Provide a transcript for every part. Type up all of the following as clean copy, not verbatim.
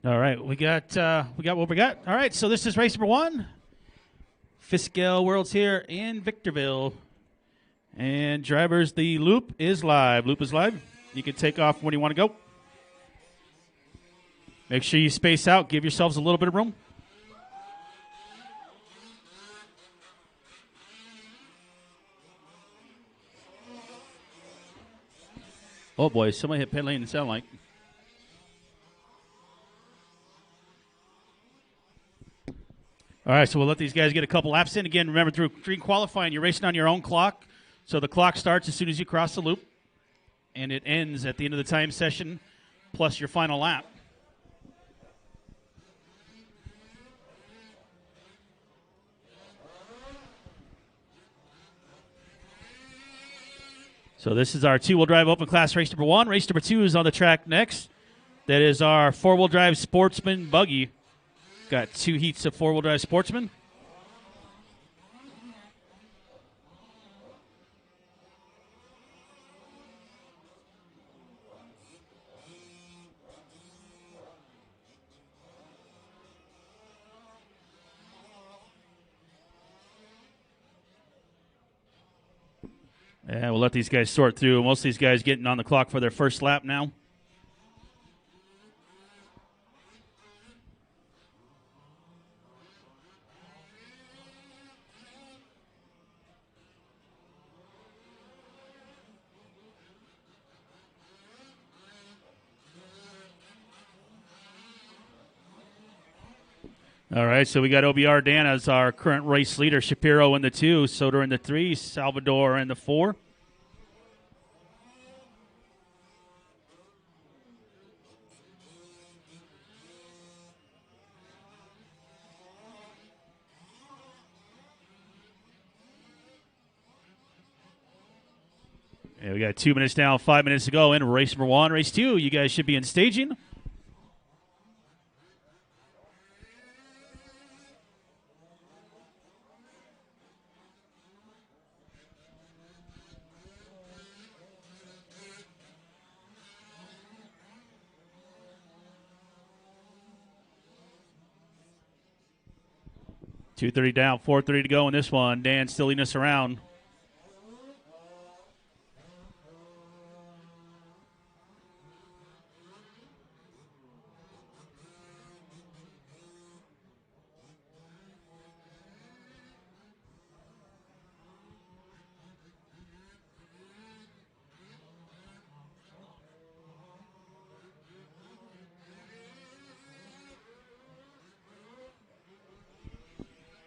All right, we got what we got. All right, so this is race number 1. Fiskell Worlds here in Victorville. And drivers, the loop is live. Loop is live. You can take off when you want to go. Make sure you space out. Give yourselves a little bit of room. Oh, boy. Somebody hit pit lane, it sounded like. All right, so we'll let these guys get a couple laps in. Again, remember, through green qualifying, you're racing on your own clock. So the clock starts as soon as you cross the loop, and it ends at the end of the time session, plus your final lap. So this is our two-wheel drive open class race number 1. Race number 2 is on the track next. That is our four-wheel drive sportsman buggy. Got 2 heats of four-wheel drive sportsman. And we'll let these guys sort through. Most of these guys getting on the clock for their first lap now. All right, so we got OBR Dan as our current race leader. Shapiro in the 2, Soder in the 3, Salvador in the 4. And we got 2 minutes now, 5 minutes to go in race number 1. Race 2, you guys should be in staging. .230 down, 4:30 to go in this one. Dan still leading us around.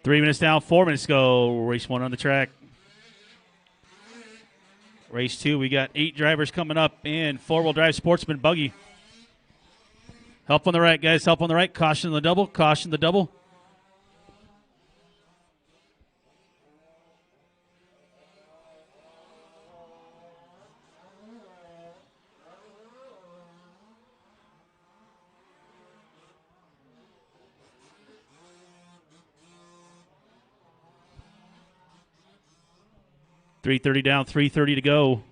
Three minutes down, 4 minutes to go. Race 1 on the track. Race 2, we got 8 drivers coming up in four-wheel drive sportsman buggy. Help on the right, guys. Help on the right. Caution the double. Caution the double. .330 down, 3:30 to go.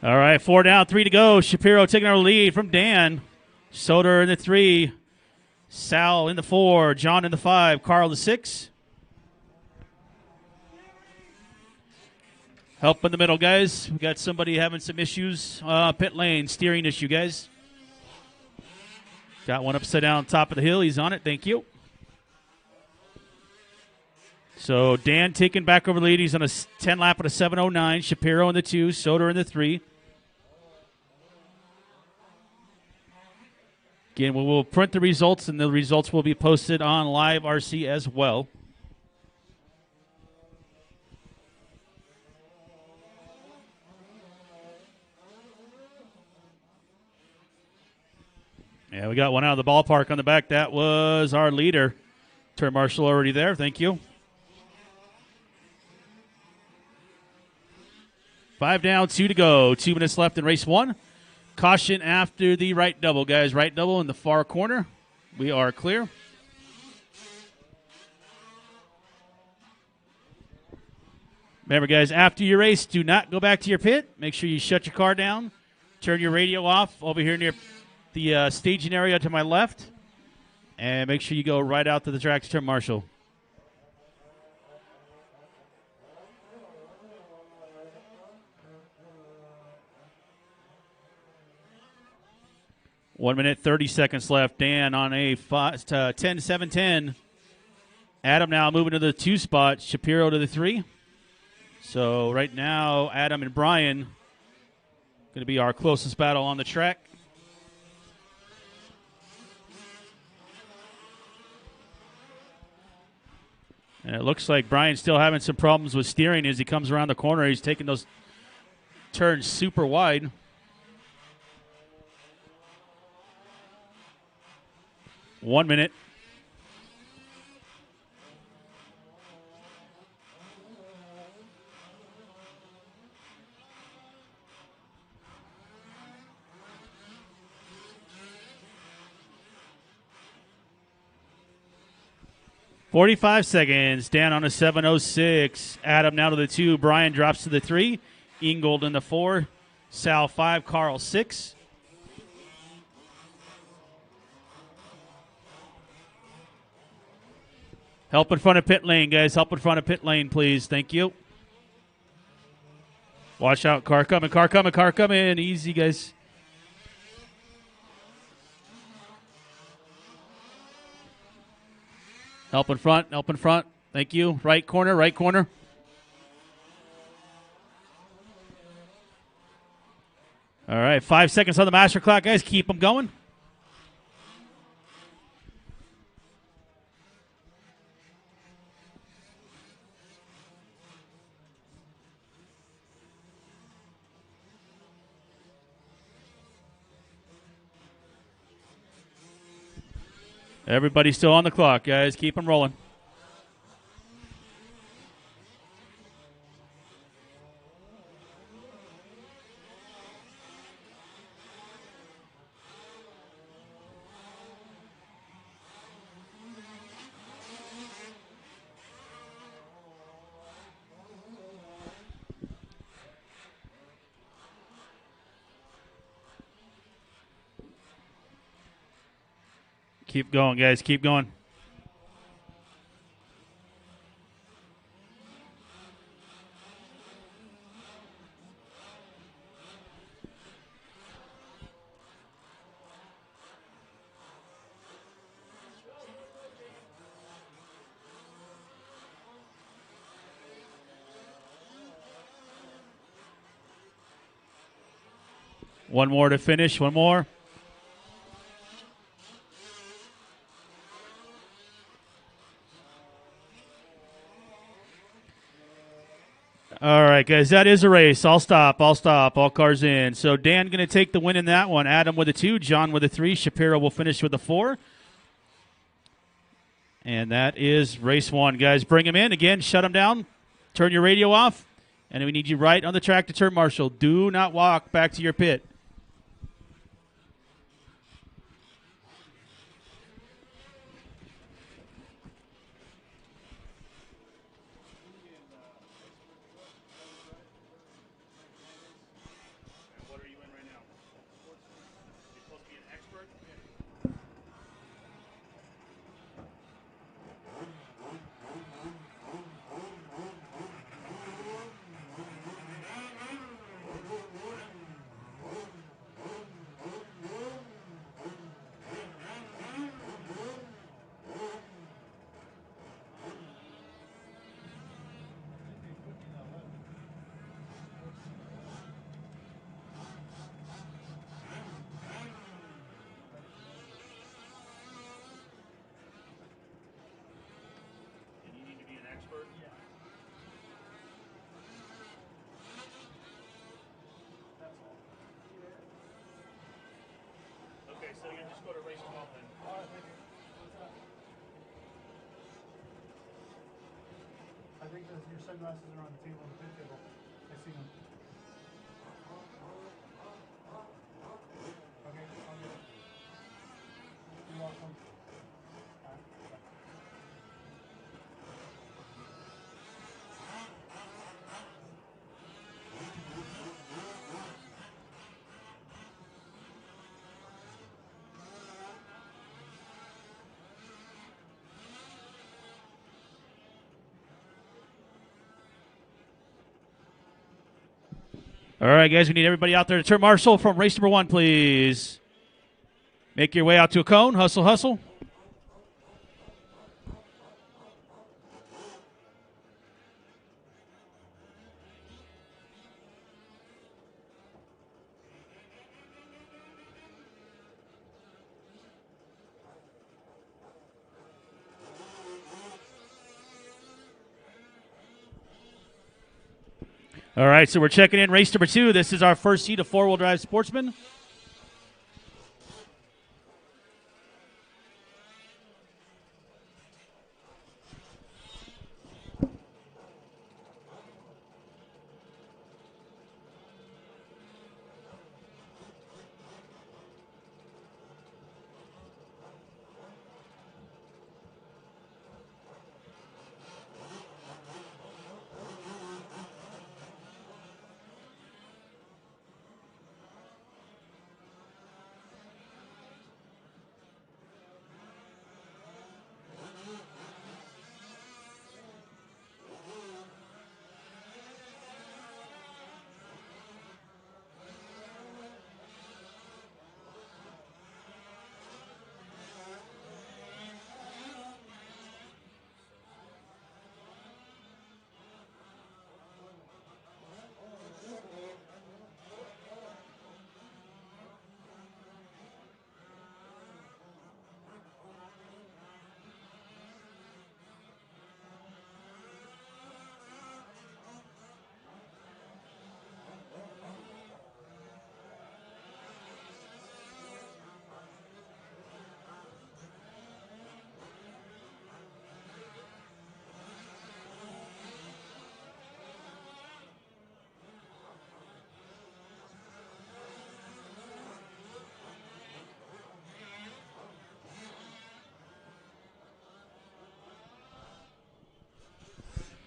All right, 4 down, 3 to go. Shapiro taking our lead from Dan. Soder in the 3. Sal in the 4. John in the 5. Carl in the 6. Help in the middle, guys. We got somebody having some issues. Pit lane, steering issue, guys. Got one upside down top of the hill. He's on it. Thank you. So Dan taking back over the lead. He's on a 10 lap at a 7:09. Shapiro in the 2. Soder in the 3. Again, we will print the results, and the results will be posted on LiveRC as well. Yeah, we got one out of the ballpark on the back. That was our leader. Turn marshal already there. Thank you. 5 down, 2 to go. 2 minutes left in race 1. Caution after the right double, guys. Right double in the far corner. We are clear. Remember, guys, after your race, do not go back to your pit. Make sure you shut your car down. Turn your radio off over here near the staging area to my left. And make sure you go right out to the track to turn marshal. One minute, 30 seconds left. Dan on a 10-7-10. Adam now moving to the 2 spot. Shapiro to the 3. So right now, Adam and Brian going to be our closest battle on the track. And it looks like Brian's still having some problems with steering as he comes around the corner. He's taking those turns super wide. One minute. .45 seconds. Dan on a 7:06. Adam now to the 2. Brian drops to the 3. Ingold in the 4. Sal 5. Carl 6. Help in front of pit lane, guys. Help in front of pit lane, please. Thank you. Watch out. Car coming, car coming, car coming. Easy, guys. Help in front, help in front. Thank you. Right corner, right corner. All right, 5 seconds on the master clock, guys. Keep them going. Everybody's still on the clock, guys. Keep them rolling. Keep going, guys. Keep going. One more to finish. One more. All right, guys, that is a race. I'll stop. All cars in. So Dan going to take the win in that one. Adam with a 2, John with a 3. Shapiro will finish with a 4. And that is race 1, guys. Bring him in. Again, shut him down. Turn your radio off. And we need you right on the track to turn marshal. Do not walk back to your pit. so you just go to race 12 then. All right, thank you. I think your sunglasses are on the table, on the pin table. I see them. Okay, I'll get it. You're welcome. All right, bye. All right, guys, we need everybody out there to turn marshal from race number 1, please. Make your way out to a cone. Hustle, hustle. All right, so we're checking in race number 2. This is our first heat of four-wheel drive sportsman.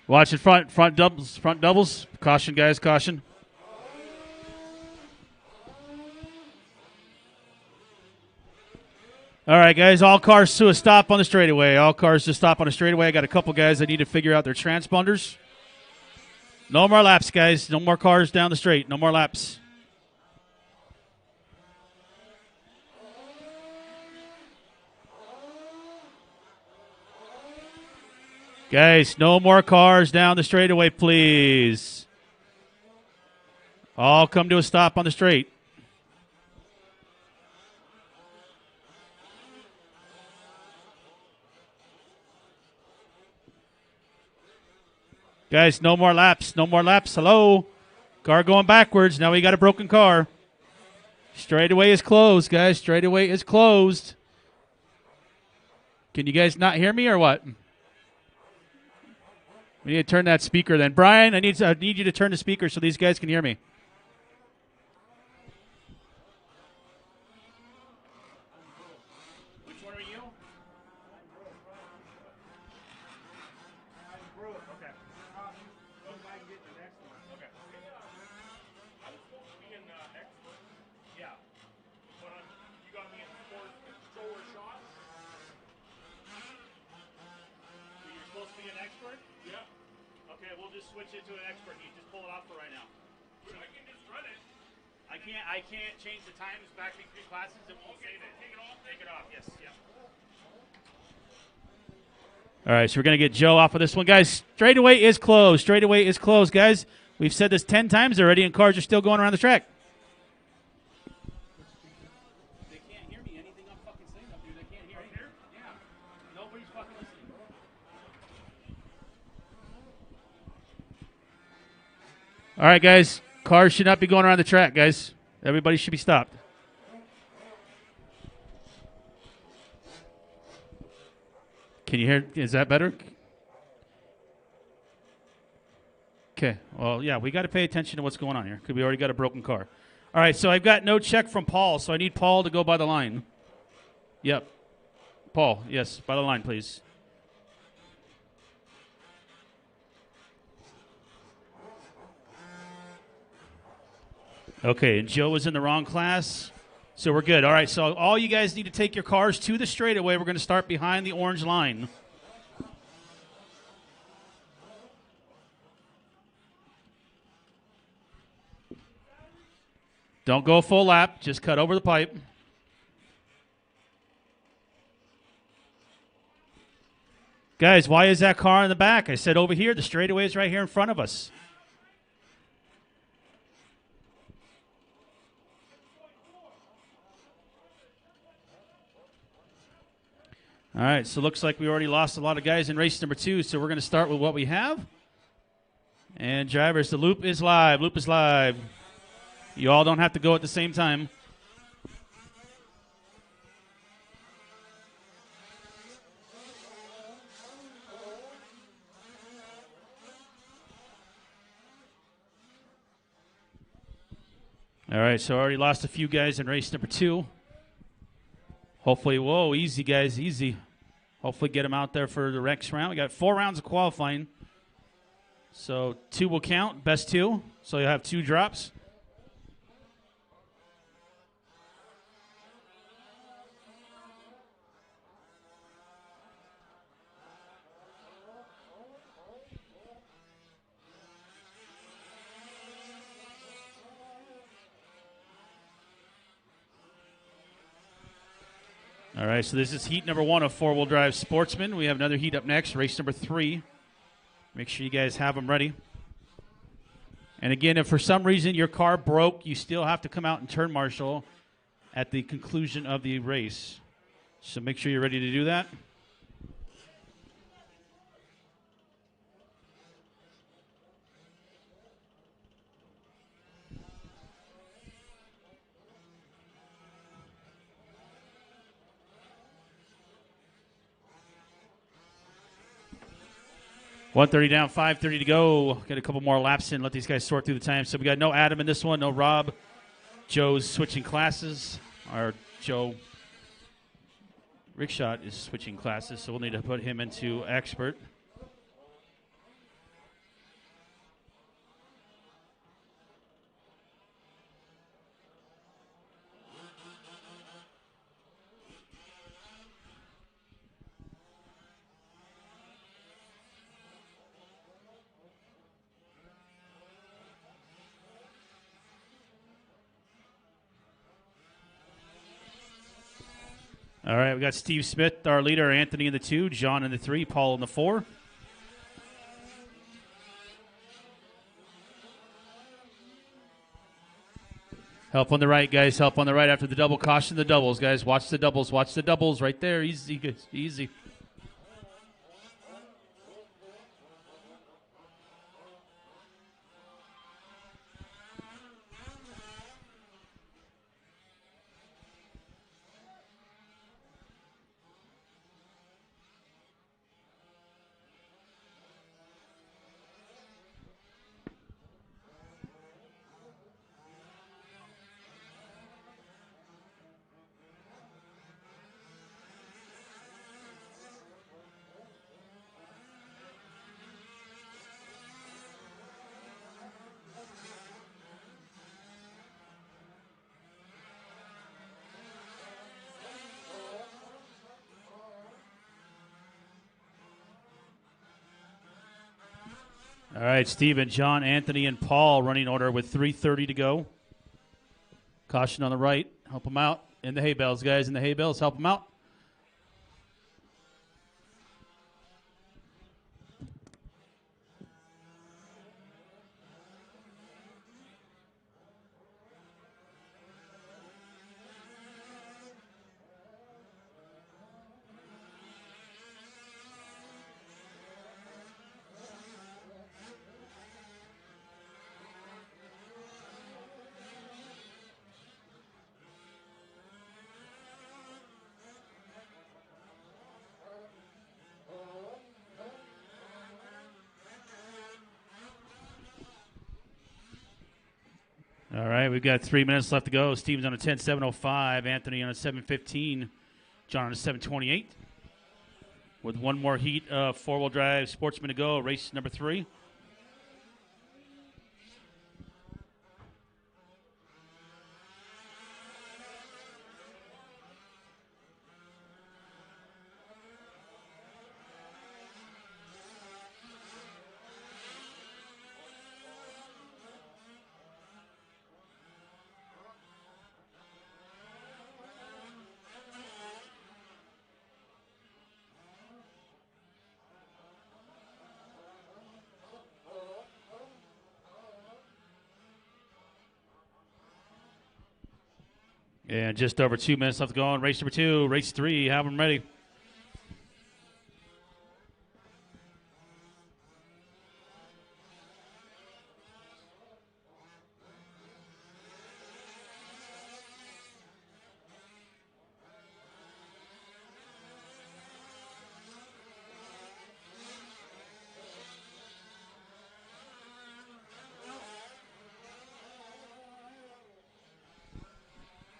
Watch it front doubles. Caution, guys, caution. All right, guys, all cars to a stop on the straightaway. All cars to stop on the straightaway. I got a couple guys that need to figure out their transponders. No more laps, guys. No more cars down the straight. No more laps. Guys, no more cars down the straightaway, please. All come to a stop on the straight. Guys, no more laps. No more laps. Hello. Car going backwards. Now we got a broken car. Straightaway is closed, guys. Straightaway is closed. Can you guys not hear me or what? We need to turn that speaker then. Brian, I need you to turn the speaker so these guys can hear me. Which one are you? Okay. Okay. I was supposed to be in expert. Yeah. But you got me in sports controller shots. You're supposed to be an expert? Yeah. Okay, we'll just switch it to an expert. You just pull it off for right now. So I can just run it. I can't change the times back between classes. It won't save it. Take it off. Take it off. Yes. Yeah. All right, so we're gonna get Joe off of this one, guys. Straightaway is closed. Straightaway is closed, guys. We've said this 10 times already, and cars are still going around the track. They can't hear me. Anything I'm fucking saying up here, they can't hear me. Yeah. Nobody's fucking listening. All right, guys. Cars should not be going around the track, guys. Everybody should be stopped. Can you hear? Is that better? Okay. Well, yeah, we got to pay attention to what's going on here because we already got a broken car. All right, so I've got no check from Paul, so I need Paul to go by the line. Yep. Paul, yes, by the line, please. Okay, and Joe was in the wrong class, so we're good. All right, so all you guys need to take your cars to the straightaway. We're going to start behind the orange line. Don't go full lap. Just cut over the pipe. Guys, why is that car in the back? I said over here. The straightaway is right here in front of us. All right, so looks like we already lost a lot of guys in race number 2, so we're going to start with what we have. And drivers, the loop is live. Loop is live. You all don't have to go at the same time. All right, so I already lost a few guys in race number 2. Hopefully, whoa, easy, guys, easy. Hopefully get them out there for the next round. We got 4 rounds of qualifying. So 2 will count, best 2. So you'll have 2 drops. All right, so this is heat number 1 of 4-wheel drive sportsman. We have another heat up next, race number 3. Make sure you guys have them ready. And again, if for some reason your car broke, you still have to come out and turn marshal at the conclusion of the race. So make sure you're ready to do that. $130 down, $530 to go. Get a couple more laps in. Let these guys sort through the time. So we got no Adam in this one, no Rob. Joe's switching classes. Our Joe Rickshot is switching classes, so we'll need to put him into expert. All right, we got Steve Smith, our leader, Anthony in the 2, John in the 3, Paul in the 4. Help on the right, guys. Help on the right after the double. Caution the doubles, guys. Watch the doubles. Watch the doubles right there. Easy, guys. Easy. All right, Stephen, John, Anthony, and Paul running order with 3:30 to go. Caution on the right. Help them out. In the hay bales, guys. In the hay bales, help them out. All right, we've got 3 minutes left to go. Steven's on a 10.705. Anthony on a 7.15. John on a 7.28. With one more heat of four-wheel drive sportsman to go, race number 3. And just over 2 minutes left to go on race number 2. Race 3, have them ready.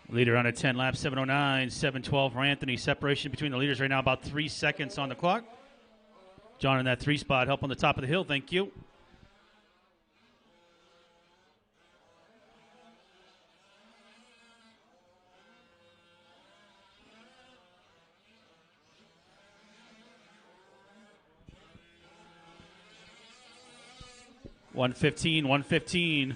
Leader on a 10 lap, 7:09, 7:12 for Anthony. Separation between the leaders right now, about 3 seconds on the clock. John in that 3 spot, help on the top of the hill. Thank you. .115, 115.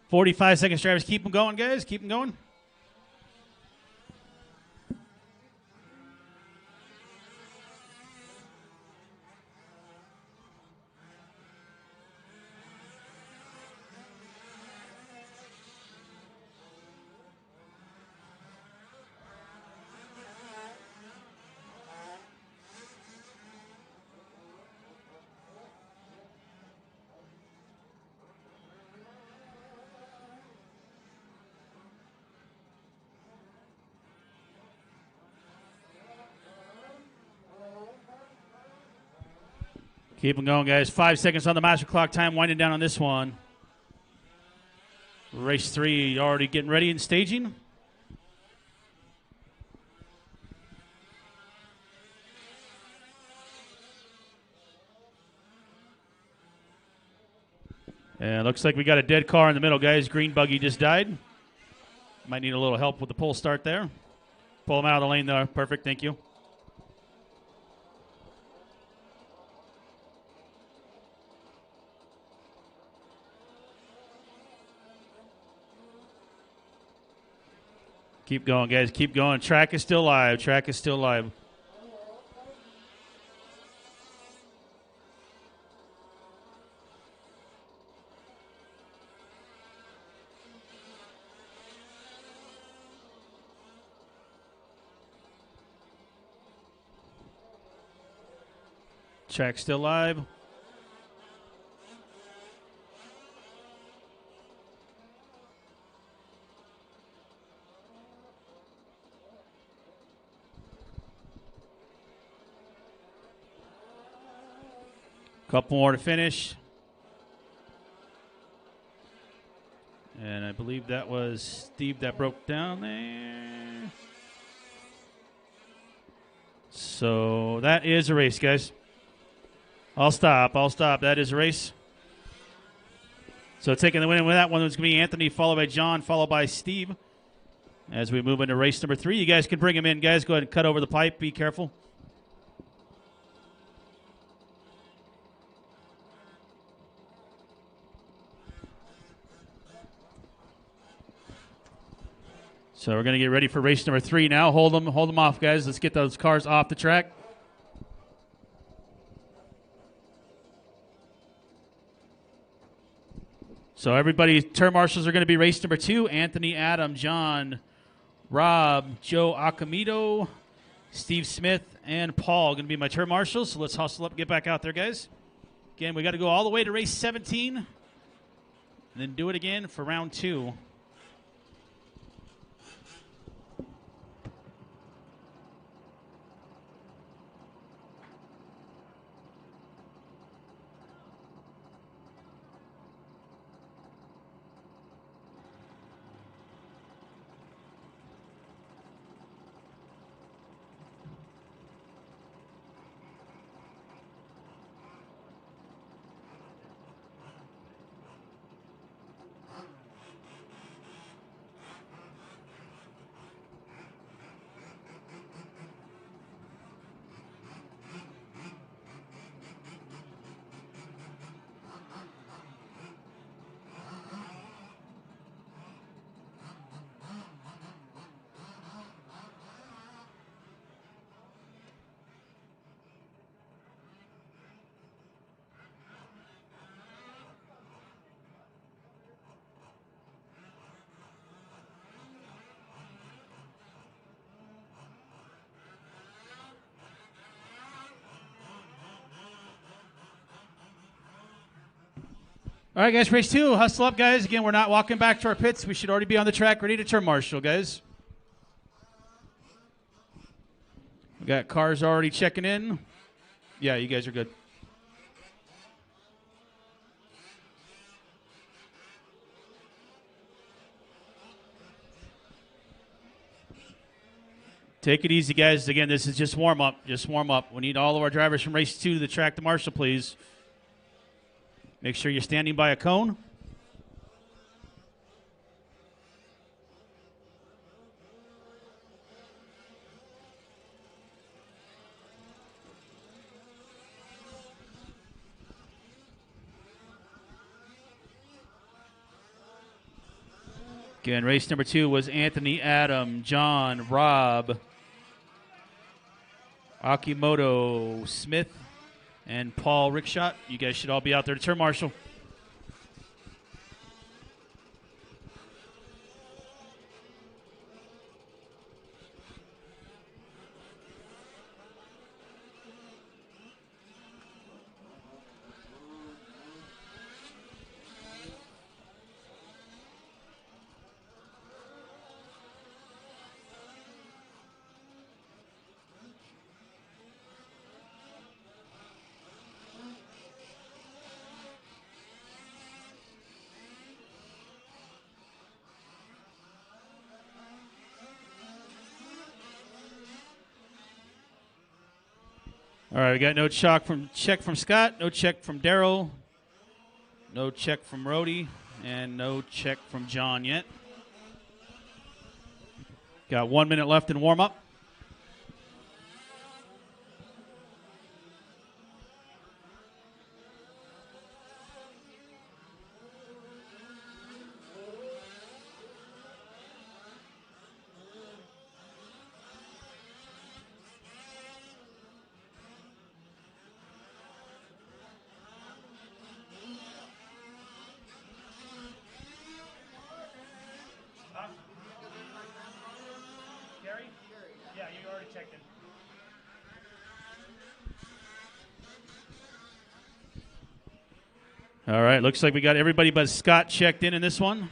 .45 seconds, drivers. Keep them going, guys. Keep them going. Keep them going, guys. 5 seconds on the master clock. Time winding down on this one. Race 3 already getting ready and staging. And looks like we got a dead car in the middle, guys. Green buggy just died. Might need a little help with the pull start there. Pull him out of the lane there. Perfect. Thank you. Keep going, guys. Keep going. Track is still live. Track is still live. Track still live. Couple more to finish. And I believe that was Steve that broke down there. So that is a race, guys. I'll stop. That is a race. So taking the win with that one was going to be Anthony, followed by John, followed by Steve. As we move into race number 3, you guys can bring him in, guys. Go ahead and cut over the pipe. Be careful. So we're going to get ready for race number 3 now. Hold them off, guys. Let's get those cars off the track. So everybody, turn marshals are going to be race number 2. Anthony, Adam, John, Rob, Joe Acamito, Steve Smith, and Paul going to be my turn marshals. So let's hustle up and get back out there, guys. Again, we got to go all the way to race 17, and then do it again for round 2. All right, guys, race 2. Hustle up, guys. Again, we're not walking back to our pits. We should already be on the track ready to turn marshal, guys. We got cars already checking in. Yeah, you guys are good. Take it easy, guys. Again, this is just warm-up. Just warm up. We need all of our drivers from race 2 to the track to marshal, please. Make sure you're standing by a cone. Again, race number 2 was Anthony, Adam, John, Rob, Akimoto, Smith, and Paul Rickshot. You guys should all be out there to turn marshal. All right, we got no check from Scott, no check from Daryl, no check from Rhodey, and no check from John yet. Got 1 minute left in warm-up. All right, looks like we got everybody but Scott checked in this one.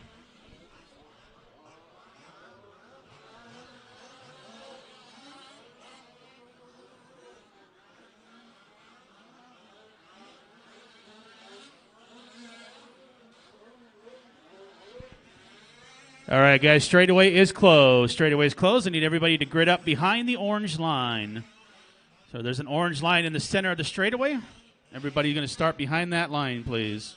All right, guys, straightaway is closed. Straightaway is closed. I need everybody to grid up behind the orange line. So there's an orange line in the center of the straightaway. Everybody's going to start behind that line, please.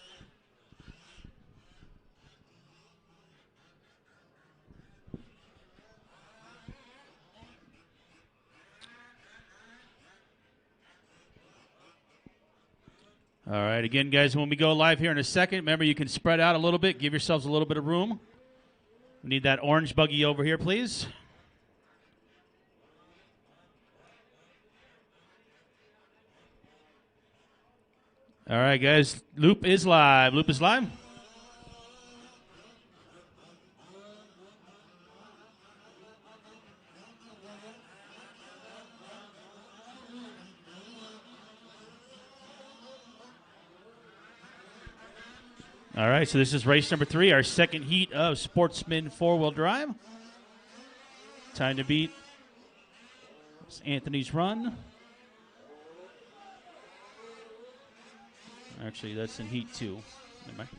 All right, again, guys, when we go live here in a second, remember you can spread out a little bit. Give yourselves a little bit of room. We need that orange buggy over here, please. All right, guys, loop is live. Loop is live. All right, so this is race number 3, our second heat of Sportsman 4-wheel drive. Time to beat Anthony's run. Actually, that's in heat 2. Never mind.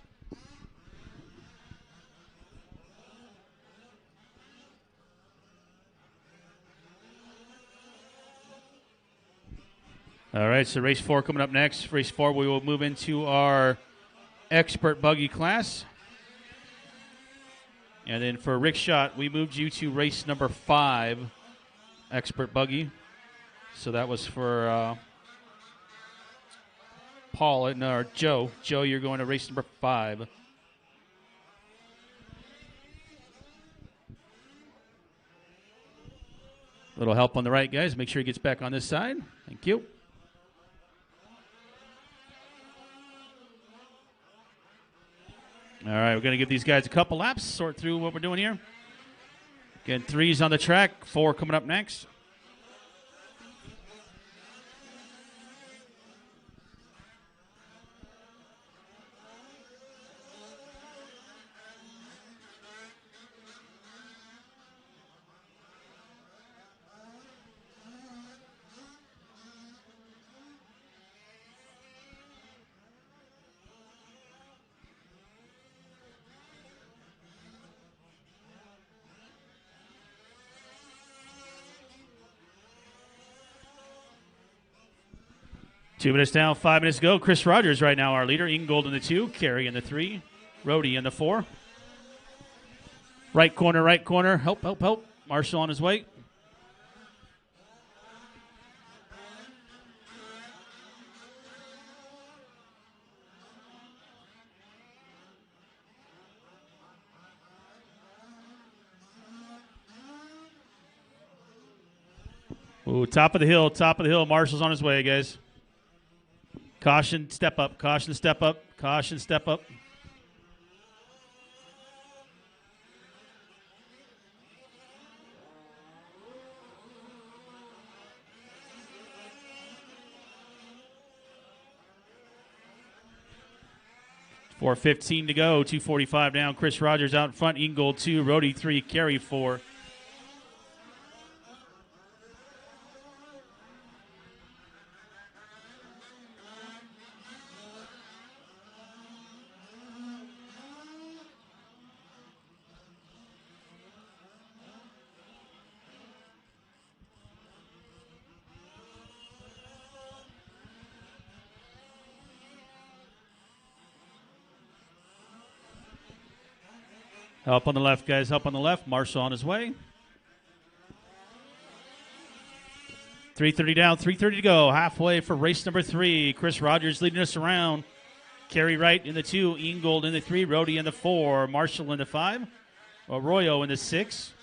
All right, so race 4 coming up next. Race 4, we will move into our expert buggy class. And then for Rick Schott, we moved you to race number 5, expert buggy. So that was for Paul or Joe. Joe, you're going to race number 5. Little help on the right, guys. Make sure he gets back on this side. Thank you. All right, we're going to give these guys a couple laps, sort through what we're doing here. Again, 3's on the track, 4 coming up next. Two minutes down, 5 minutes to go. Chris Rogers right now our leader. Ingold in the 2, Carey in the 3, Rhodey in the 4. Right corner, right corner. Help, help, help. Marshall on his way. Ooh, top of the hill, top of the hill. Marshall's on his way, guys. Caution, step up. Caution, step up. Caution, step up. .4:15 to go. 2:45 down. Chris Rogers out in front. Ingold 2. Rhodey 3. Carey 4. Help on the left, guys. Help on the left. Marshall on his way. 3:30 down, 3:30 to go. Halfway for race number 3. Chris Rogers leading us around. Carey Wright in the 2. Ingold in the 3. Rhodey in the 4. Marshall in the 5. Arroyo in the 6.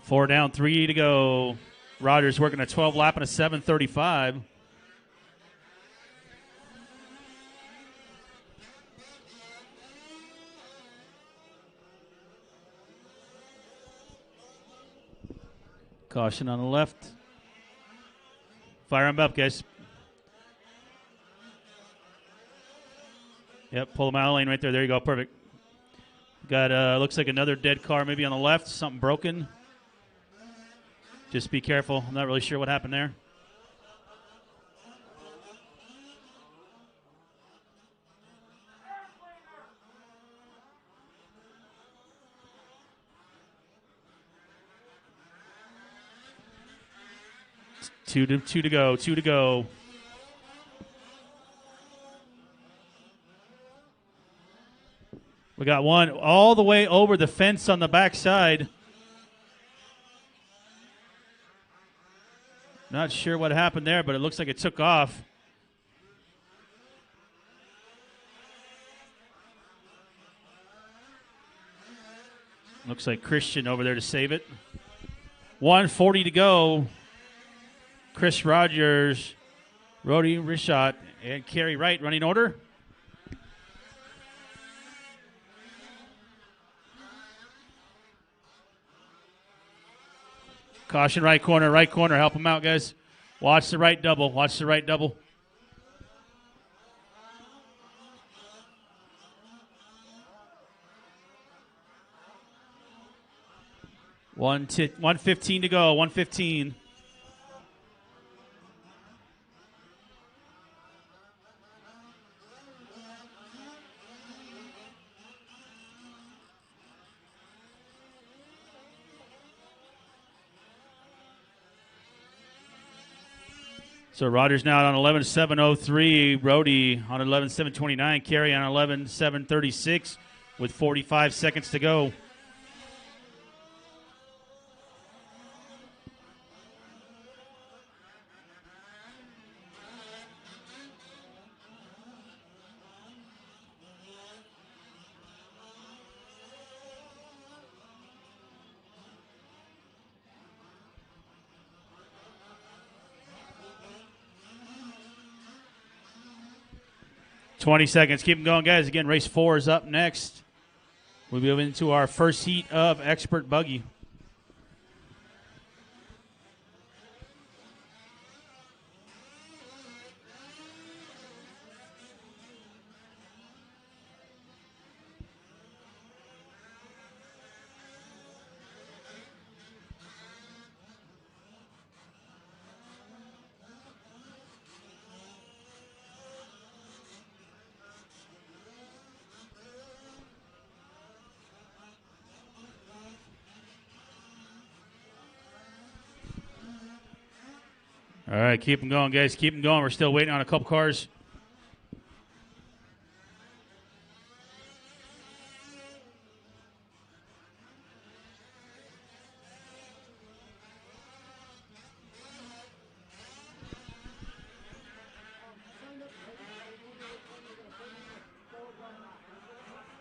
Four down, 3 to go. Rogers working a 12 lap and a 7:35. Caution on the left. Fire him up, guys. Yep, pull him out of the lane right there. There you go. Perfect. Got, looks like another dead car maybe on the left. Something broken. Just be careful. I'm not really sure what happened there. Two to go. 2 to go. We got one all the way over the fence on the backside. Not sure what happened there, but it looks like it took off. Looks like Christian over there to save it. 1:40 to go. Chris Rogers, Rody Rishat, and Kerry Wright running order. Caution, right corner, right corner. Help them out, guys. Watch the right double. Watch the right double. One 1:15 to go. 1:15. So Rogers now on 11:7:03. Rody on 11:7:29. Kerry on 11:7:36 with 45 seconds to go. $20 seconds. Keep them going, guys. Again, race 4 is up next. We'll move into our first heat of Expert Buggy. All right, keep them going, guys. Keep them going. We're still waiting on a couple cars.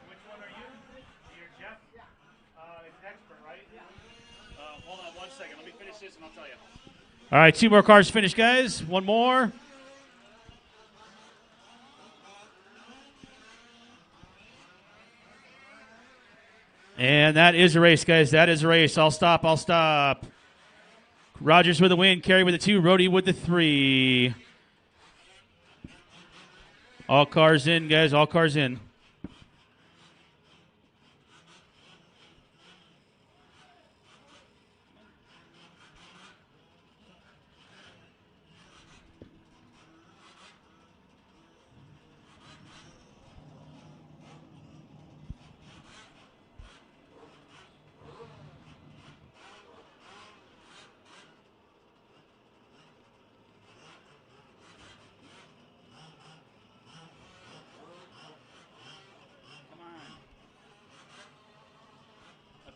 Which one are you? You're Jeff? Yeah. It's Expert, right? Yeah. Hold on 1 second. Let me finish this and I'll tell you. All right, 2 more cars finished, guys. 1 more. And that is a race, guys. That is a race. I'll stop. Rogers with the win. Kerry with the 2. Rody with the 3. All cars in, guys. All cars in.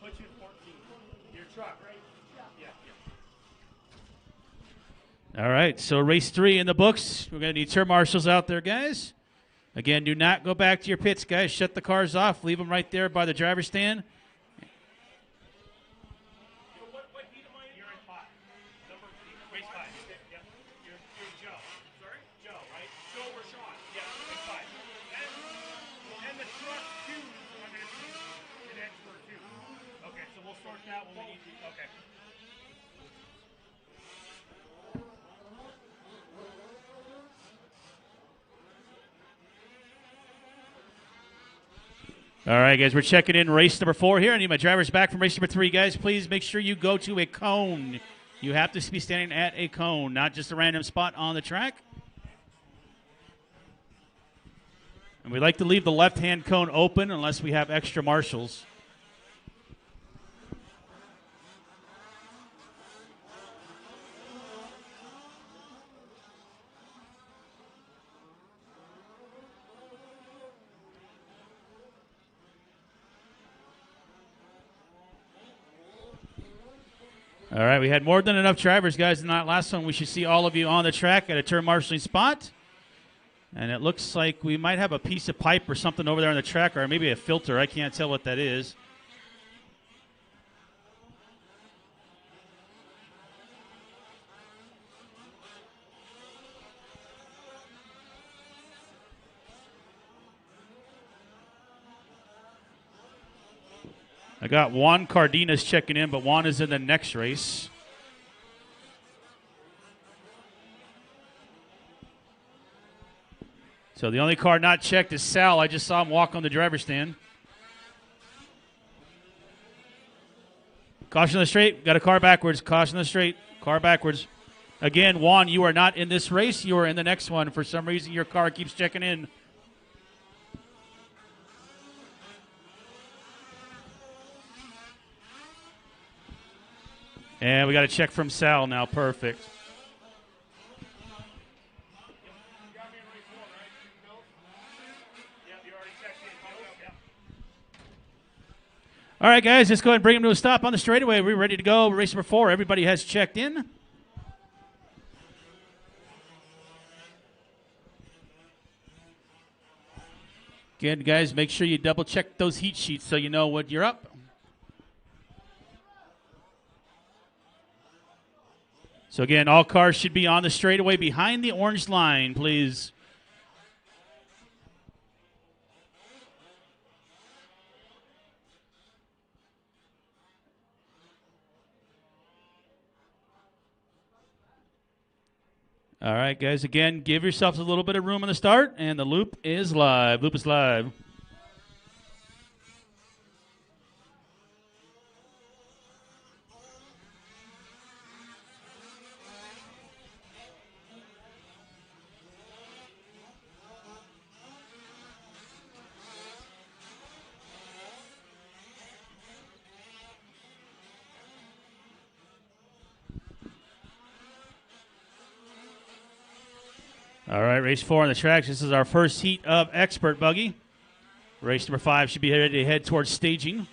Put you in 14. Your truck, right? Yeah. All right, so race 3 in the books. We're going to need turn marshals out there, guys. Again, do not go back to your pits, guys. Shut the cars off. Leave them right there by the driver's stand. What heat am I in? You're in 5. Race 5. Yep. You're Joe. Sorry? Joe, right? Joe or Sean? Yeah, race 5. And the truck 2 is the one that's in Expert 2. Okay, so we'll sort that when we need to. Okay. All right, guys, we're checking in race number 4 here. I need my drivers back from race number 3, guys. Please make sure you go to a cone. You have to be standing at a cone, not just a random spot on the track. And we like to leave the left-hand cone open unless we have extra marshals. All right, we had more than enough drivers, guys, in that last one. We should see all of you on the track at a turn marshaling spot. And it looks like we might have a piece of pipe or something over there on the track, or maybe a filter. I can't tell what that is. I got Juan Cardenas checking in, but Juan is in the next race. So the only car not checked is Sal. I just saw him walk on the driver's stand. Caution on the straight. Got a car backwards. Caution on the straight. Car backwards. Again, Juan, you are not in this race. You are in the next one. For some reason, your car keeps checking in. And we got a check from Sal now. Perfect. All right, guys, let's go ahead and bring him to a stop on the straightaway. We're ready to go. Race number 4. Everybody has checked in. Again, guys, make sure you double-check those heat sheets so you know what you're up. So, again, all cars should be on the straightaway behind the orange line, please. All right, guys, again, give yourselves a little bit of room on the start, and the loop is live. Loop is live. All right, race 4 on the tracks. This is our first heat of Expert Buggy. Race number 5 should be ready to head towards staging.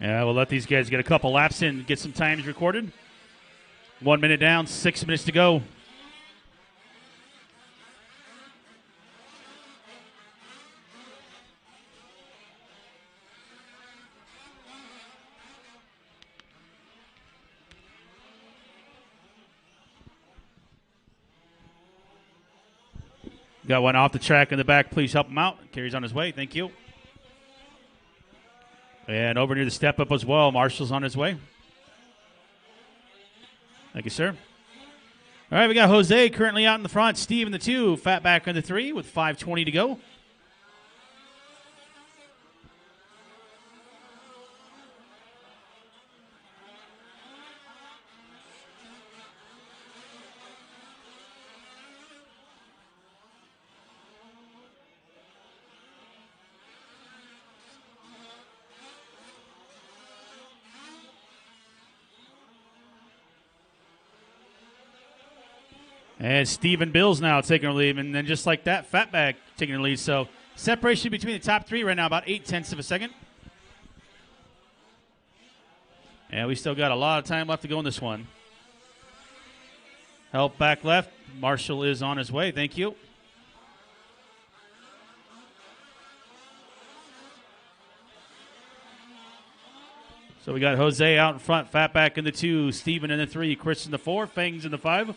Yeah, we'll let these guys get a couple laps in, get some times recorded. 1 minute down, 6 minutes to go. Got one off the track in the back. Please help him out. Carries on his way. Thank you. And over near the step-up as well. Marshall's on his way. Thank you, sir. All right, we got Jose currently out in the front. Steve in the 2. Fatback in the 3 with 5:20 to go. And Stephen Bills now taking the lead. And then just like that, Fatback taking the lead. So separation between the top 3 right now, about 0.8 of a second. And we still got a lot of time left to go in this one. Help back left. Marshall is on his way. Thank you. So we got Jose out in front, Fatback in the 2, Stephen in the 3, Chris in the 4, Fangs in the 5.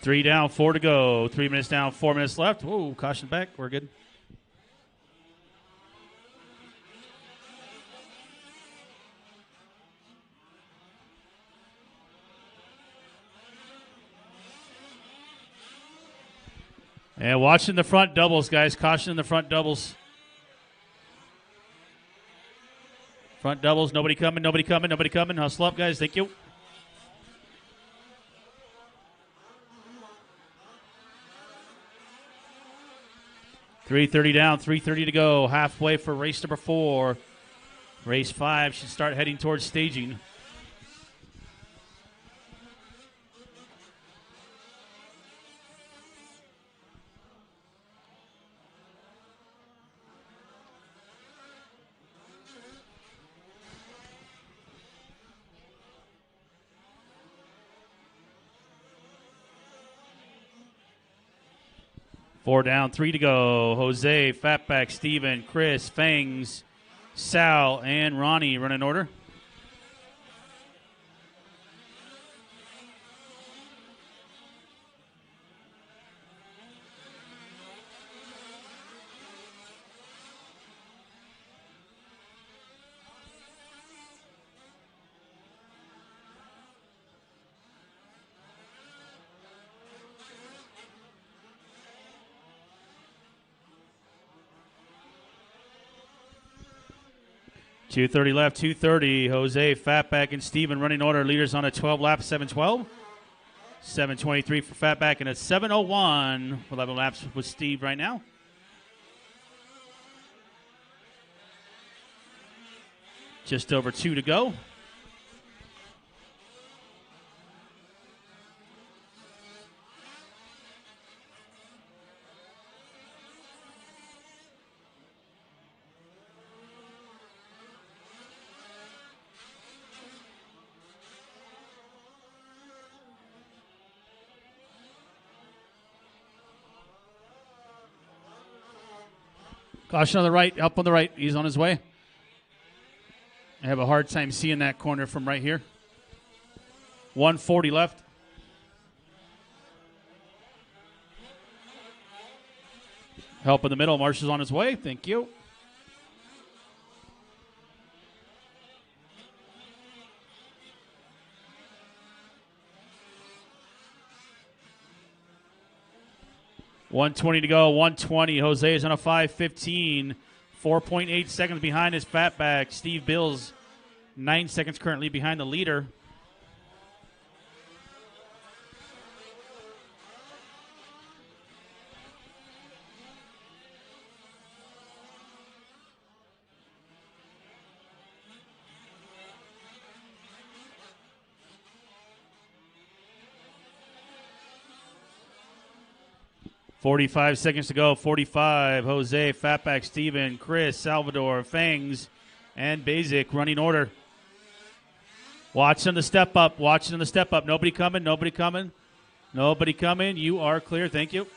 Three down, 4 to go. 3 minutes down, 4 minutes left. Whoa, caution back. We're good. And watching the front doubles, guys. Caution in the front doubles. Front doubles. Nobody coming, nobody coming, nobody coming. Hustle up, guys. Thank you. .330 down, 3:30 to go. Halfway for race number 4. Race 5 should start heading towards staging. 4 down, 3 to go. Jose, Fatback, Steven, Chris, Fangs, Sal, and Ronnie running order. .230 left, 2:30. Jose, Fatback, and Steven running order. Leaders on a 12 lap, 7:12. 7:23 for Fatback, and a 7:01. 11 laps with Steve right now. Just over 2 to go. Caution on the right, up on the right. He's on his way. I have a hard time seeing that corner from right here. 1:40 left. Help in the middle. Marshall's on his way. Thank you. .120 to go. 120. Jose is on a 5:15. 4.8 seconds behind his Fatback. Steve Bills, 9 seconds currently behind the leader. .45 seconds to go. 45. Jose, Fatback, Steven, Chris, Salvador, Fangs, and Basic running order. Watching the step up. Watching the step up. Nobody coming. Nobody coming. Nobody coming. You are clear. Thank you.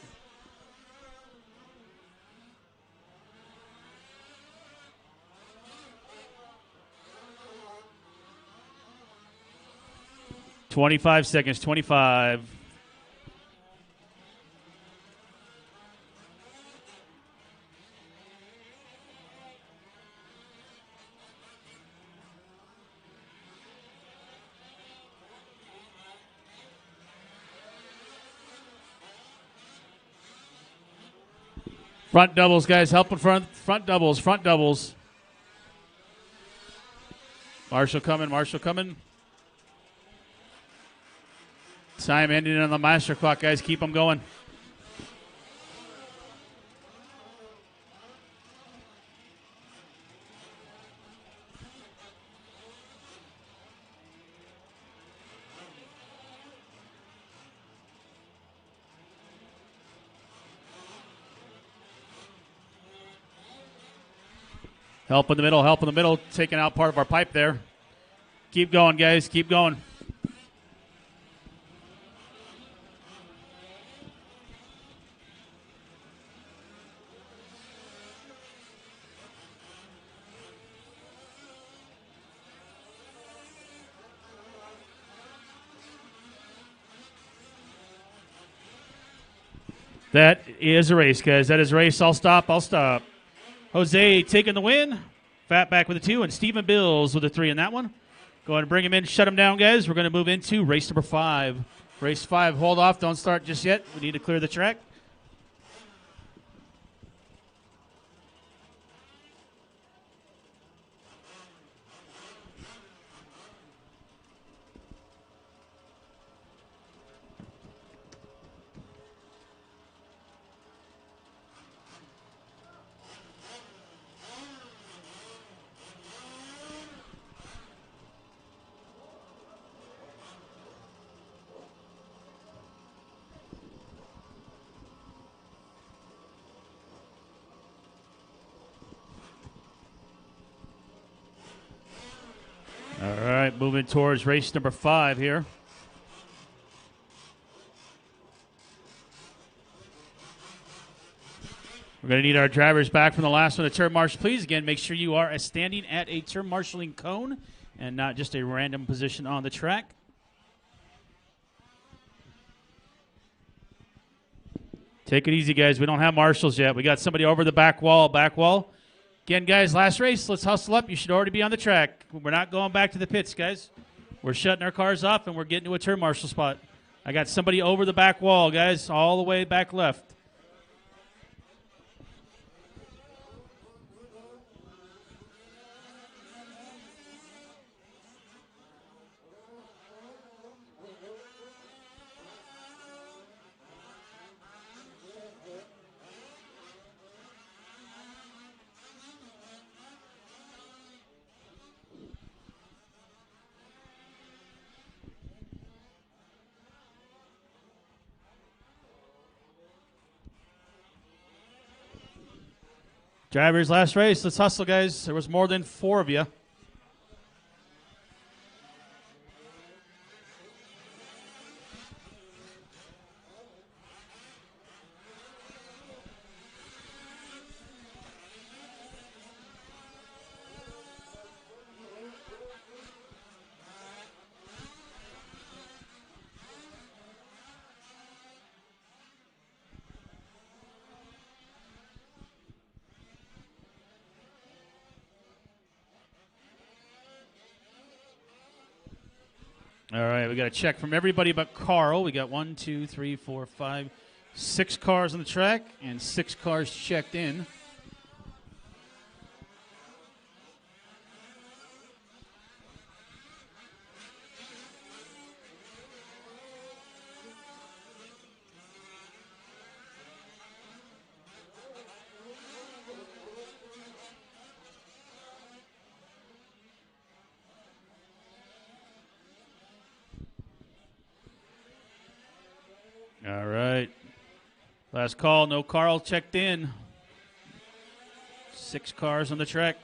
.25 seconds. 25. Front doubles, guys. Help in front. Front doubles. Front doubles. Marshall coming. Marshall coming. Time ending on the master clock, guys. Keep them going. Help in the middle, help in the middle, taking out part of our pipe there. Keep going, guys, keep going. That is a race, guys. That is a race. I'll stop. I'll stop. Jose taking the win. Fatback with a 2, and Stephen Bills with a 3 in that one. Go ahead and bring him in. Shut him down, guys. We're going to move into race number 5. Race 5. Hold off. Don't start just yet. We need to clear the track. All right, moving towards race number 5 here. We're going to need our drivers back from the last one to turn marshal, please. Again, make sure you are standing at a turn marshaling cone and not just a random position on the track. Take it easy, guys. We don't have marshals yet. We got somebody over the back wall. Again, guys, last race. Let's hustle up. You should already be on the track. We're not going back to the pits, guys. We're shutting our cars off, and we're getting to a turn marshal spot. I got somebody over the back wall, guys, all the way back left. Drivers, last race. Let's hustle, guys. There was more than 4 of you. All right, we got a check from everybody but Carl. We got 1, 2, 3, 4, 5, 6 cars on the track and 6 cars checked in. All right. Last call. No Carl checked in. 6 cars on the track.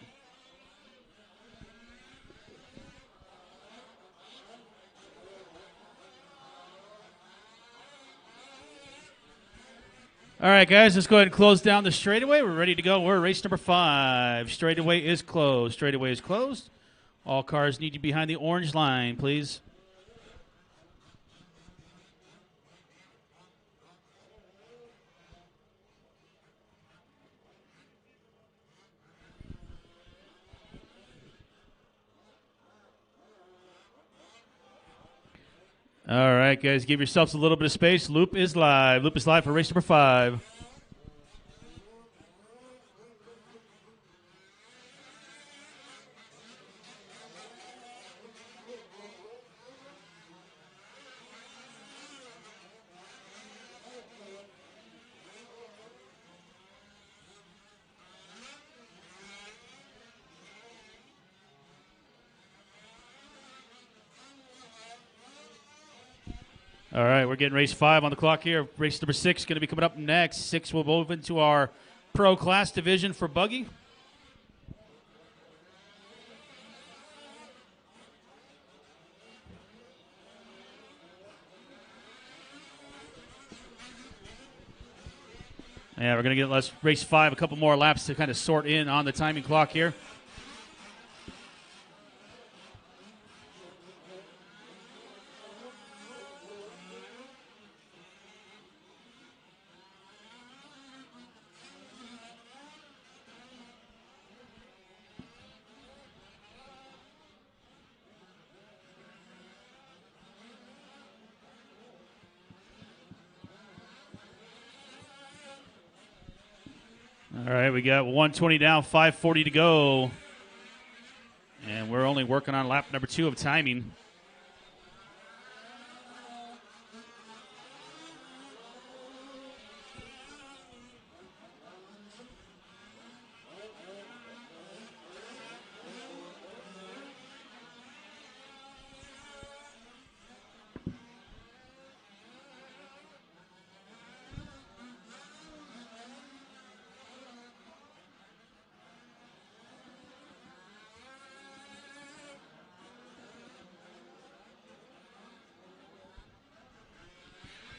All right, guys, let's go ahead and close down the straightaway. We're ready to go. We're race number 5. Straightaway is closed. Straightaway is closed. All cars need to be behind the orange line, please. All right, guys, give yourselves a little bit of space. Loop is live. Loop is live for race number 5. All right, we're getting race 5 on the clock here. Race number 6 going to be coming up next. 6 will move into our pro class division for buggy. Yeah, we're going to get race 5 a couple more laps to kind of sort in on the timing clock here. All right, we got 120 down, 5:40 to go. And we're only working on lap number 2 of timing.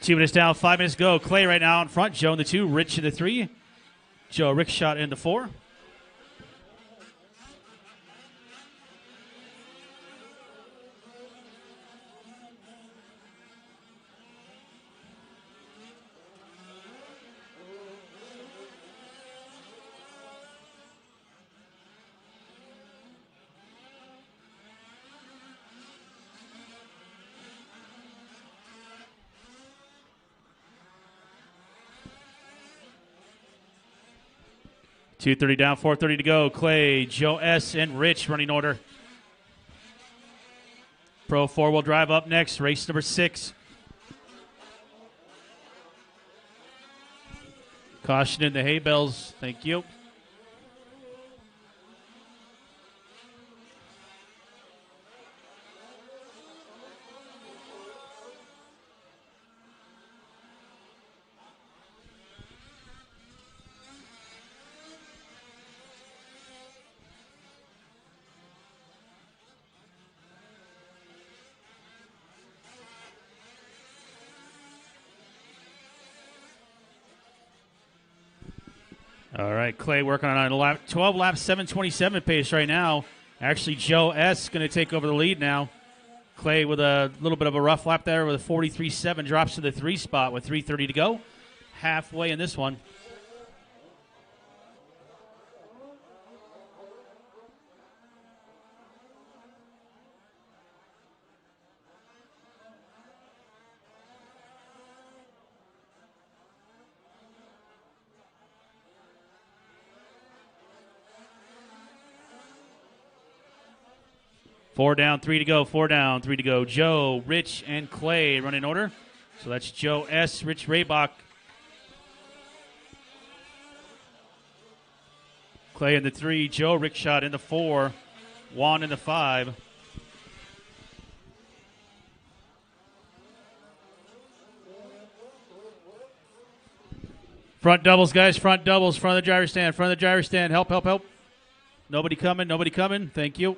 Two minutes down, 5 minutes go. Clay right now in front. Joe in the 2, Rich in the 3. Joe Rickshot into 4. .230 down, 4:30 to go. Clay, Joe S., and Rich running order. Pro 4-wheel drive up next, race number 6. Caution in the hay bales. Thank you. All right, Clay working on a 12 lap 7:27 pace right now. Actually, Joe S. going to take over the lead now. Clay with a little bit of a rough lap there with a 43.7, drops to the 3 spot with 3:30 to go. Halfway in this one. Four down, 3 to go. 4 down, 3 to go. Joe, Rich, and Clay running order. So that's Joe S., Rich Raybach. Clay in the 3, Joe Rickshot in the 4, Juan in the 5. Front doubles, guys. Front doubles. Front of the driver's stand. Front of the driver's stand. Help, help, help. Nobody coming. Nobody coming. Thank you.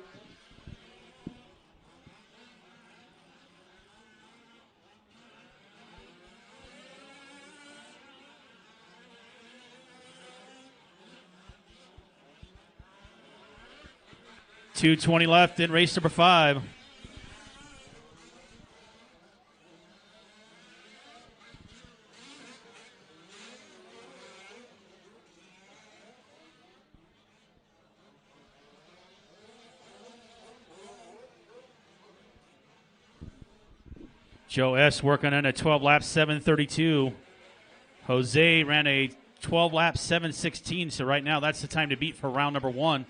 .220 left in race number 5. Joe S. working on a 12 lap 7:32. Jose ran a 12 lap 7:16, so right now that's the time to beat for round number 1.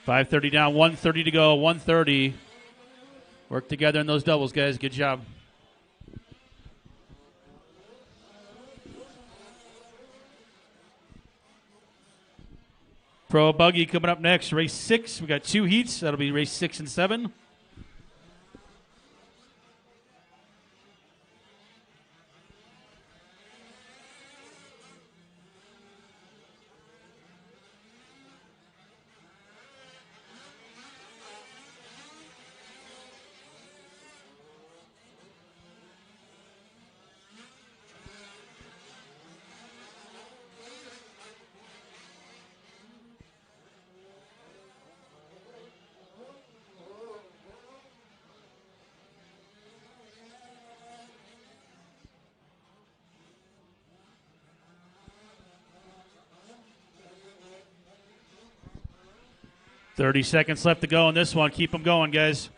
.530 down, 1:30 to go, 1:30. Work together in those doubles, guys. Good job. Pro Buggy coming up next, race 6. We got 2 heats. That'll be race 6 and 7. .30 seconds left to go in this one. Keep them going, guys.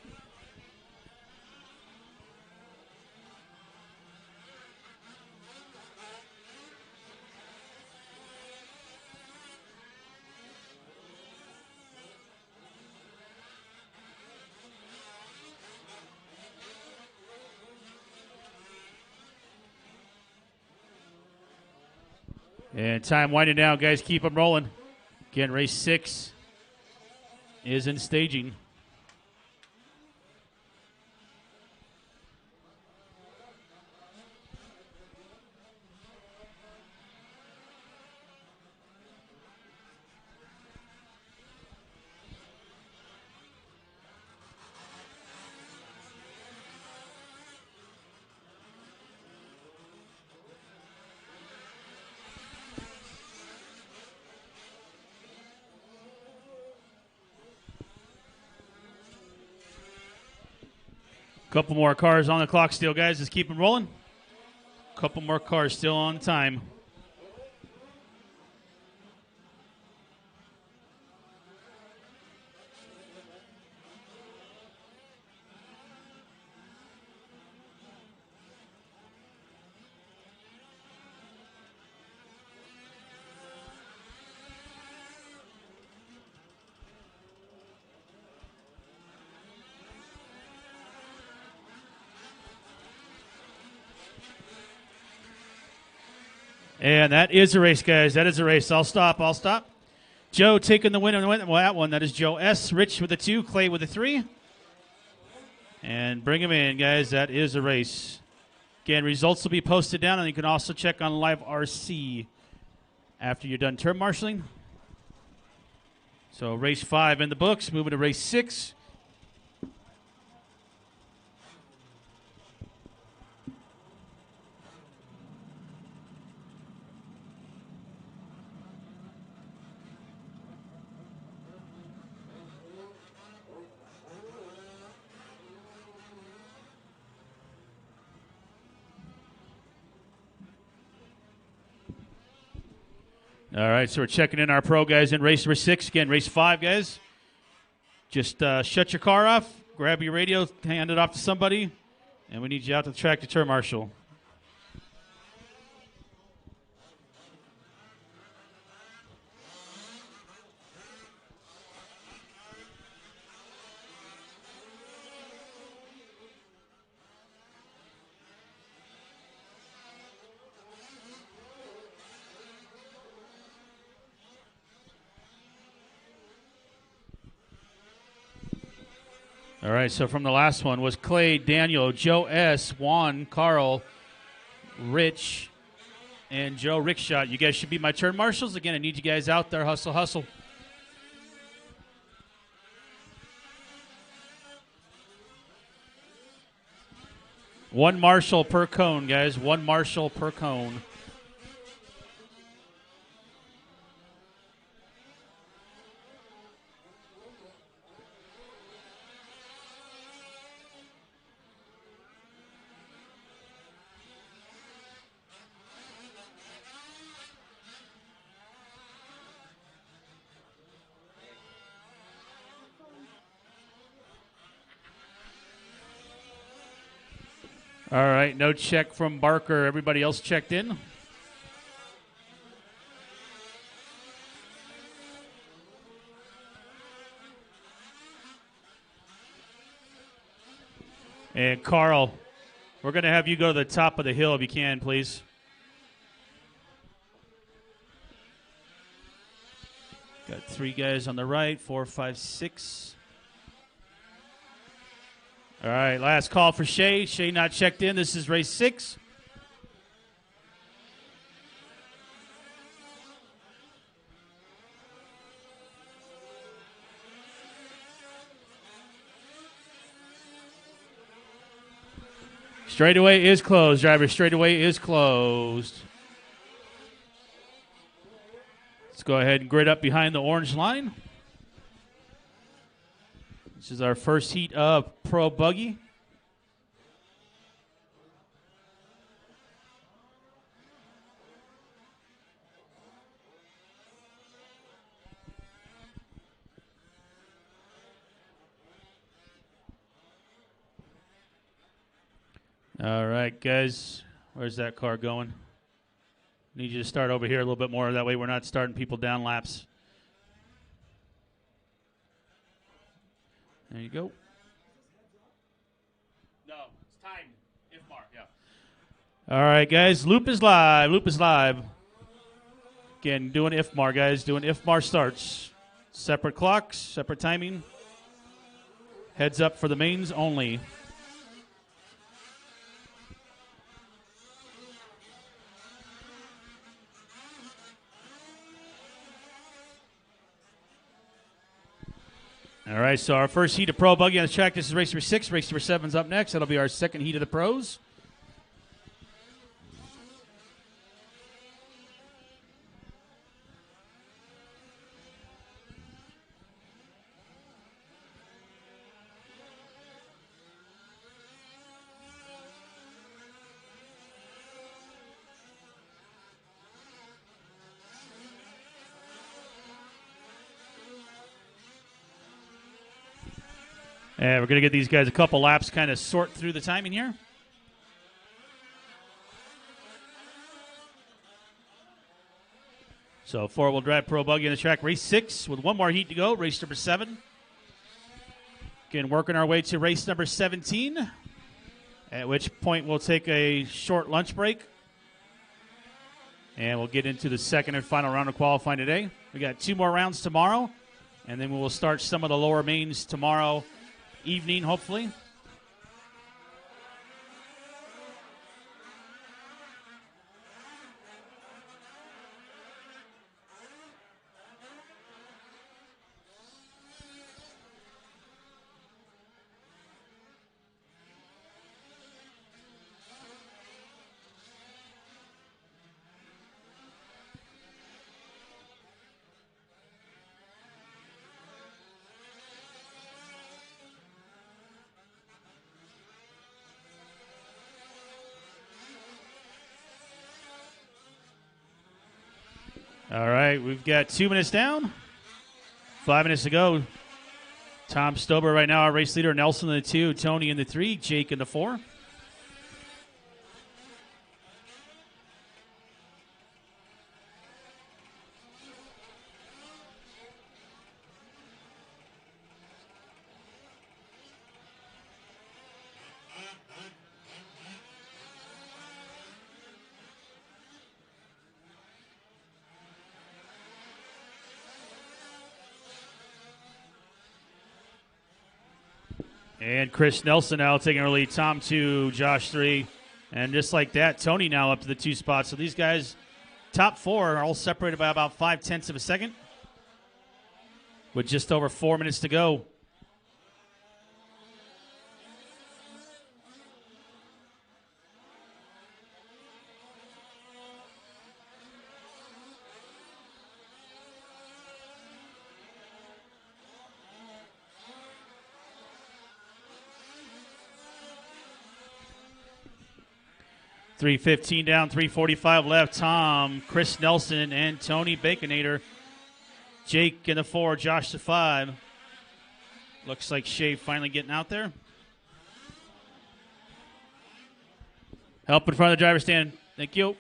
And time winding down, guys. Keep them rolling. Again, race 6 is in staging. Couple more cars on the clock still, guys. Just keep them rolling. Couple more cars still on time. And that is a race, guys. That is a race. I'll stop. Joe taking the win on that one. That is Joe S. Rich with the 2, Clay with the 3. And bring him in, guys. That is a race. Again, results will be posted down, and you can also check on LiveRC after you're done turn marshaling. So race 5 in the books. Moving to race 6. All right, so we're checking in our pro guys in race number 6. Again, race 5, guys. Just shut your car off, grab your radio, hand it off to somebody, and we need you out to the track to turn marshal. All right, so from the last one was Clay, Daniel, Joe S., Juan, Carl, Rich, and Joe Rickshot. You guys should be my turn marshals. Again, I need you guys out there. Hustle, hustle. One marshal per cone, guys. One marshal per cone. All right, no check from Barker. Everybody else checked in. And Carl, we're going to have you go to the top of the hill if you can, please. Got 3 guys on the right, 4, 5, 6. All right, last call for Shay. Shay not checked in. This is race 6. Straightaway is closed, driver. Straightaway is closed. Let's go ahead and grid up behind the orange line. This is our first heat of Pro Buggy. All right, guys. Where's that car going? Need you to start over here a little bit more. That way we're not starting people down laps. There you go. No, it's timed. IFMAR, yeah. All right, guys. Loop is live. Loop is live. Again, doing IFMAR, guys. Doing IFMAR starts. Separate clocks, separate timing. Heads up for the mains only. All right, so our first heat of Pro Buggy on the track. This is race number 6. Race number 7's up next. That'll be our second heat of the pros. And we're going to get these guys a couple laps, kind of sort through the timing here. So four-wheel drive pro buggy on the track, race 6 with one more heat to go, race number 7. Again, working our way to race number 17, at which point we'll take a short lunch break. And we'll get into the second and final round of qualifying today. We got 2 more rounds tomorrow, and then we will start some of the lower mains tomorrow evening, hopefully. All right, we've got 2 minutes down. 5 minutes to go. Tom Stober right now, our race leader. Nelson in the 2, Tony in the 3, Jake in the 4. And Chris Nelson now taking our lead. Tom 2, Josh 3. And just like that, Tony now up to the 2 spots. So these guys, top 4, are all separated by about 0.5 of a second with just over 4 minutes to go. .315 down, 3:45 left. Tom, Chris Nelson, and Tony Baconator. Jake in the 4, Josh the 5. Looks like Shea finally getting out there. Help in front of the driver's stand. Thank you.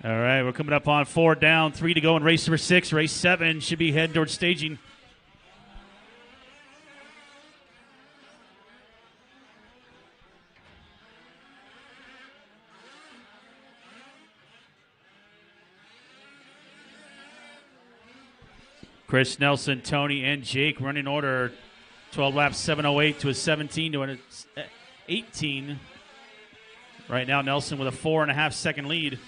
All right, we're coming up on 4 down, 3 to go in race number 6. Race 7 should be heading towards staging. Chris Nelson, Tony, and Jake running order. 12 laps, 7:08 to a 17 to an 18. Right now, Nelson with a 4.5 second lead.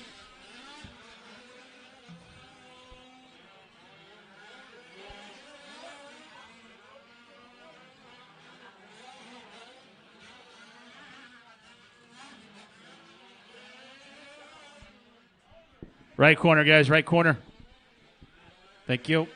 Right corner, guys, right corner. Thank you.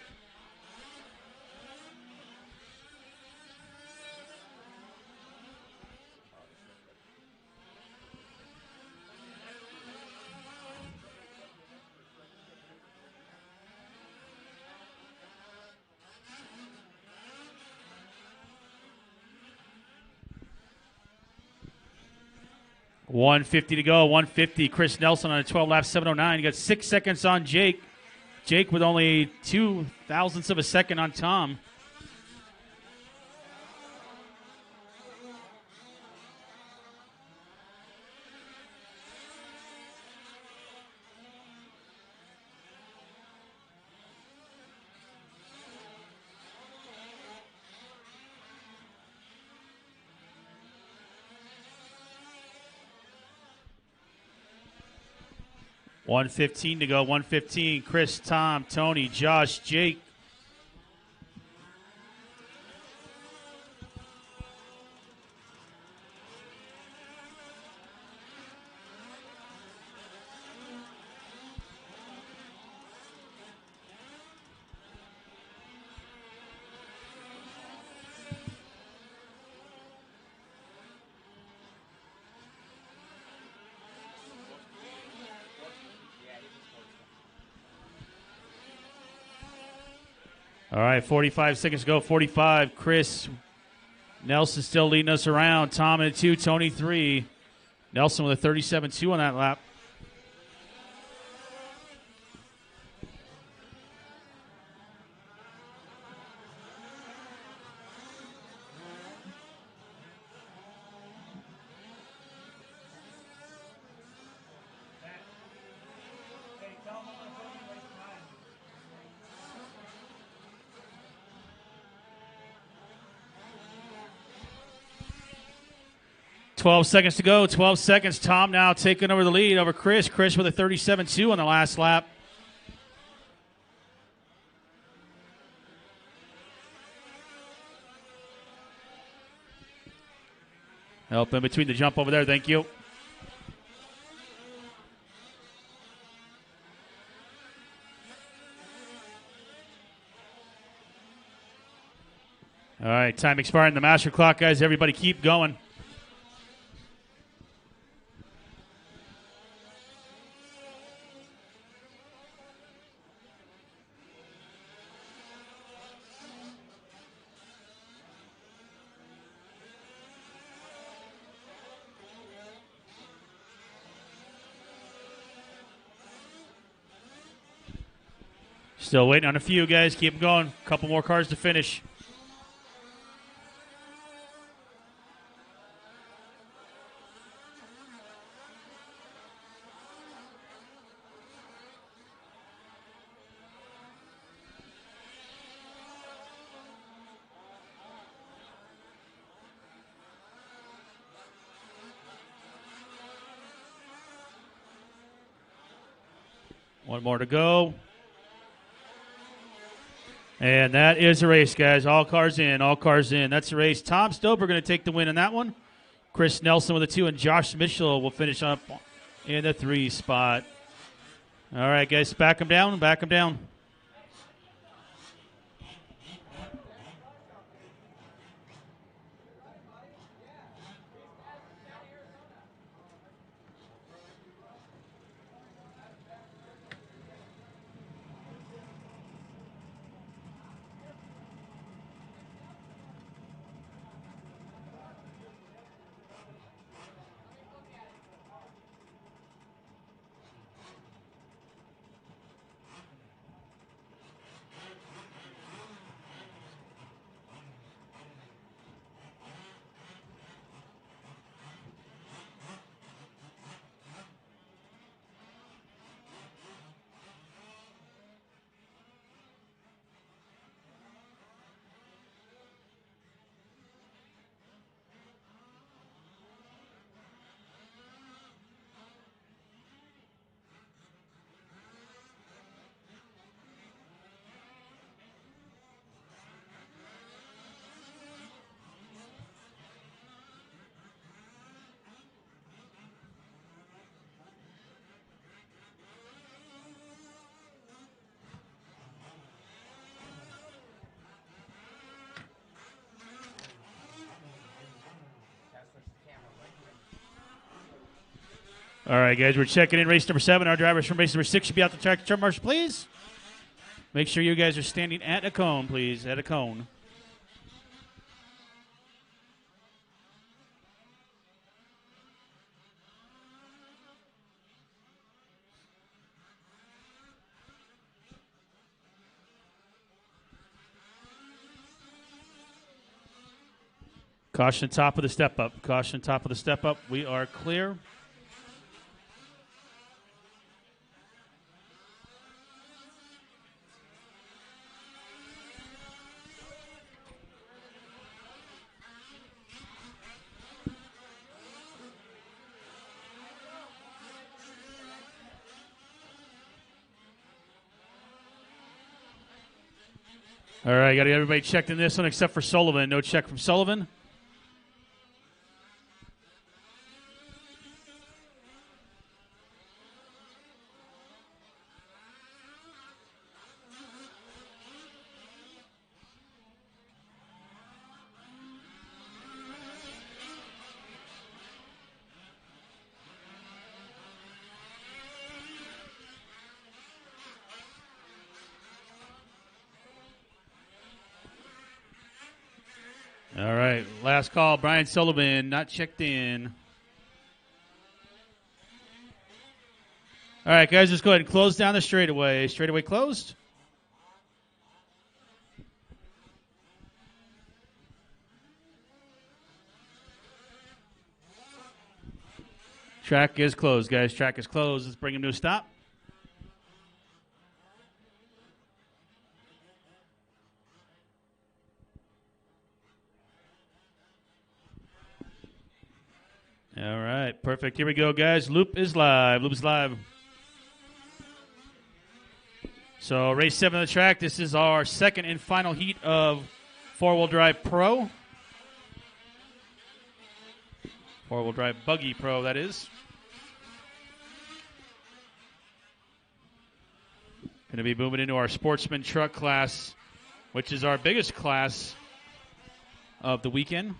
.150 to go, 150. Chris Nelson on a 12 lap, 7:09. You got 6 seconds on Jake. Jake with only 0.02 of a second on Tom. .115 to go, 115. Chris, Tom, Tony, Josh, Jake. All right, 45 seconds to go. 45. Chris Nelson still leading us around. Tom in 2, Tony 3. Nelson with a 37.2 on that lap. Hey, tell them I'm going to put you right behind. 12 seconds to go. 12 seconds. Tom now taking over the lead over Chris. Chris with a 37.2 on the last lap. Help in between the jump over there. Thank you. All right, time expiring the master clock, guys. Everybody keep going. Still waiting on a few, guys. Keep them going. A couple more cars to finish. One more to go. And that is the race, guys. All cars in, all cars in. That's the race. Tom Stover going to take the win in that one. Chris Nelson with a 2, and Josh Mitchell will finish up in the 3 spot. All right, guys, back them down, back them down. All right, guys, we're checking in race number 7. Our drivers from race number 6 should be out the track. Turn marshal, please. Make sure you guys are standing at a cone, please, at a cone. Caution top of the step up. Caution top of the step up. We are clear. All right, got everybody checked in this one except for Sullivan. No check from Sullivan. Last call, Brian Sullivan, not checked in. All right, guys, let's go ahead and close down the straightaway. Straightaway closed. Track is closed, guys. Track is closed. Let's bring him to a stop. All right, perfect. Here we go, guys. Loop is live. Loop is live. So race 7 on the track. This is our second and final heat of 4-wheel drive pro. 4-wheel drive buggy pro, that is. Going to be moving into our sportsman truck class, which is our biggest class of the weekend.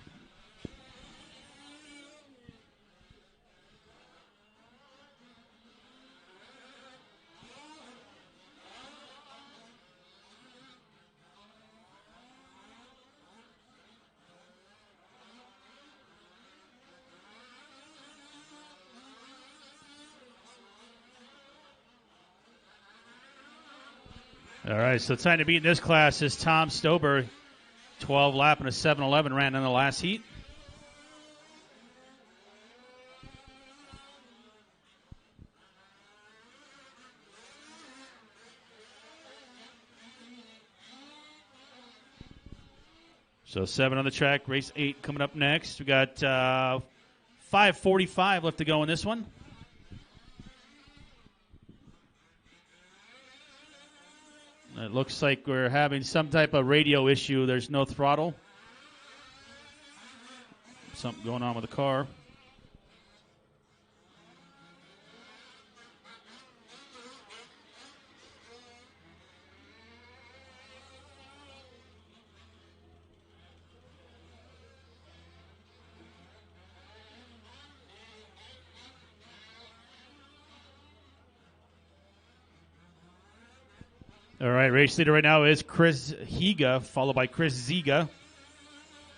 All right, so time to beat in this class is Tom Stober. 12 lap and a 7-11 ran in the last heat. So 7 on the track, race 8 coming up next. We got 5:45 left to go in this one. It looks like we're having some type of radio issue. There's no throttle. Something going on with the car. All right, race leader right now is Chris Higa, followed by Chris Ziga.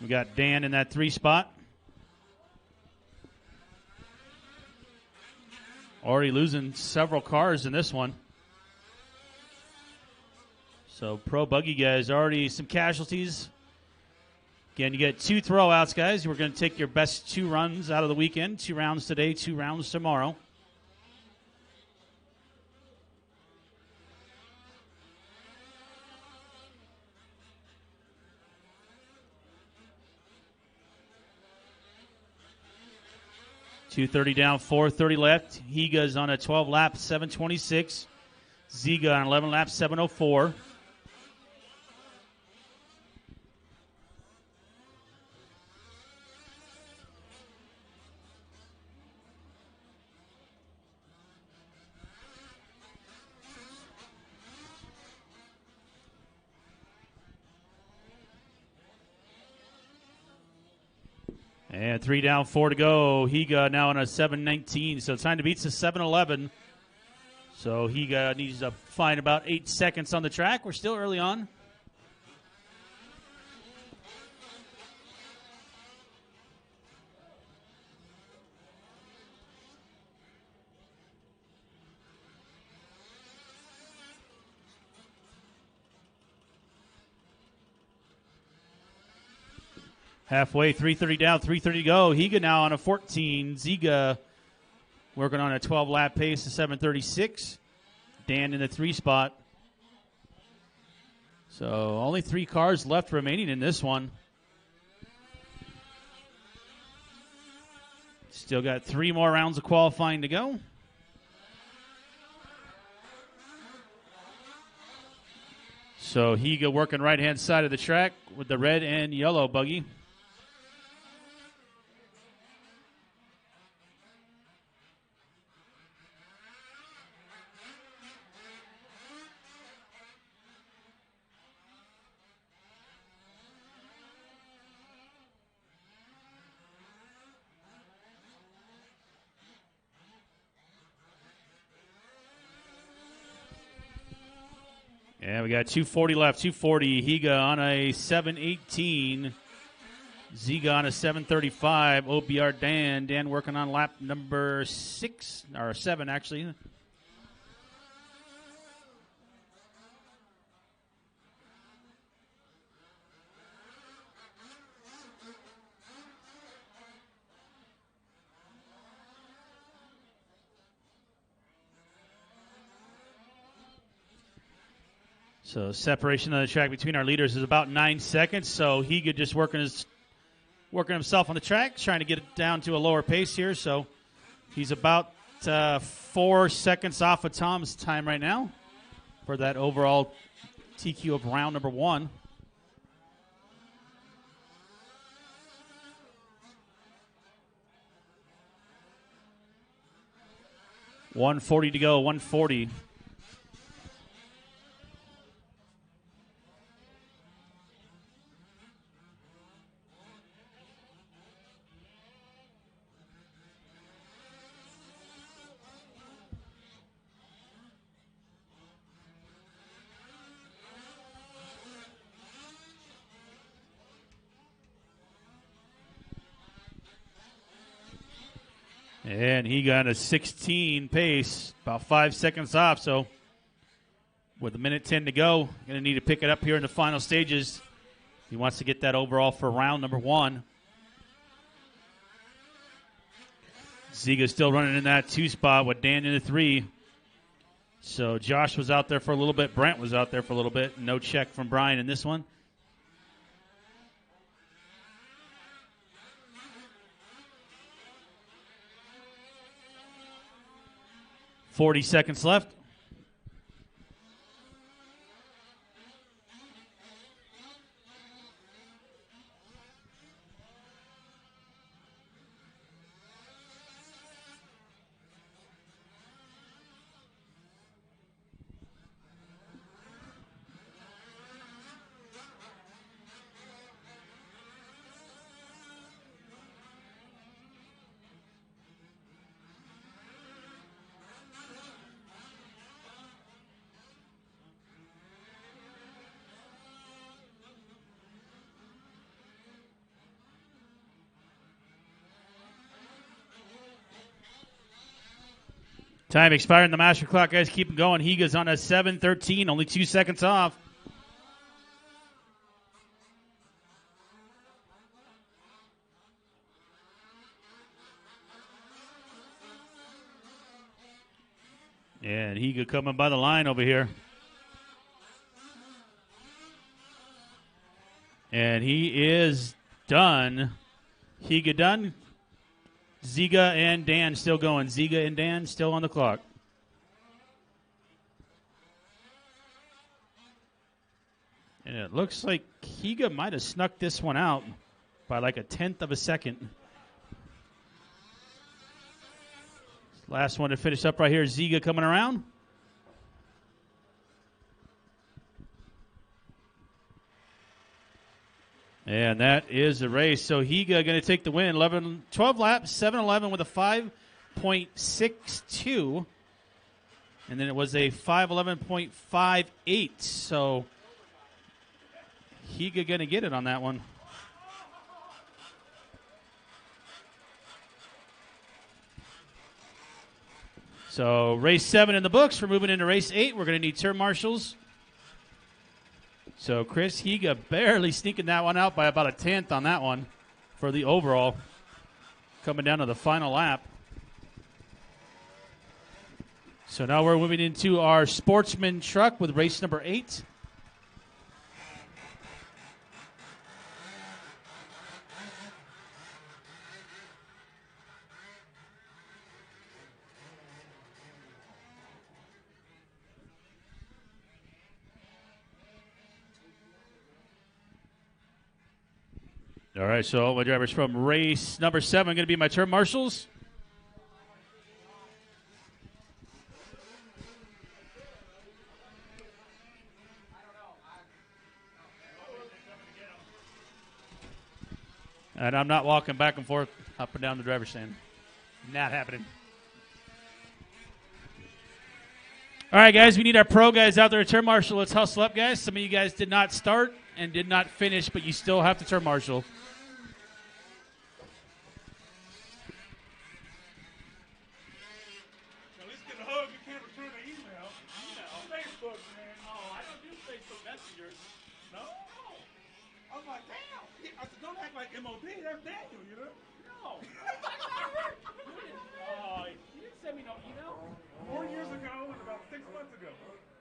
We got Dan in that 3 spot. Already losing several cars in this one. So pro buggy guys, already some casualties. Again, you get 2 throwouts, guys. We're going to take your best 2 runs out of the weekend. 2 rounds today, 2 rounds tomorrow. .230 down, 4:30 left. Higa's on a 12 lap, 7:26. Ziga on 11 laps, 7:04. And 3 down, 4 to go. Higa now on a 7:19. So time to beat's a 7:11. So Higa needs to find about 8 seconds on the track. We're still early on. Halfway, 3:30 down, 3:30 to go. Higa now on a 14. Ziga working on a 12-lap pace of 7:36. Dan in the 3 spot. So only 3 cars left remaining in this one. Still got 3 more rounds of qualifying to go. So Higa working right-hand side of the track with the red and yellow buggy. Yeah, we got 2:40 left. 2:40. Higa on a 7:18. Ziga on a 7:35. OBR Dan. Dan working on lap number 6, or 7 actually. So separation on the track between our leaders is about 9 seconds. So Higa just working himself on the track, trying to get it down to a lower pace here. So he's about 4 seconds off of Tom's time right now for that overall TQ of round number 1. $140 to go. 140. And he got a 16 pace, about 5 seconds off. So with 1:10 to go, going to need to pick it up here in the final stages. He wants to get that overall for round number 1. Ziga's still running in that 2 spot with Dan in the 3. So Josh was out there for a little bit. Brent was out there for a little bit. No check from Brian in this one. $40 seconds left. Time expiring the master clock, guys. Keep it going. Higa's on a 7:13, only 2 seconds off. And Higa coming by the line over here. And he is done. Higa done. Ziga and Dan still going. Ziga and Dan still on the clock. And it looks like Higa might have snuck this one out by like 1/10 of a second. Last one to finish up right here. Ziga coming around. And that is the race. So Higa going to take the win. 12 laps, 7:11 with a 5.62. And then it was a 5:11.58. So Higa going to get it on that one. So race 7 in the books. We're moving into race 8. We're going to need turn marshals. So Chris Higa barely sneaking that one out by about 1/10 on that one for the overall. Coming down to the final lap. So now we're moving into our sportsman truck with race number 8. All right, so all my drivers from race number 7 going to be my turn marshals. And I'm not walking back and forth up and down the driver's stand. Not happening. All right, guys, we need our pro guys out there to turn marshal. Let's hustle up, guys. Some of you guys did not start and did not finish, but you still have to turn marshal. MOP. That's Daniel, you know? No. Oh, you didn't send me no email. 4 years ago and about 6 months ago.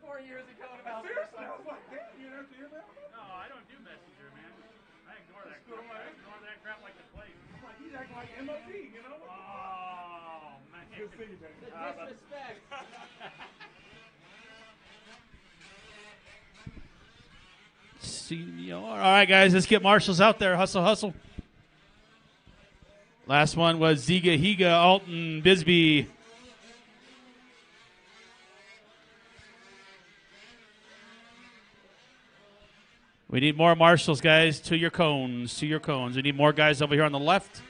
4 years ago and about Seriously, I was like, damn, you know, you know? No, I don't do Messenger, man. I ignore that crap. I ignore that crap like the plague. I'm like, he's acting like MOP, you know? Oh, man. Good to see you, Daniel. The disrespect. All right, guys, let's get marshals out there. Hustle, hustle. Last one was Ziga, Higa, Alton, Bisbee. We need more marshals, guys, to your cones, to your cones. We need more guys over here on the left.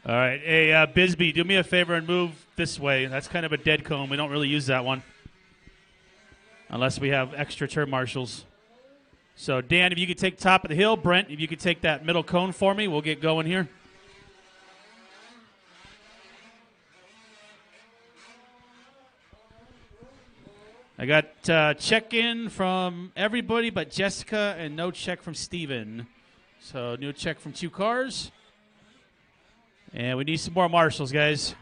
All right. Hey, Bisbee, do me a favor and move this way. That's kind of a dead cone. We don't really use that one unless we have extra turn marshals. So, Dan, if you could take top of the hill. Brent, if you could take that middle cone for me, we'll get going here. I got check-in from everybody but Jessica and no check from Steven. So, no check from 2 cars. And we need some more marshals, guys.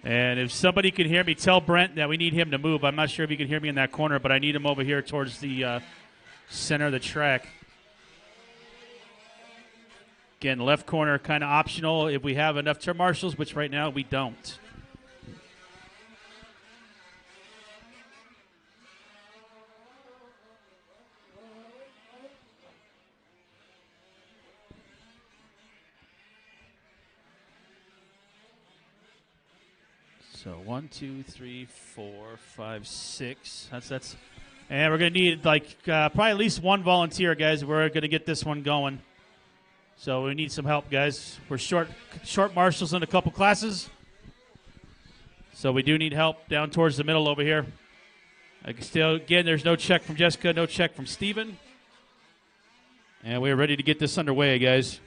And if somebody can hear me, tell Brent that we need him to move. I'm not sure if he can hear me in that corner, but I need him over here towards the center of the track. Again, left corner kind of optional if we have enough turn marshals, which right now we don't. So 1, 2, 3, 4, 5, 6. That's, and we're gonna need like probably at least one volunteer, guys. We're gonna get this one going. So we need some help, guys. We're short marshals in a couple classes, so we do need help down towards the middle over here. Again, there's no check from Jessica, no check from Steven. And we're ready to get this underway, guys.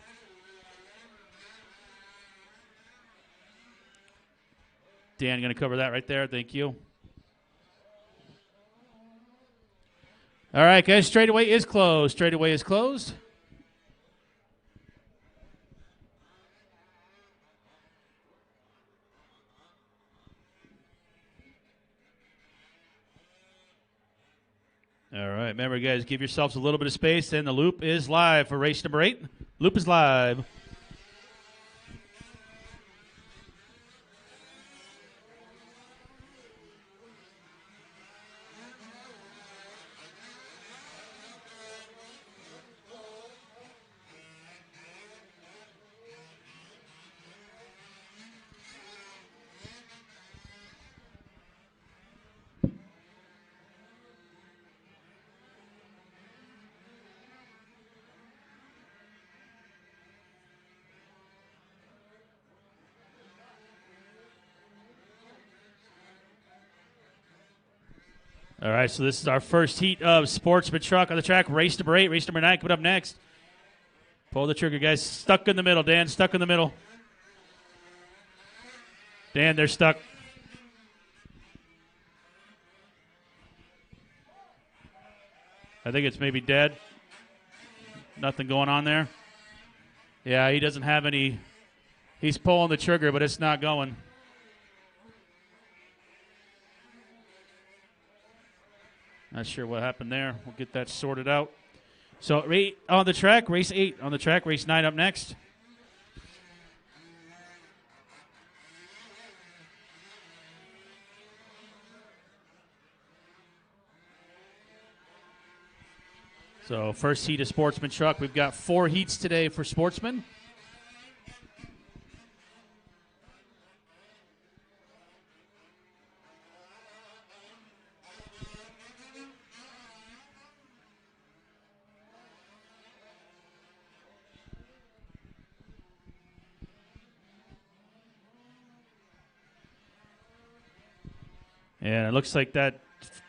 Dan, going to cover that right there. Thank you. All right, guys. Straightaway is closed. Straightaway is closed. All right. Remember, guys, give yourselves a little bit of space. And the loop is live for race number 8. Loop is live. All right, so this is our first heat of Sportsman Truck on the track. Race number 8, race number 9 coming up next. Pull the trigger, guys. Stuck in the middle, Dan. Stuck in the middle. Dan, they're stuck. I think it's maybe dead. Nothing going on there. Yeah, he doesn't have any. He's pulling the trigger, but it's not going. Not sure what happened there. We'll get that sorted out. So, on the track, race 8 on the track, race 9 up next. So, first heat of Sportsman Truck. We've got 4 heats today for Sportsman. And it looks like that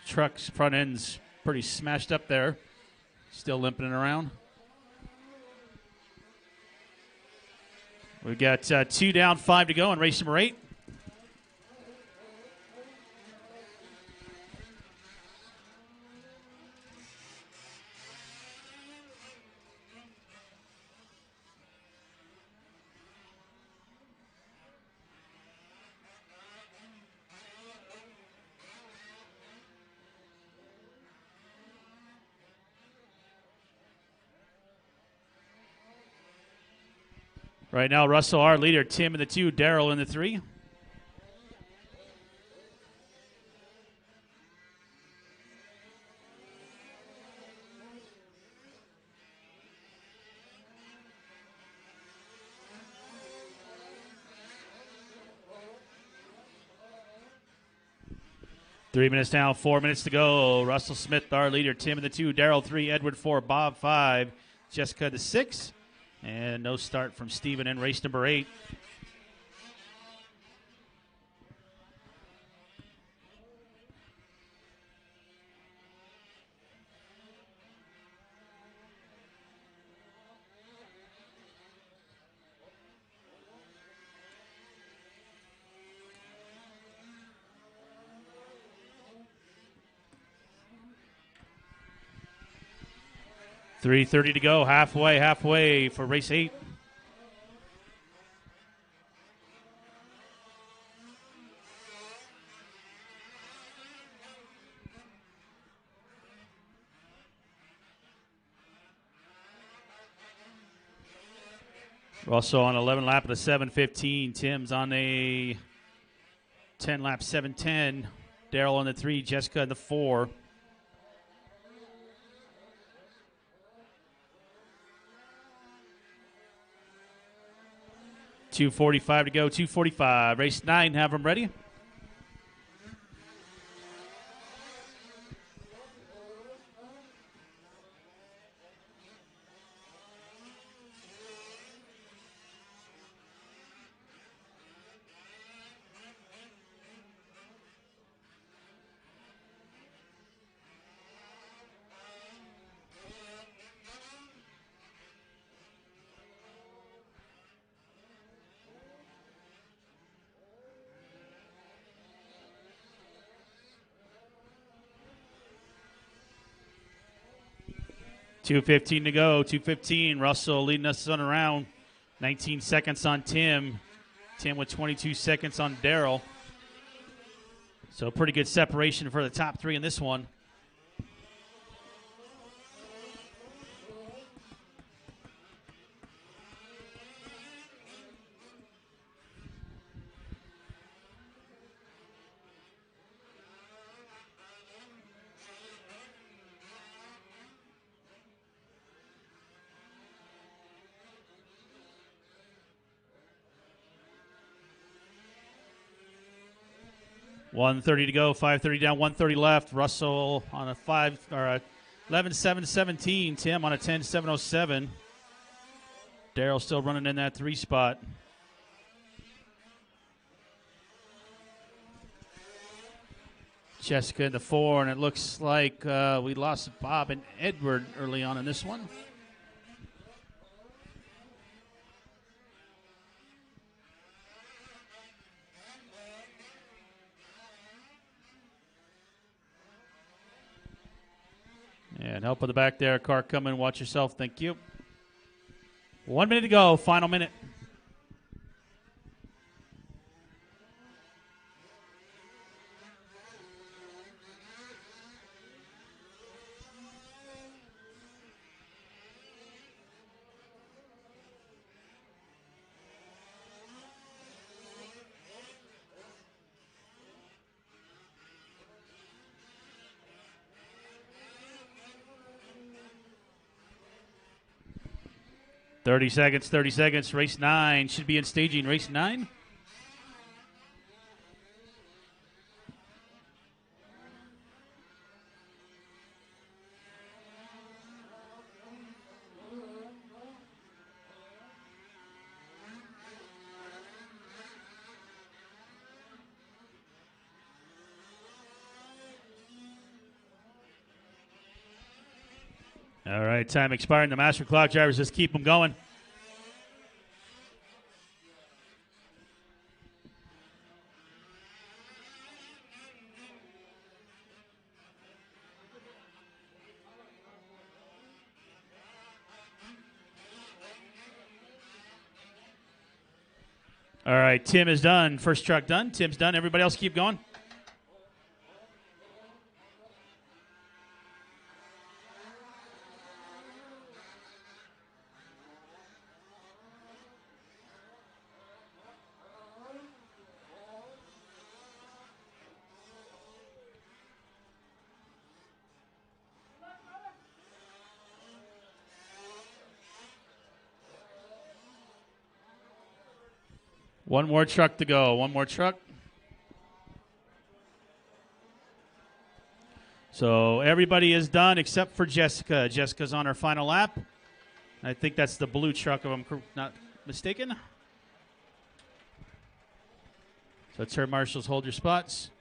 truck's front end's pretty smashed up there. Still limping it around. We've got 2 down, 5 to go in race number 8. Right now, Russell, our leader, Tim in the 2, Daryl in the 3. Three minutes down, 4 minutes to go. Russell Smith, our leader, Tim in the 2, Daryl 3, Edward 4, Bob 5, Jessica the 6. And no start from Steven in race number 8. .330 to go, halfway for race 8. Russell on 11 lap of the 7:15. Tim's on a 10 lap 7:10. Daryl on the 3, Jessica in the 4. .245 to go, 245. Race 9, have them ready. .215 to go, 2:15. Russell leading us on around. 19 seconds on Tim. Tim with 22 seconds on Daryl. So pretty good separation for the top 3 in this one. .130 to go, 5:30 down, 1:30 left. Russell on a 11:7:17. Tim on a 10:7:07. Daryl still running in that 3 spot. Jessica in the 4, and it looks like we lost Bob and Edward early on in this one. And help with the back there. Car coming. Watch yourself. Thank you. 1 minute to go. Final minute. Thirty seconds. Race 9 should be in staging. Race 9. All right, time expiring. The master clock drivers just keep them going. All right, Tim is done. First truck done. Tim's done. Everybody else keep going. One more truck to go. One more truck. So everybody is done except for Jessica. Jessica's on her final lap. I think that's the blue truck, if I'm not mistaken. So turn marshals, hold your spots.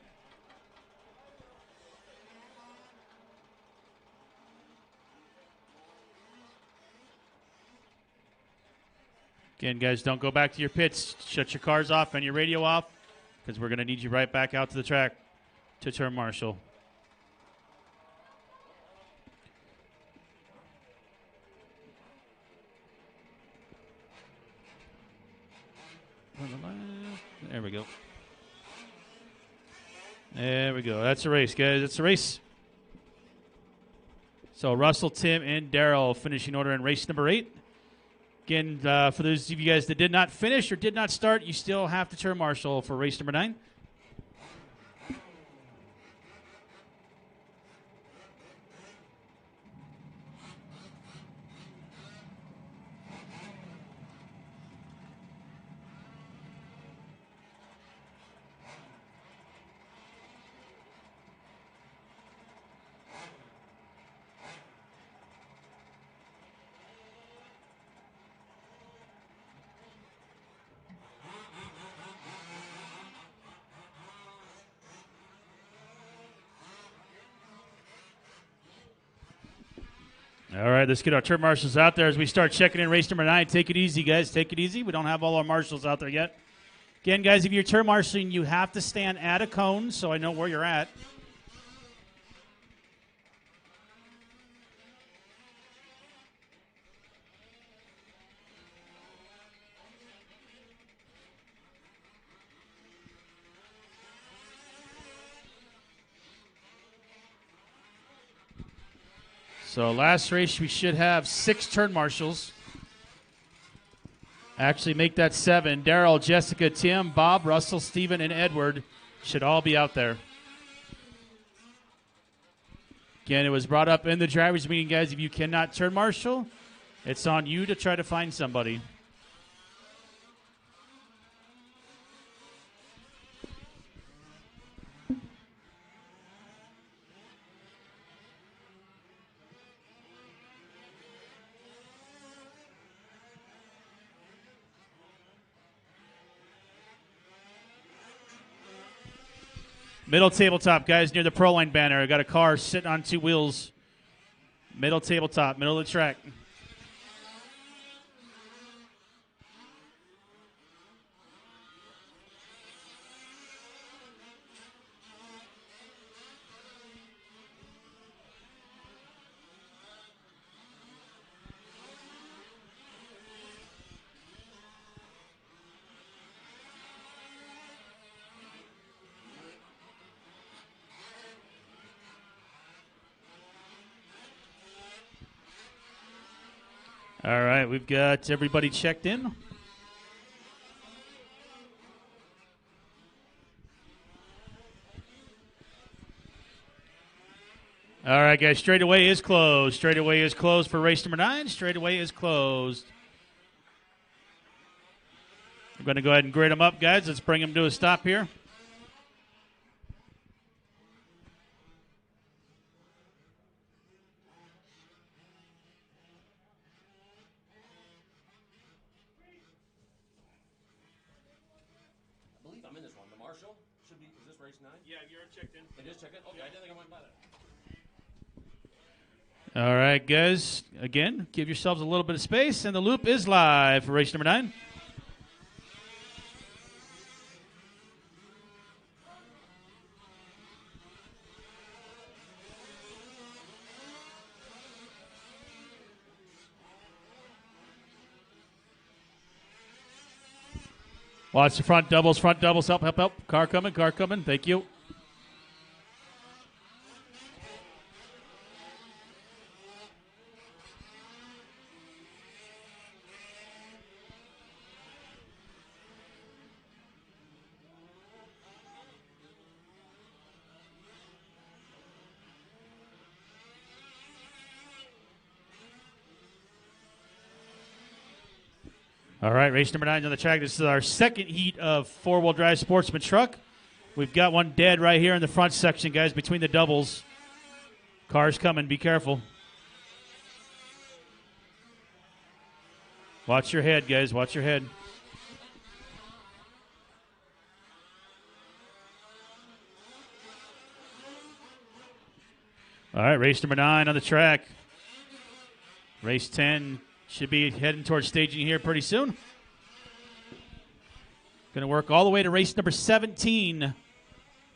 Again, guys, don't go back to your pits. Shut your cars off and your radio off, because we're going to need you right back out to the track to turn marshal. There we go. There we go. That's a race, guys. It's a race. So Russell, Tim, and Daryl finishing order in race number 8. Again, for those of you guys that did not finish or did not start, you still have to turn marshal for race number 9. All right, let's get our turn marshals out there as we start checking in race number 9. Take it easy, guys. Take it easy. We don't have all our marshals out there yet. Again, guys, if you're turn marshaling, you have to stand at a cone so I know where you're at. So last race, we should have 6 turn marshals. Actually, make that 7. Daryl, Jessica, Tim, Bob, Russell, Steven, and Edward should all be out there. Again, it was brought up in the drivers' meeting, guys. If you cannot turn marshal, it's on you to try to find somebody. Middle tabletop, guys, near the Pro Line banner. I got a car sitting on 2 wheels. Middle tabletop, middle of the track. All right, we've got everybody checked in. All right, guys, straightaway is closed. Straightaway is closed for race number 9. Straightaway is closed. I'm going to go ahead and grid them up, guys. Let's bring them to a stop here. All right, guys. Again, give yourselves a little bit of space, and the loop is live for race number 9. Watch the front doubles, help, help, help. Car coming, thank you. All right, race number 9 on the track. This is our second heat of four-wheel drive sportsman truck. We've got one dead right here in the front section, guys, between the doubles. Cars coming. Be careful. Watch your head, guys. Watch your head. All right, race number 9 on the track. Race 10 should be heading towards staging here pretty soon. Going to work all the way to race number 17.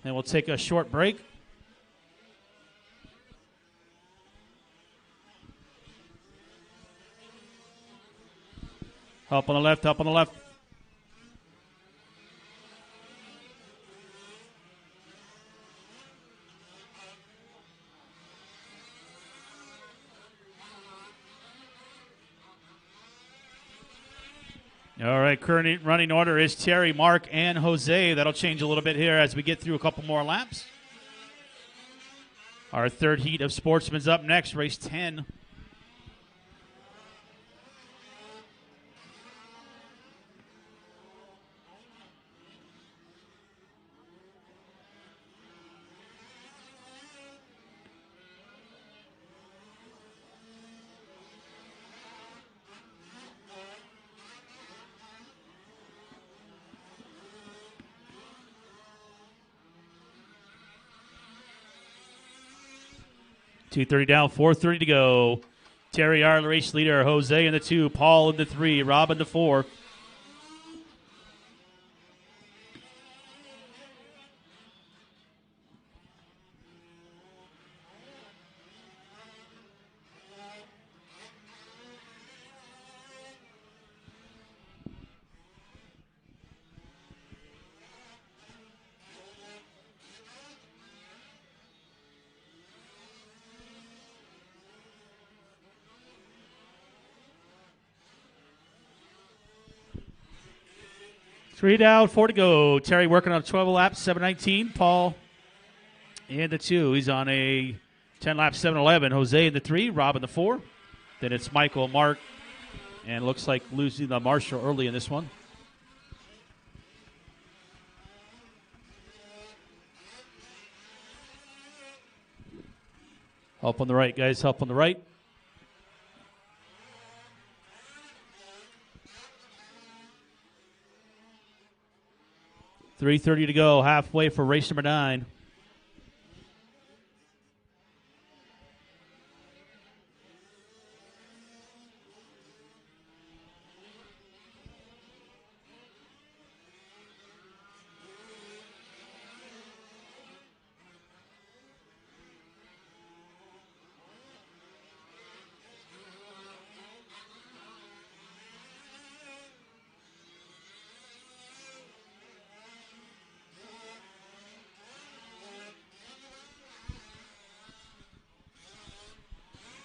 And we'll take a short break. Help on the left, help on the left. All right, current running order is Terry, Mark, and Jose. That'll change a little bit here as we get through a couple more laps. Our third heat of sportsmen's up next, race 10. .230 down, 4:30 to go. Terry R, the race leader. Jose in the 2, Paul in the 3, Rob in the 4. Three down, 4 to go. Terry working on 12 laps, 7:19. Paul in the 2. He's on a 10 lap, 7:11. Jose in the 3, Rob in the 4. Then it's Michael, Mark, and looks like losing the Marshall early in this one. Help on the right, guys. Help on the right. .330 to go, halfway for race number 9.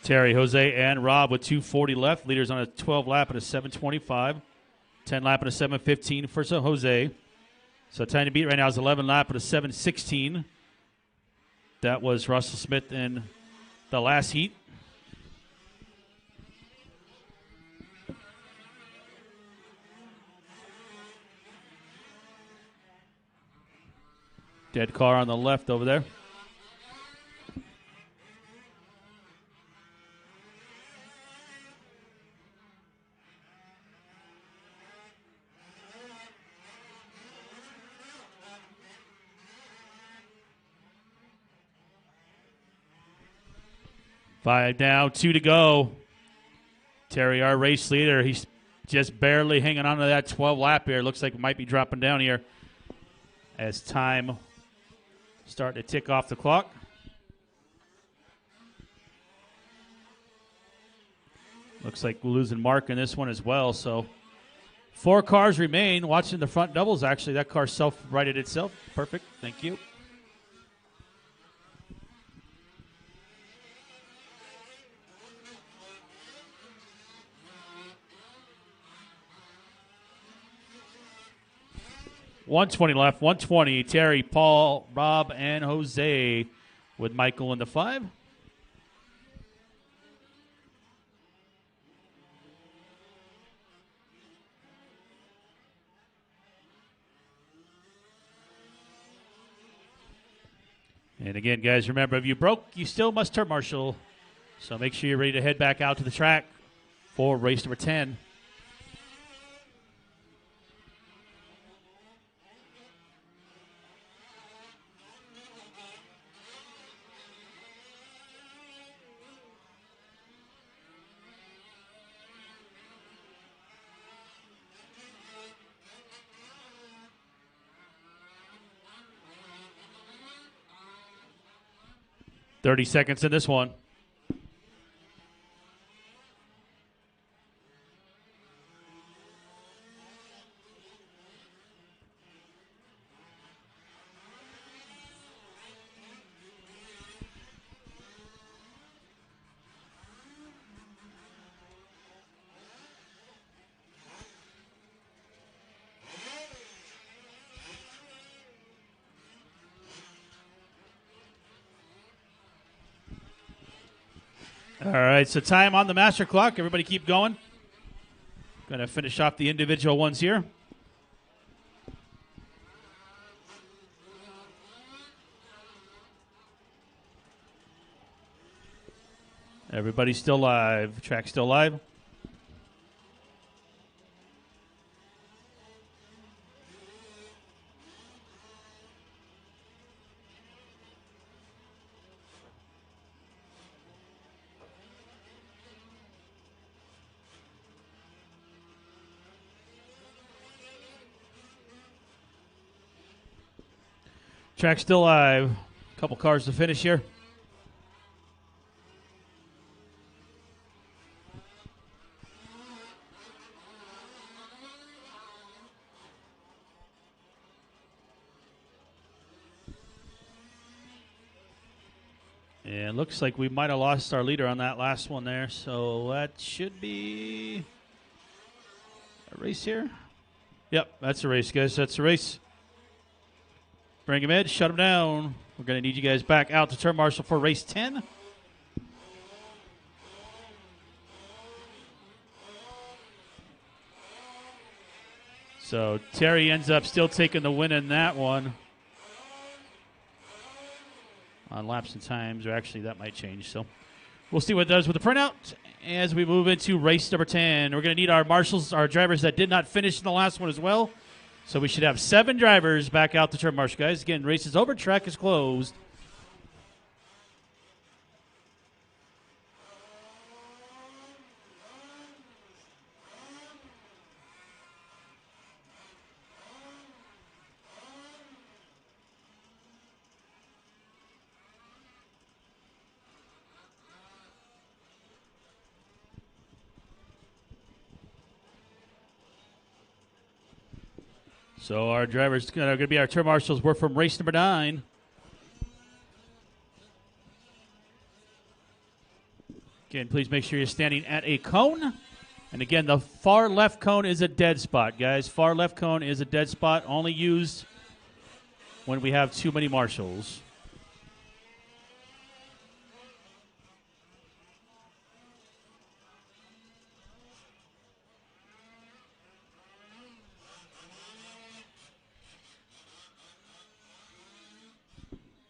Terry, Jose, and Rob with 2:40 left. Leaders on a 12 lap and a 7:25. 10 lap and a 7:15 for Jose. So time to beat right now is 11 lap and a 7:16. That was Russell Smith in the last heat. Dead car on the left over there. 5 down, 2 to go. Terry, our race leader, he's just barely hanging on to that 12 lap here. Looks like it might be dropping down here as time starting to tick off the clock. Looks like we're losing Mark in this one as well. So 4 cars remain. Watching the front doubles, actually, that car self-righted itself. Perfect. Thank you. .120 left. 120. Terry, Paul, Rob, and Jose with Michael in the 5. And again, guys, remember, if you broke, you still must turn marshal. So make sure you're ready to head back out to the track for race number 10. .30 seconds in this one. All right, so time on the master clock. Everybody keep going. Going to finish off the individual ones here. Everybody's still live. Track's still live. Track still live. Couple cars to finish here. And looks like we might have lost our leader on that last one there. So that should be a race here. Yep, that's a race, guys. That's a race. Bring him in, shut him down. We're going to need you guys back out to turn marshal for race 10. So Terry ends up still taking the win in that one. On laps and times, or actually that might change. So we'll see what it does with the printout as we move into race number 10. We're going to need our marshals, our drivers that did not finish in the last one as well. So we should have 7 drivers back out to turn marshal, guys. Again, race is over, track is closed. So our drivers are going to be our turn marshals. We're from race number 9. Again, please make sure you're standing at a cone. And again, the far left cone is a dead spot, guys. Far left cone is a dead spot, only used when we have too many marshals.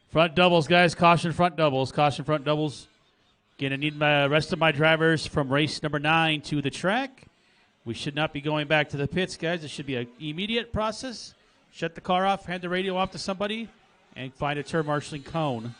Front doubles, guys. Caution front doubles. Caution front doubles. Again, I need the rest of my drivers from race number 9 to the track. We should not be going back to the pits, guys. It should be an immediate process. Shut the car off, hand the radio off to somebody, and find a turn marshaling cone.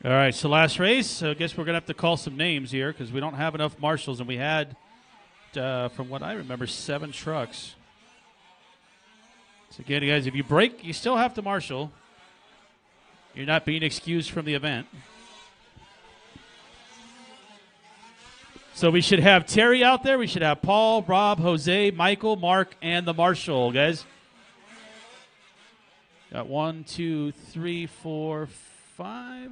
All right, so last race. So I guess we're going to have to call some names here because we don't have enough marshals, and we had, from what I remember, 7 trucks. So again, guys, if you break, you still have to marshal. You're not being excused from the event. So we should have Terry out there. We should have Paul, Rob, Jose, Michael, Mark, and the marshal, guys. Got 1, 2, 3, 4, 5.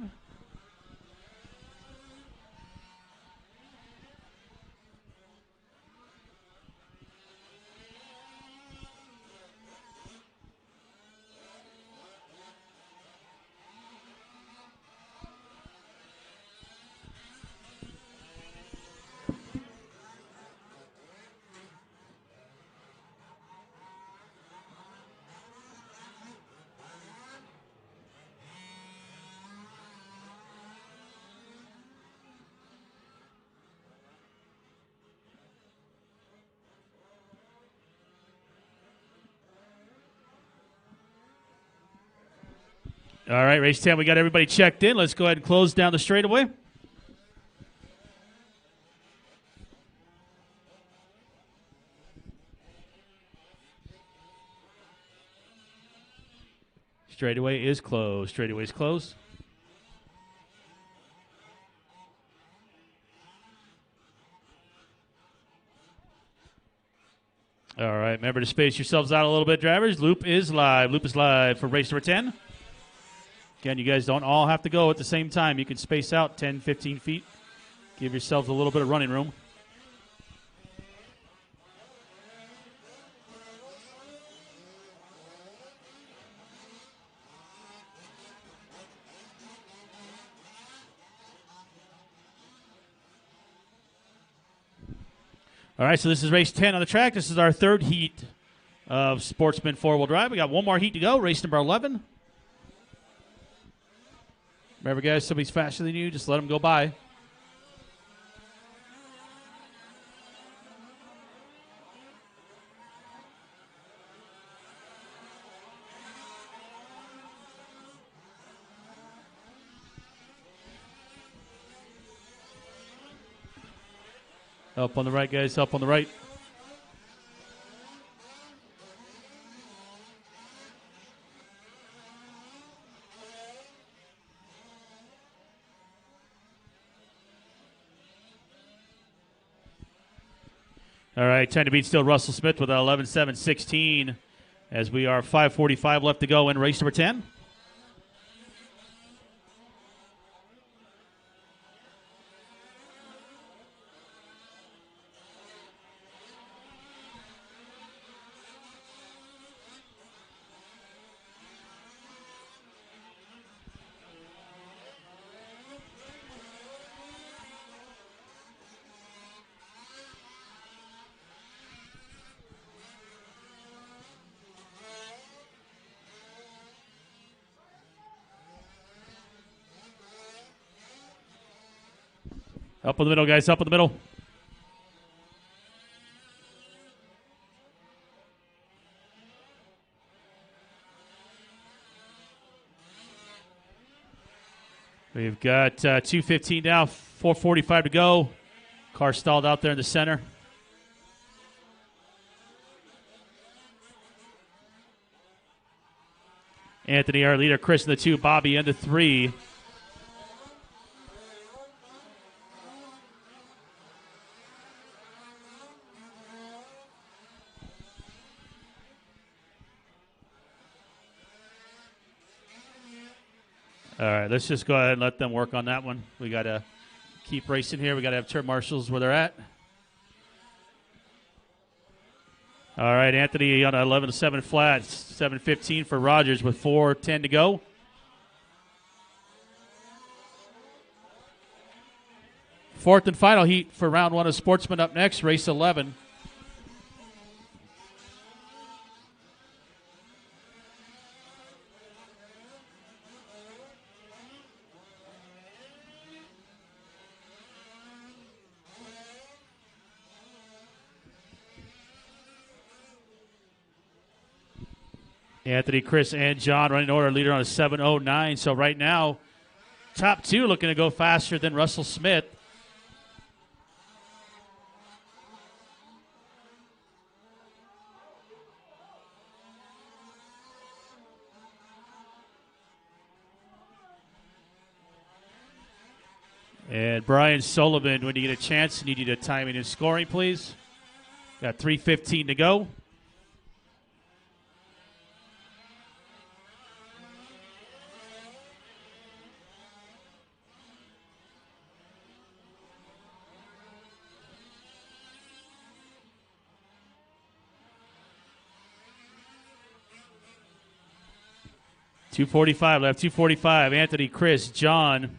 All right, race 10, we got everybody checked in. Let's go ahead and close down the straightaway. Straightaway is closed. Straightaway is closed. All right, remember to space yourselves out a little bit, drivers. Loop is live. Loop is live for race number 10. Again, you guys don't all have to go at the same time. You can space out 10, 15 feet. Give yourselves a little bit of running room. All right, so this is race 10 on the track. This is our third heat of Sportsman 4-wheel drive. We got one more heat to go, race number 11. Remember, guys, somebody's faster than you, just let them go by. Up on the right, guys, up on the right. All right, time to beat still Russell Smith with an 11.7.16 as we are 5:45 left to go in race number 10. Up in the middle, guys, up in the middle. We've got 2:15 now, 4:45 to go. Car stalled out there in the center. Anthony, our leader, Chris in the 2, Bobby in the 3. All right, let's just go ahead and let them work on that one. We got to keep racing here. We got to have turn marshals where they're at. All right, Anthony on 11.7 flat, 7:15 for Rogers with 4:10 to go. Fourth and final heat for round 1 of Sportsman up next, race 11. Anthony, Chris, and John running order, leader on a 7:09. So right now, top two looking to go faster than Russell Smith. And Brian Sullivan, when you get a chance, need you to timing and scoring, please. Got 3:15 to go. .245 left, 2:45. Anthony, Chris, John,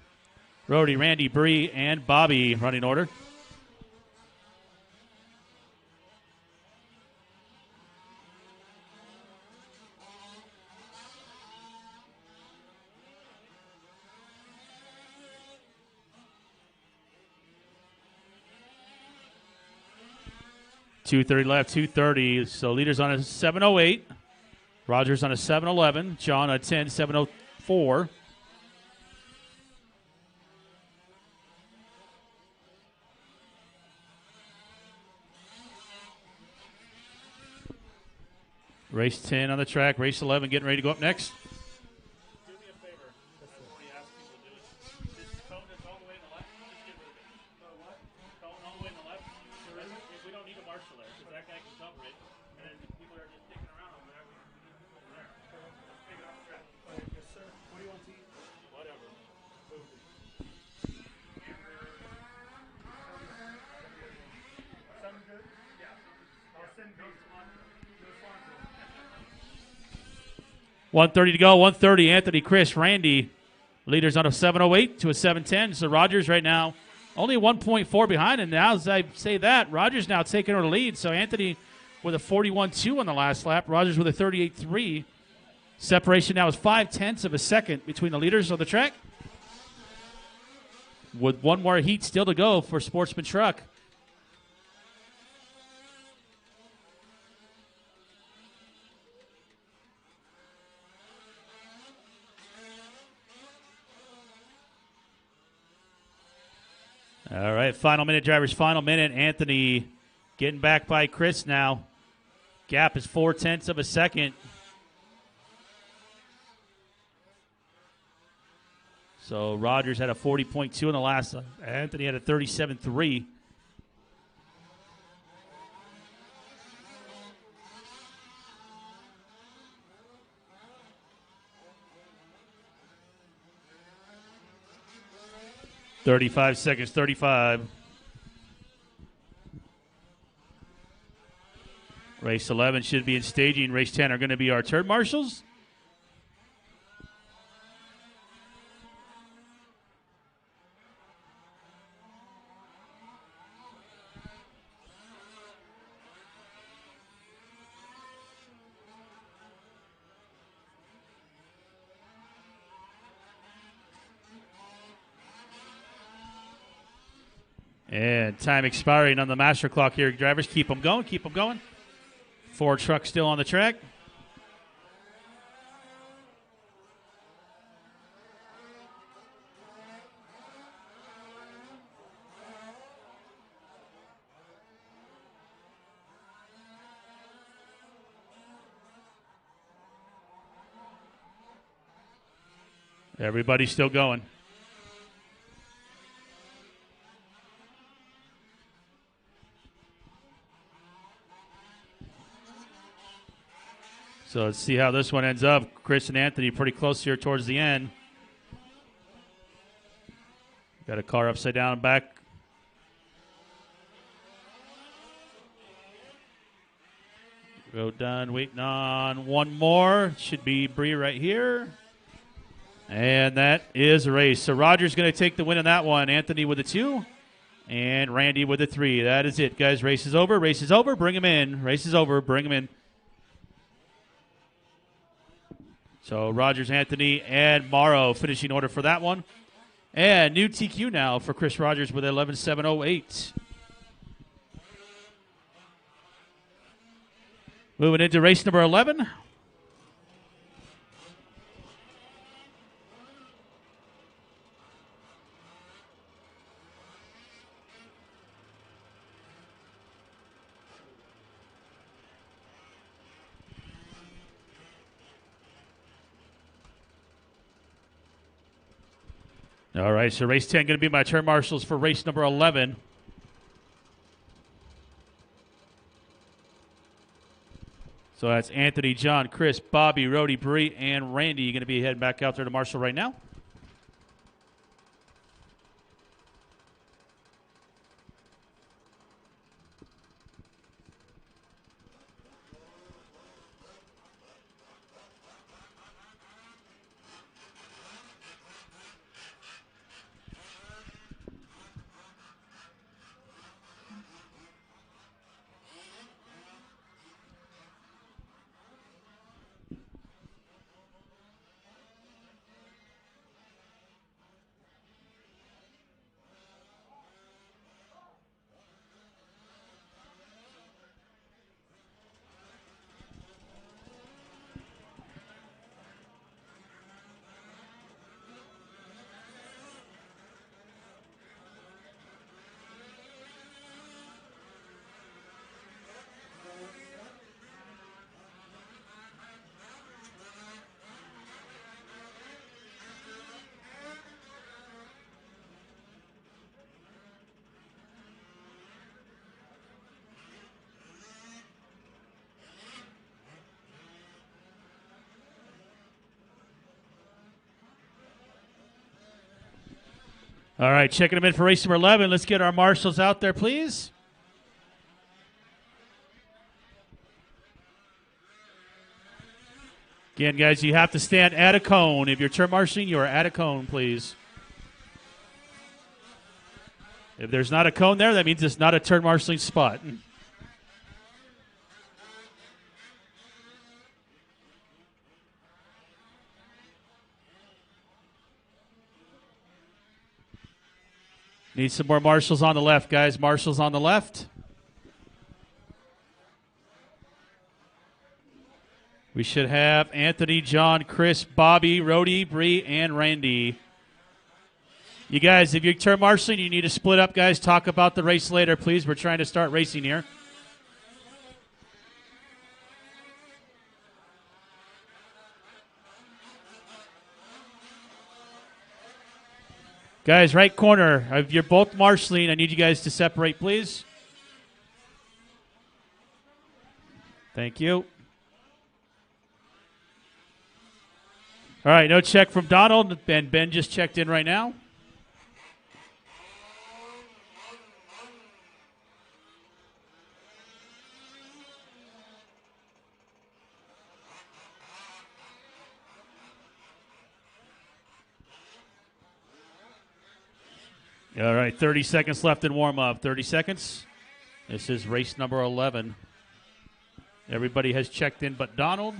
Rody, Randy, Bree, and Bobby running order. .230 left, 2:30. So leaders on a 7:08. Rogers on a 7:11. John on a 10:7:04. Race 10 on the track. Race 11 getting ready to go up next. Do me a favor. That's what we ask people to do. This cone that's all the way in the left, just get rid of it. Oh, what? Cone all the way in the left. We don't need a marshal there because that guy can cover it. And then people are just sticking around over there. Let's take it off the track. Yes, sir. What do you want to eat? Whatever. Sound good? Yeah. I'll send those on. 1:30 to go. 1:30. Anthony, Chris, Randy. Leaders on a 7:08 to a 7:10. So Rogers right now only 1.4 behind. And now as I say that, Rogers now taking over the lead. So Anthony with a 41.2 on the last lap. Rogers with a 38.3. Separation now is 0.5 of a second between the leaders of the track. With one more heat still to go for Sportsman Truck. All right, final minute, drivers, final minute. Anthony getting back by Chris now. Gap is 0.4 of a second. So Rogers had a 40.2 in the last. Anthony had a 37.3. .35 seconds, 35. Race 11 should be in staging. Race 10 are going to be our turn marshals. And time expiring on the master clock here. Drivers, keep them going, keep them going. 4 trucks still on the track. Everybody's still going. So let's see how this one ends up. Chris and Anthony pretty close here towards the end. Got a car upside down and back. Road done. Waiting on one more. Should be Bree right here. And that is a race. So Roger's going to take the win on that one. Anthony with a 2 and Randy with a 3. That is it, guys. Race is over. Race is over. Bring him in. Race is over. Bring him in. So Rogers, Anthony, and Morrow finishing order for that one. And new TQ now for Chris Rogers with 11.708. Moving into race number 11. All right, so race 10 going to be my turn marshals for race number 11. So that's Anthony, John, Chris, Bobby, Rody, Bree, and Randy going to be heading back out there to marshal right now. All right, checking them in for race number 11. Let's get our marshals out there, please. Again, guys, you have to stand at a cone. If you're turn marshaling, you are at a cone, please. If there's not a cone there, that means it's not a turn marshaling spot. Need some more marshals on the left, guys. Marshals on the left. We should have Anthony, John, Chris, Bobby, Rody, Bree, and Randy. You guys, if you turn marshaling, you need to split up, guys. Talk about the race later, please. We're trying to start racing here. Guys, right corner. If you're both marshaling, I need you guys to separate, please. Thank you. All right, no check from Donald, and Ben just checked in right now. All right, 30 seconds left in warm-up. 30 seconds. This is race number 11. Everybody has checked in but Donald.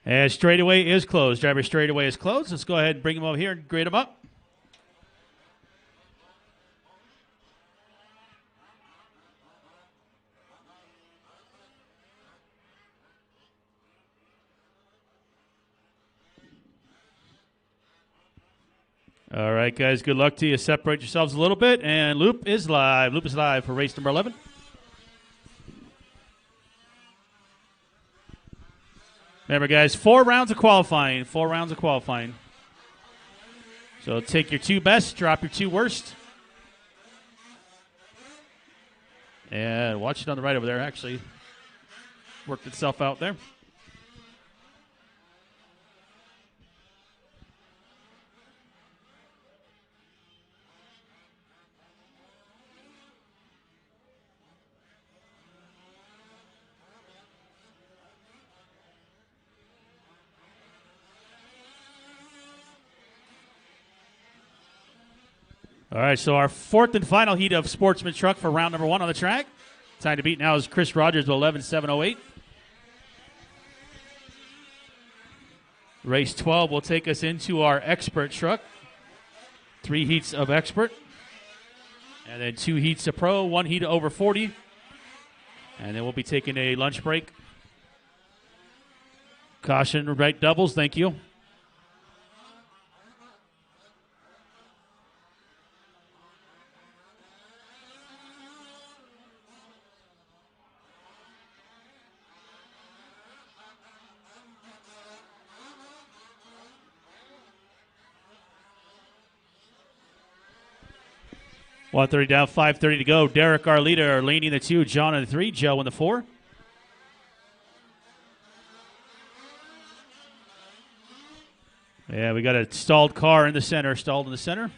And straightaway is closed. Driver straightaway is closed. Let's go ahead and bring him over here and grade him up. All right, guys, good luck to you. Separate yourselves a little bit, and Loop is live. Loop is live for race number 11. Remember, guys, 4 rounds of qualifying. 4 rounds of qualifying. So take your 2 best, drop your 2 worst. And watch it on the right over there, actually. Worked itself out there. All right, so our 4th and final heat of Sportsman Truck for round number 1 on the track. Time to beat now is Chris Rogers with 11.708. Race 12 will take us into our Expert Truck. 3 heats of Expert. And then 2 heats of Pro, 1 heat of over 40. And then we'll be taking a lunch break. Caution, right doubles, thank you. 1:30 down, 5:30 to go. Derek, our leader, Laney in the 2, John in the 3, Joe in the 4. Yeah, we got a stalled car in the center, stalled in the center.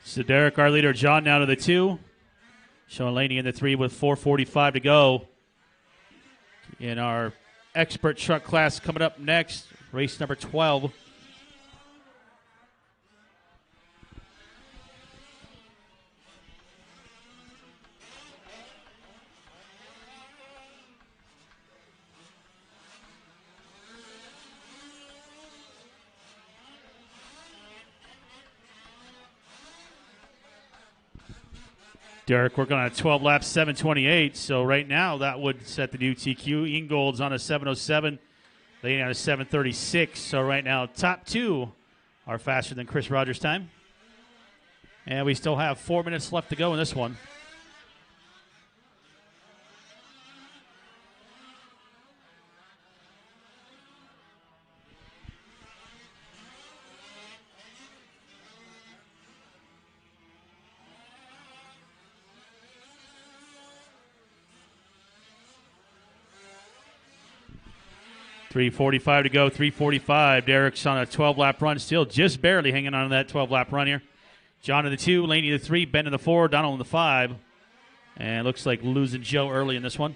So Derek, our leader, John now to the 2. Showing Laney in the 3 with 4:45 to go. In our expert truck class coming up next, race number 12. Derek working on a 12 lap 7:28. So right now that would set the new TQ. Ingold's on a 7:07. Laney on a 7:36. So right now top 2 are faster than Chris Rogers' time. And we still have 4 minutes left to go in this one. .345 to go, 3:45. Derek's on a 12-lap run, still just barely hanging on to that 12-lap run here. John in the 2, Laney in the 3, Ben in the 4, Donald in the 5. And looks like losing Joe early in this one.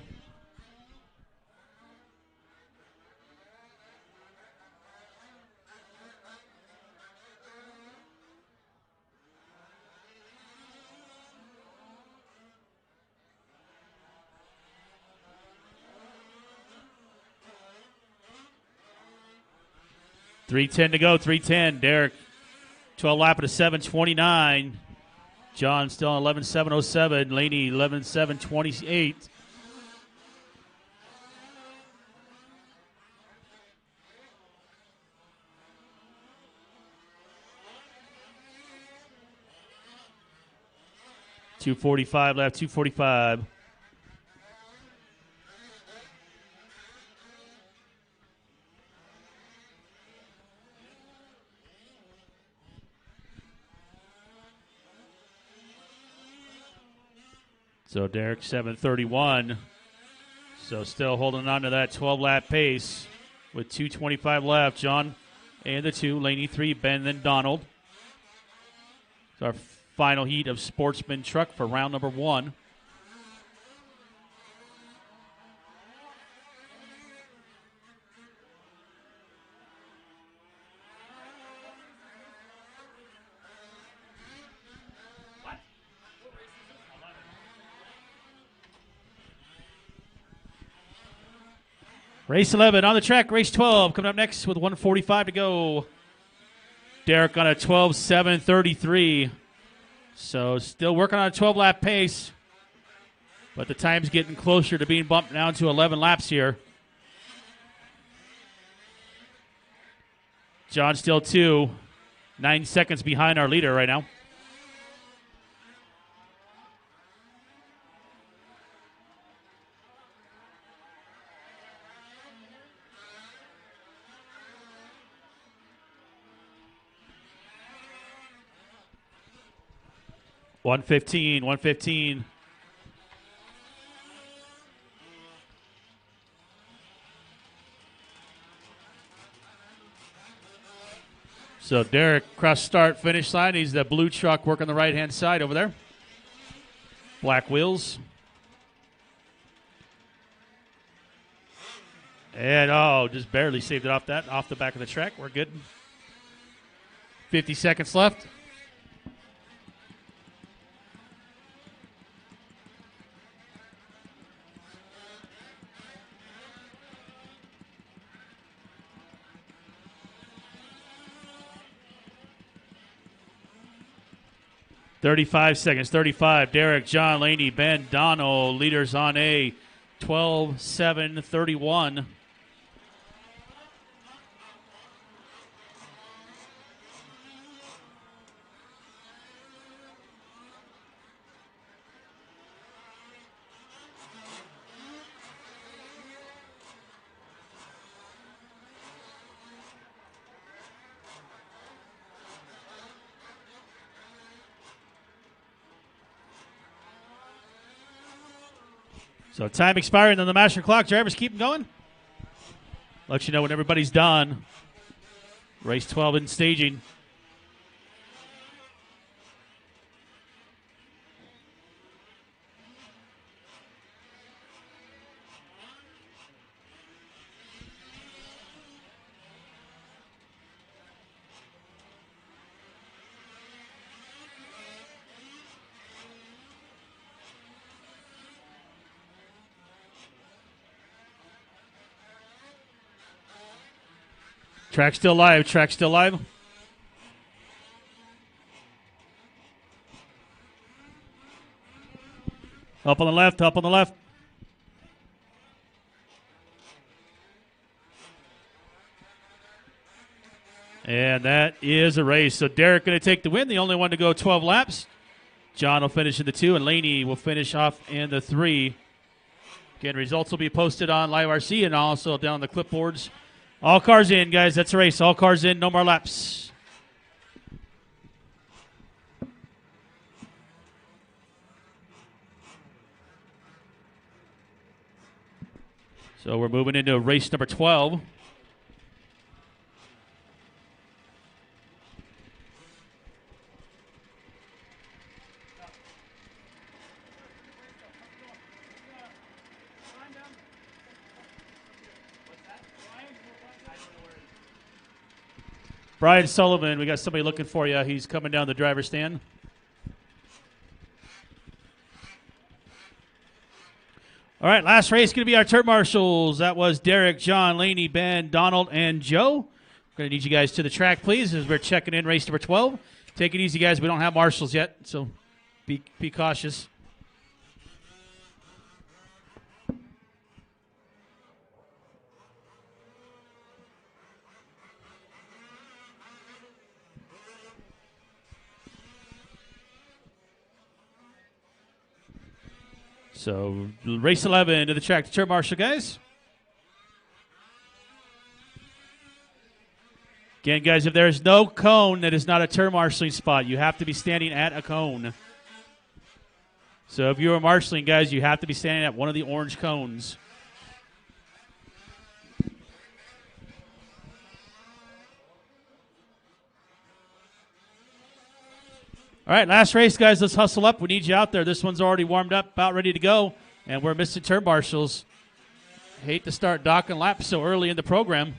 .310 to go, 3:10. Derek, 12 lap at a 7:29. John still on 11:7:07. Laney 11:7:28. .245 left, 2:45. So Derek 7:31. So still holding on to that 12-lap pace with 2:25 left. John and the 2, Laney 3, Ben, then Donald. It's our final heat of Sportsman Truck for round number 1. Race 11 on the track. Race 12 coming up next with 1:45 to go. Derek on a 12:7:33. So still working on a 12-lap pace. But the time's getting closer to being bumped down to 11 laps here. John still 2. 9 seconds behind our leader right now. $115. So Derek cross start finish line. He's the blue truck working the right hand side over there. Black wheels. And just barely saved it off the back of the track. We're good. 50 seconds left. .35 seconds. 35. Derek, John, Laney, Ben, Donald. Leaders on a 12:7:31. So time expiring on the master clock. Drivers keep going. Let you know when everybody's done. Race 12 in staging. Track still live. Track still live. Up on the left. Up on the left. And that is a race. So Derek going to take the win. The only one to go 12 laps. John will finish in the 2, and Laney will finish off in the 3. Again, results will be posted on LiveRC and also down on the clipboards. All cars in, guys. That's a race. All cars in. No more laps. So we're moving into race number 12. Brian Sullivan, we got somebody looking for you. He's coming down the driver's stand. All right, last race going to be our turn marshals. That was Derek, John, Laney, Ben, Donald, and Joe. We're going to need you guys to the track, please, as we're checking in race number 12. Take it easy, guys. We don't have marshals yet, so be cautious. So, race 11 to the track to turn marshal, guys. Again, guys, if there is no cone, that is not a turn marshaling spot. You have to be standing at a cone. So, if you are marshaling, guys, you have to be standing at one of the orange cones. All right, last race, guys. Let's hustle up. We need you out there. This one's already warmed up, about ready to go, and we're missing turn marshals. Hate to start docking laps so early in the program.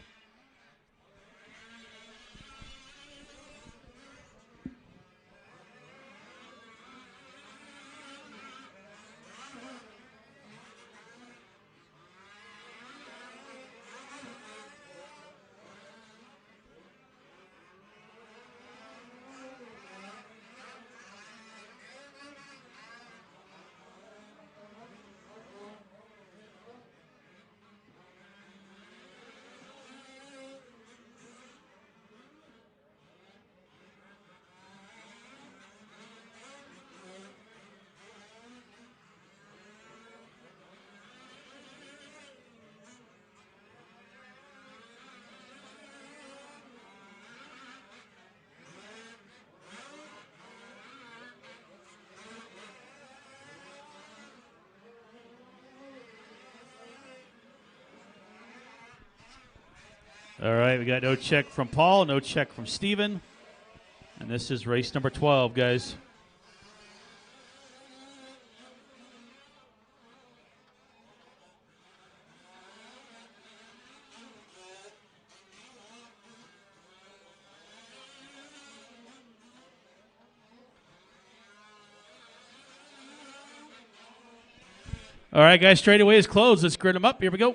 All right, we got no check from Paul, no check from Steven. And this is race number 12, guys. All right, guys, straightaway is closed. Let's grid them up. Here we go.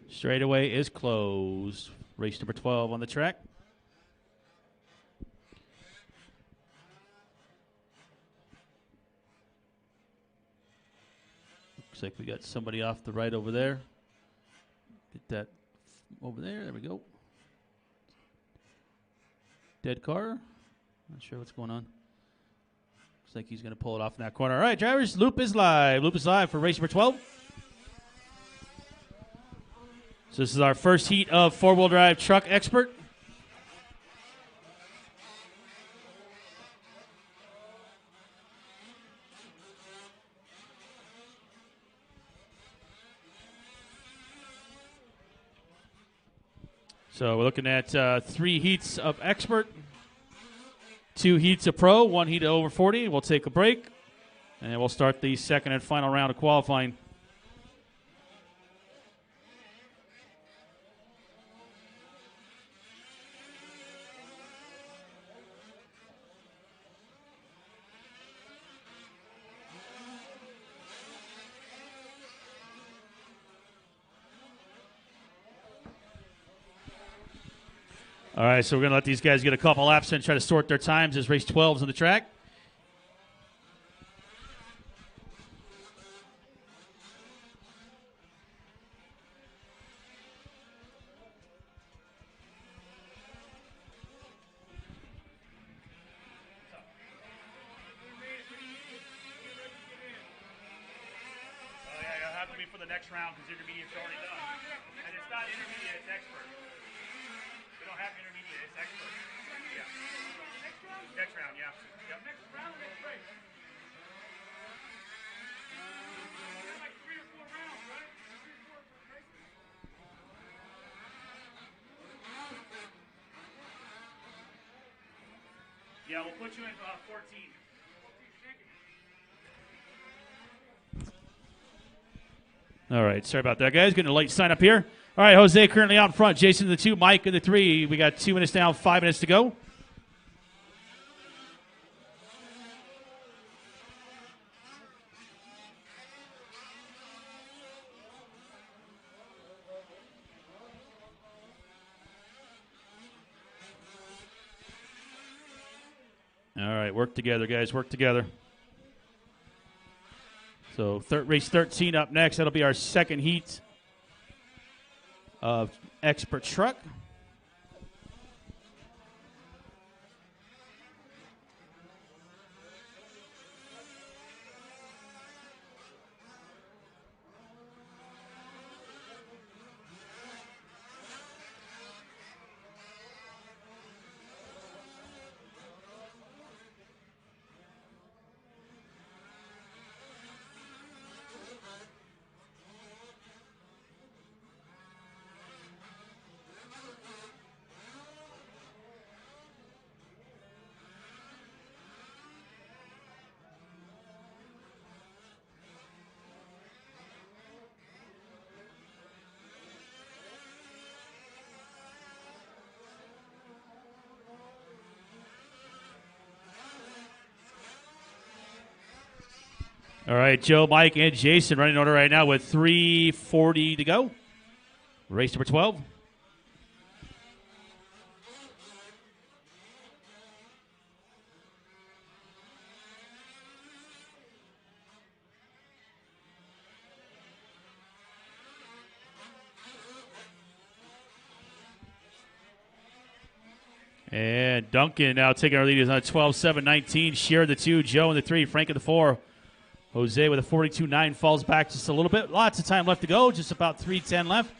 Straightaway is closed. Race number 12 on the track. Looks like we got somebody off the right over there. Get that over there. There we go. Dead car. Not sure what's going on. Looks like he's going to pull it off in that corner. All right, drivers, loop is live. Loop is live for race number 12. So this is our first heat of four-wheel drive truck expert. So we're looking at 3 heats of expert, 2 heats of pro, 1 heat of over 40. We'll take a break, and we'll start the second and final round of qualifying. All right, so we're going to let these guys get a couple laps and try to sort their times as race 12's on the track. Oh, yeah, it'll have to be for the next round because intermediate's already done. And it's not intermediate, it's expert. We don't have intermediate, it's expert. Yeah. Next round, yeah. Yep. Next round, next race. Like 3 or 4 rounds, right? 3 or 4 races. Yeah, we'll put you in 14. All right, sorry about that, guys. Getting a late sign up here. All right, Jose currently out in front. Jason in the 2, Mike in the 3. We got 2 minutes down, 5 minutes to go. All right, work together, guys. Work together. So race 13 up next. That'll be our second heat of expert truck. All right, Joe, Mike, and Jason running order right now with 3:40 to go. Race number 12. And Duncan now taking our lead is on 12-7-19. Shear the 2, Joe in the 3, Frank in the 4. Jose with a 42.9 falls back just a little bit. Lots of time left to go, just about 3:10 left.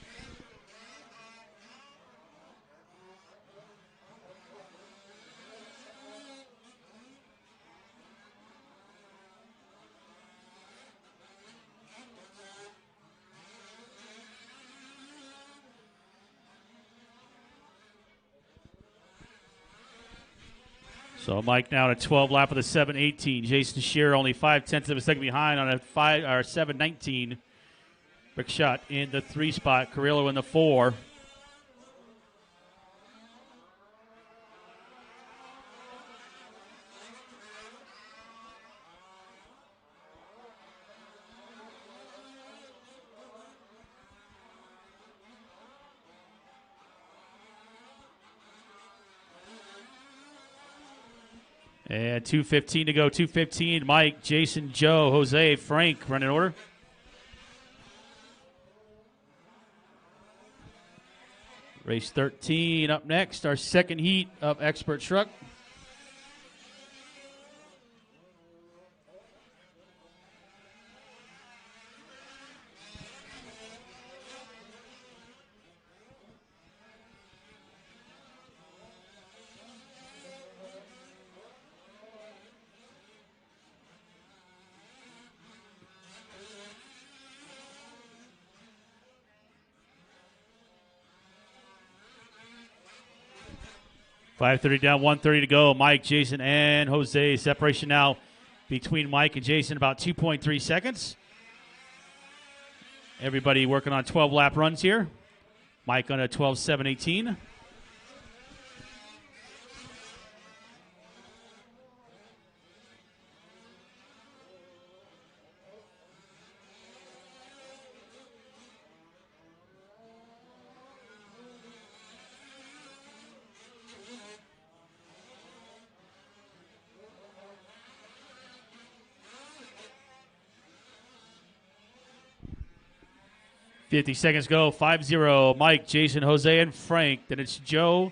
So Mike now at a 12 lap with a 7:18. Jason Shearer only 0.5 of a second behind on a 7:19. Brick shot in the 3 spot. Carrillo in the 4. And 2:15 to go. 2:15. Mike, Jason, Joe, Jose, Frank running order. Race 13 up next. Our second heat of expert truck. 5:30 down, 1:30 to go. Mike, Jason, and Jose. Separation now between Mike and Jason, about 2.3 seconds. Everybody working on 12-lap runs here. Mike on a 12:7:18. $50 seconds go. 5-0. Mike, Jason, Jose, and Frank. Then it's Joe.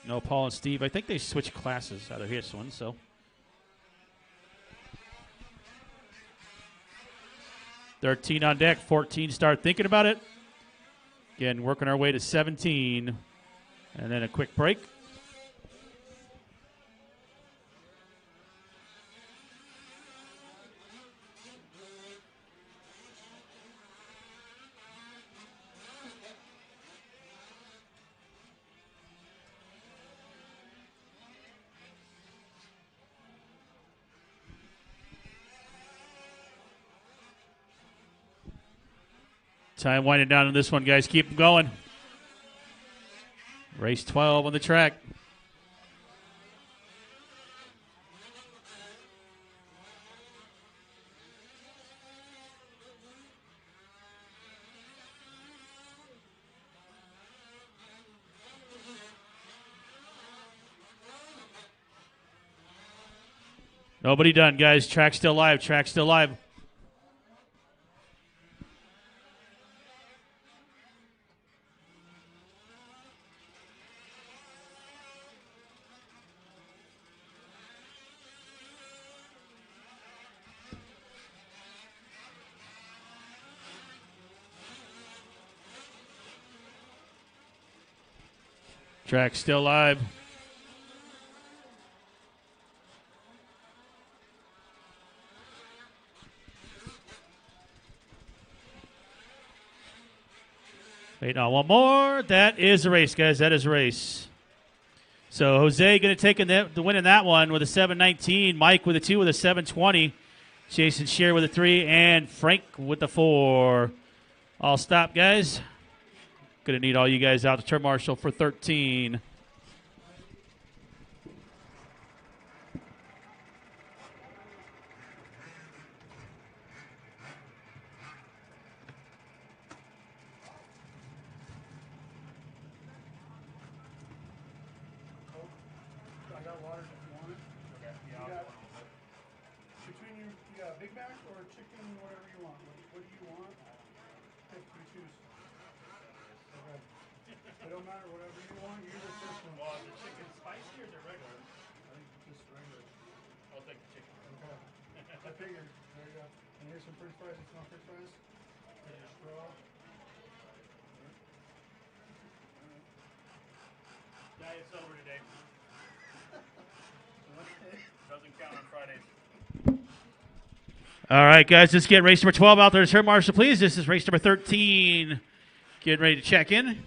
No, Paul and Steve. I think they switched classes out of this one, so. $13 on deck. 14 start thinking about it. Again, working our way to 17. And then a quick break. Time winding down on this one, guys. Keep them going. Race 12 on the track. Nobody done, guys. Track still live. Track still live. Track still live. Wait, no, one more. That is a race, guys. That is a race. So Jose going to take the win in that one with a 7:19. Mike with a 2 with a 7:20. Jason Shear with a 3. And Frank with the 4. All stop, guys. Going to need all you guys out to turn marshal for 13. I got water if you want it. Okay. Yeah, You I'll got- go on with it. Between you got a Big Mac or chicken, whatever you want. What do you want? Pick, you choose. Okay. It don't matter, whatever you want. You're the first one. Well, is the chicken spicy or is it regular? I think just regular. I'll take the chicken. Okay. I figured. There you go. And here's some French fries. If you want French fries, take a straw. Diet's over today. Doesn't count on Fridays. All right, guys, let's get race number 12 out there to turn marshal, please. This is race number 13. Getting ready to check in.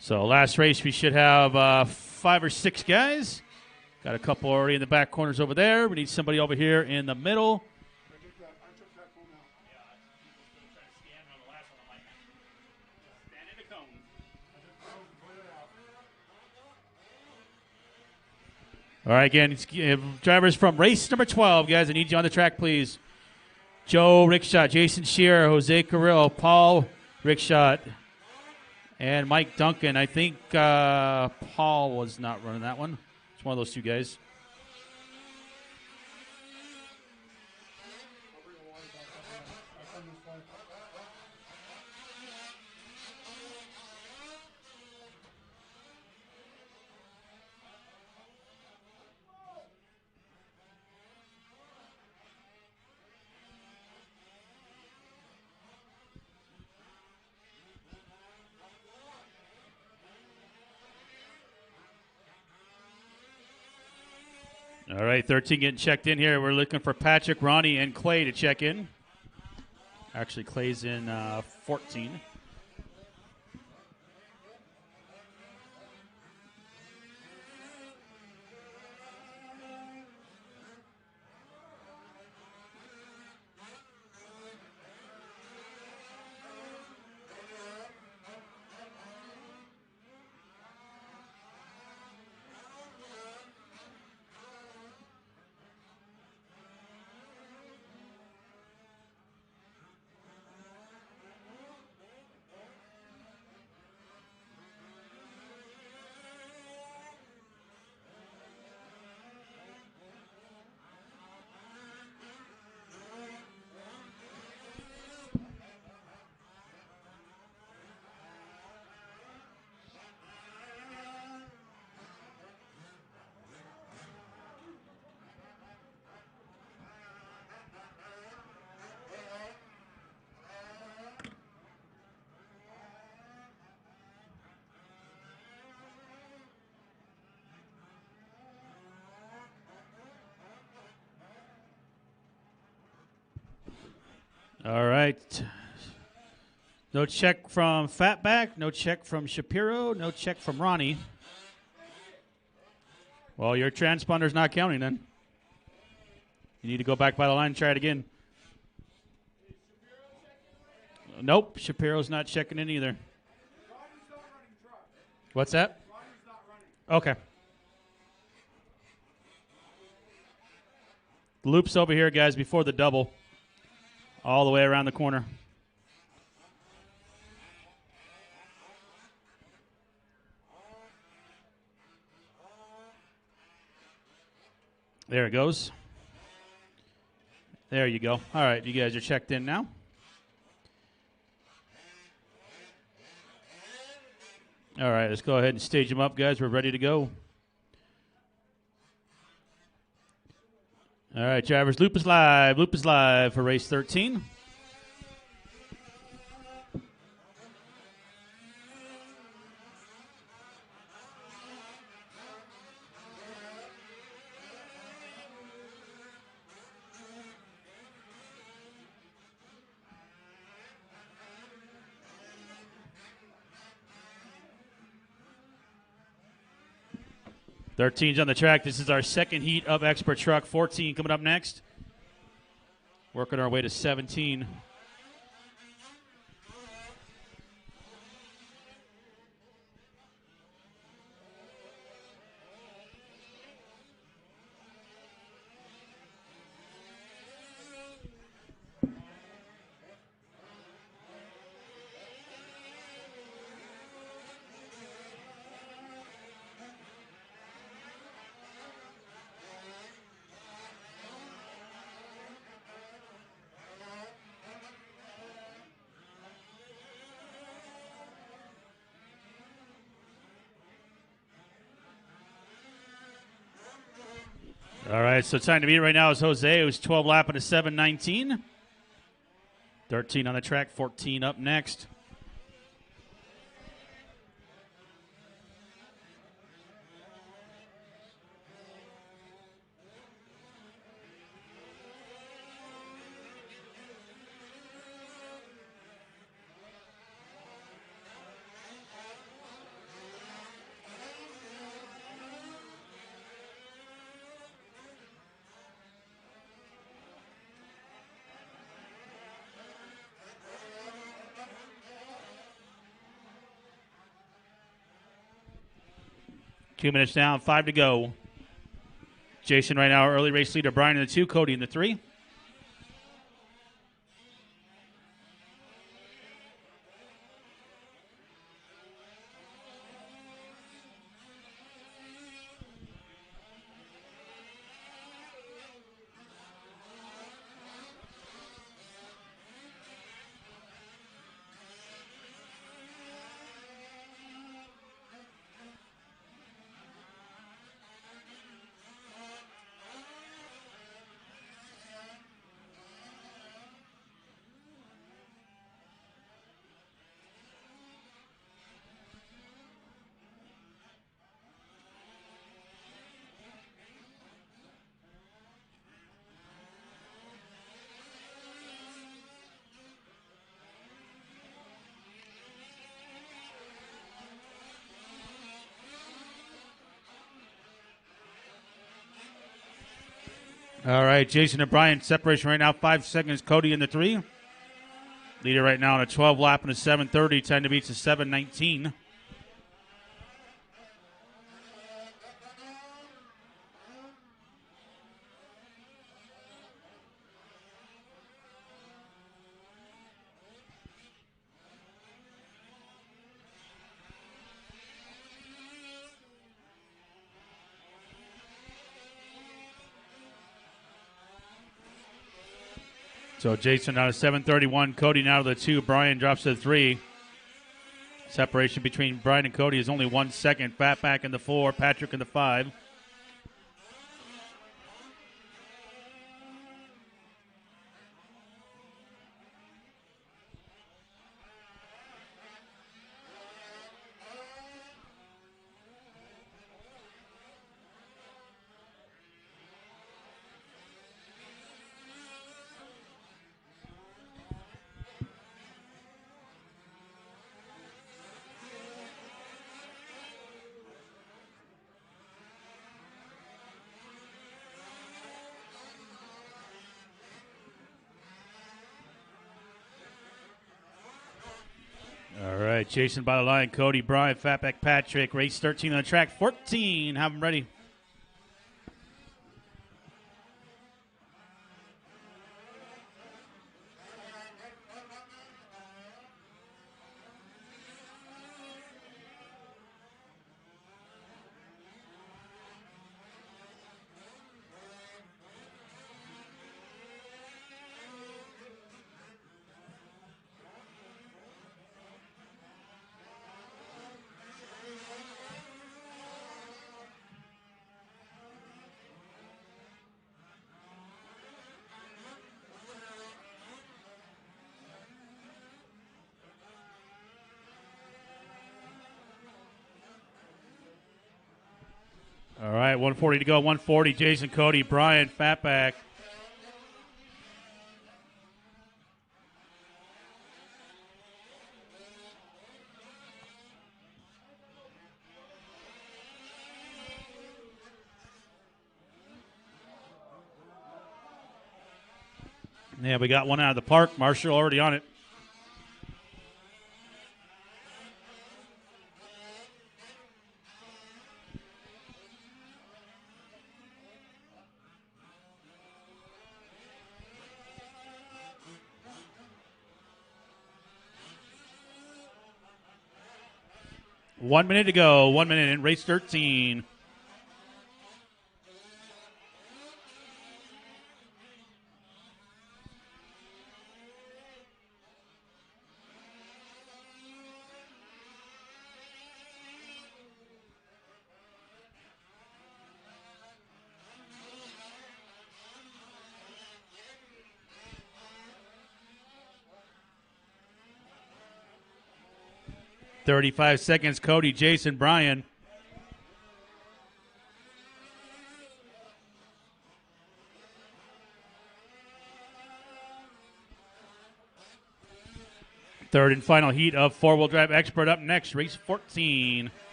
So last race, we should have 5 or 6 guys. Got a couple already in the back corners over there. We need somebody over here in the middle. I took that phone out. Yeah, people still trying to scan on the last one. I'm like, stand in the cone. I just put it out. All right, again, drivers from race number 12, guys. I need you on the track, please. Joe Rickshot, Jason Shearer, Jose Carrillo, Paul Rickshot, and Mike Duncan. I think Paul was not running that one. It's one of those two guys. I'll bring the water back up. I'll come this way. All right, 13 getting checked in here. We're looking for Patrick, Ronnie, and Clay to check in. Actually, Clay's in 14. All right. No check from Fatback. No check from Shapiro. No check from Ronnie. Well, your transponder's not counting then. You need to go back by the line and try it again. Nope, Shapiro's not checking in either. What's that? Okay. The loop's over here, guys, before the double. All the way around the corner. There it goes. There you go. All right, you guys are checked in now. All right, let's go ahead and stage them up, guys. We're ready to go. All right, drivers, loop is live. Loop is live for race 13. Thirteen's on the track. This is our second heat of Expert Truck. 14 coming up next. Working our way to 17. All right, so time to beat right now is Jose, who's 12 lap at a 7:19. 13 on the track, 14 up next. Two minutes down, 5 to go. Jason right now, early race leader. Brian in the 2, Cody in the 3. All right, Jason and Brian, separation right now, 5 seconds. Cody in the 3. Leader right now on a 12 lap and a 7:30. Time to beat a 7:19. So Jason out of 7:31, Cody now to the 2, Brian drops to the 3. Separation between Brian and Cody is only 1 second. Fatback in the 4, Patrick in the 5. All right, Jason by the line, Cody, Brian, Fatback, Patrick, race 13 on the track, 14, have them ready. All right, 140 to go. 140, Jason, Cody, Brian, Fatback. Yeah, we got one out of the park. Marshall already on it. One minute to go. 1 minute in race 13. .35 seconds, Cody, Jason, Brian. Third and final heat of four-wheel drive expert up next, race 14.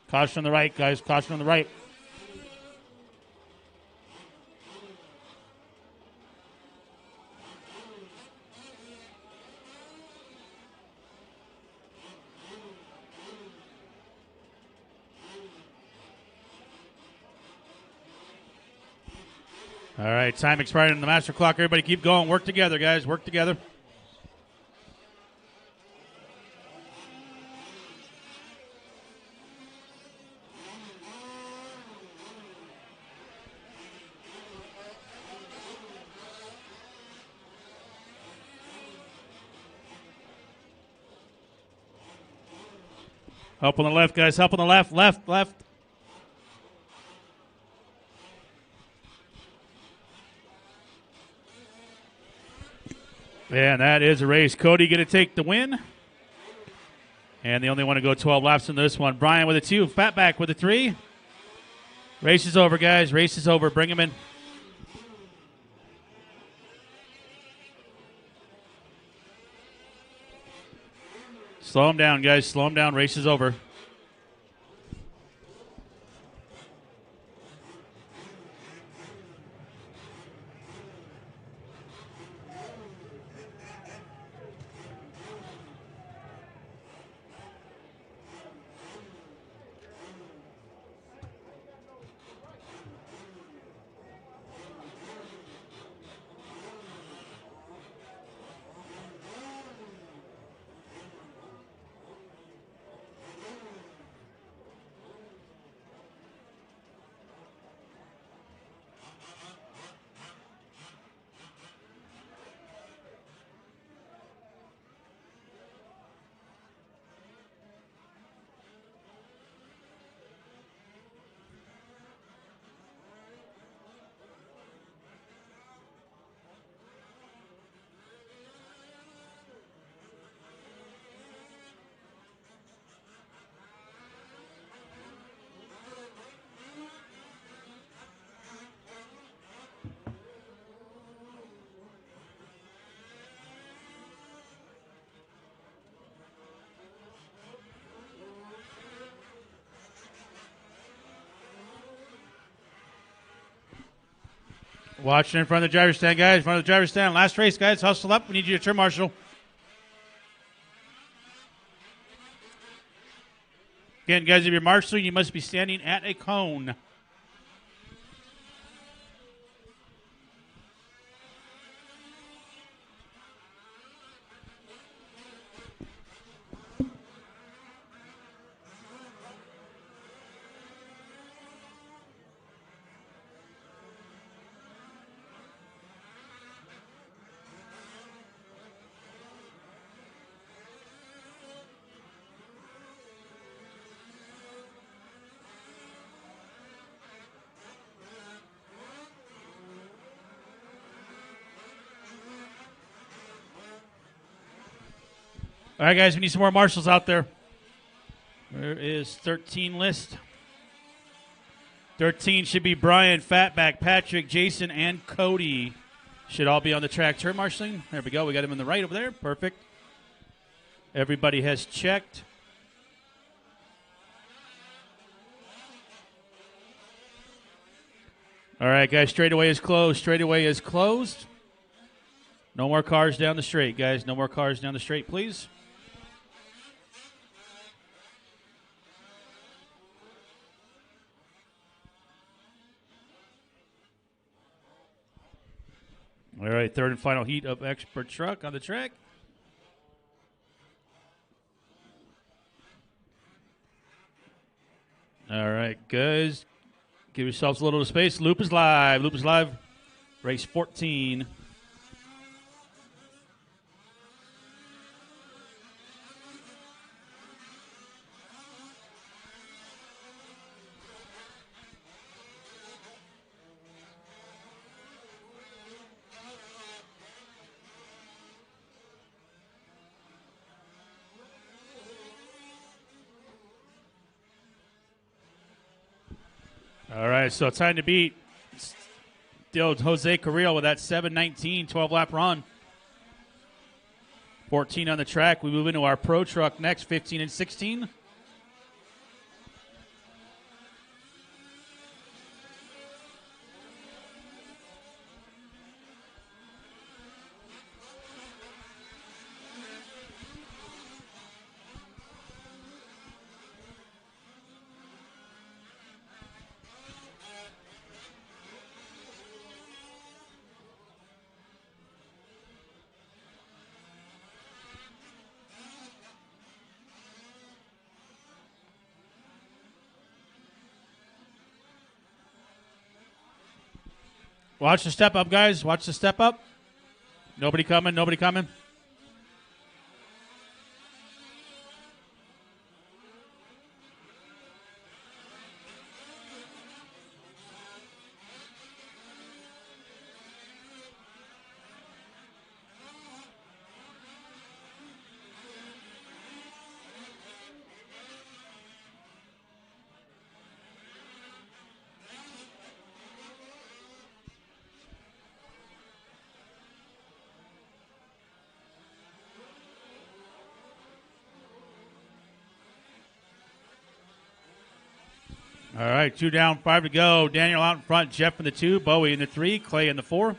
Caution on the right, guys. Caution on the right. All right, time expired on the master clock. Everybody keep going. Work together, guys. Work together. Help on the left, guys. Help on the left. Left, left. And that is a race. Cody going to take the win. And they only want to go 12 laps in this one. Brian with a 2. Fatback with a 3. Race is over, guys. Race is over. Bring him in. Slow him down, guys. Slow him down. Race is over. Watching in front of the driver's stand, guys. In front of the driver's stand. Last race, guys. Hustle up. We need you to turn marshal. Again, guys, if you're marshaling, you must be standing at a cone. All right, guys, we need some more marshals out there. Where is 13 list? 13 should be Brian, Fatback, Patrick, Jason, and Cody. Should all be on the track turn marshaling. There we go. We got him in the right over there. Perfect. Everybody has checked. All right, guys, straightaway is closed. Straightaway is closed. No more cars down the straight, guys. No more cars down the straight, please. All right, third and final heat of Expert Truck on the track. All right, guys, give yourselves a little space. Loop is live. Loop is live. Race 14. All right, so time to beat still Jose Carrillo with that 7:19 12-lap run. 14 on the track. We move into our Pro Truck next, 15 and 16. Watch the step up, guys. Watch the step up. Nobody coming. Nobody coming. All right, 2 down, 5 to go. Daniel out in front, Jeff in the 2, Bowie in the 3, Clay in the 4.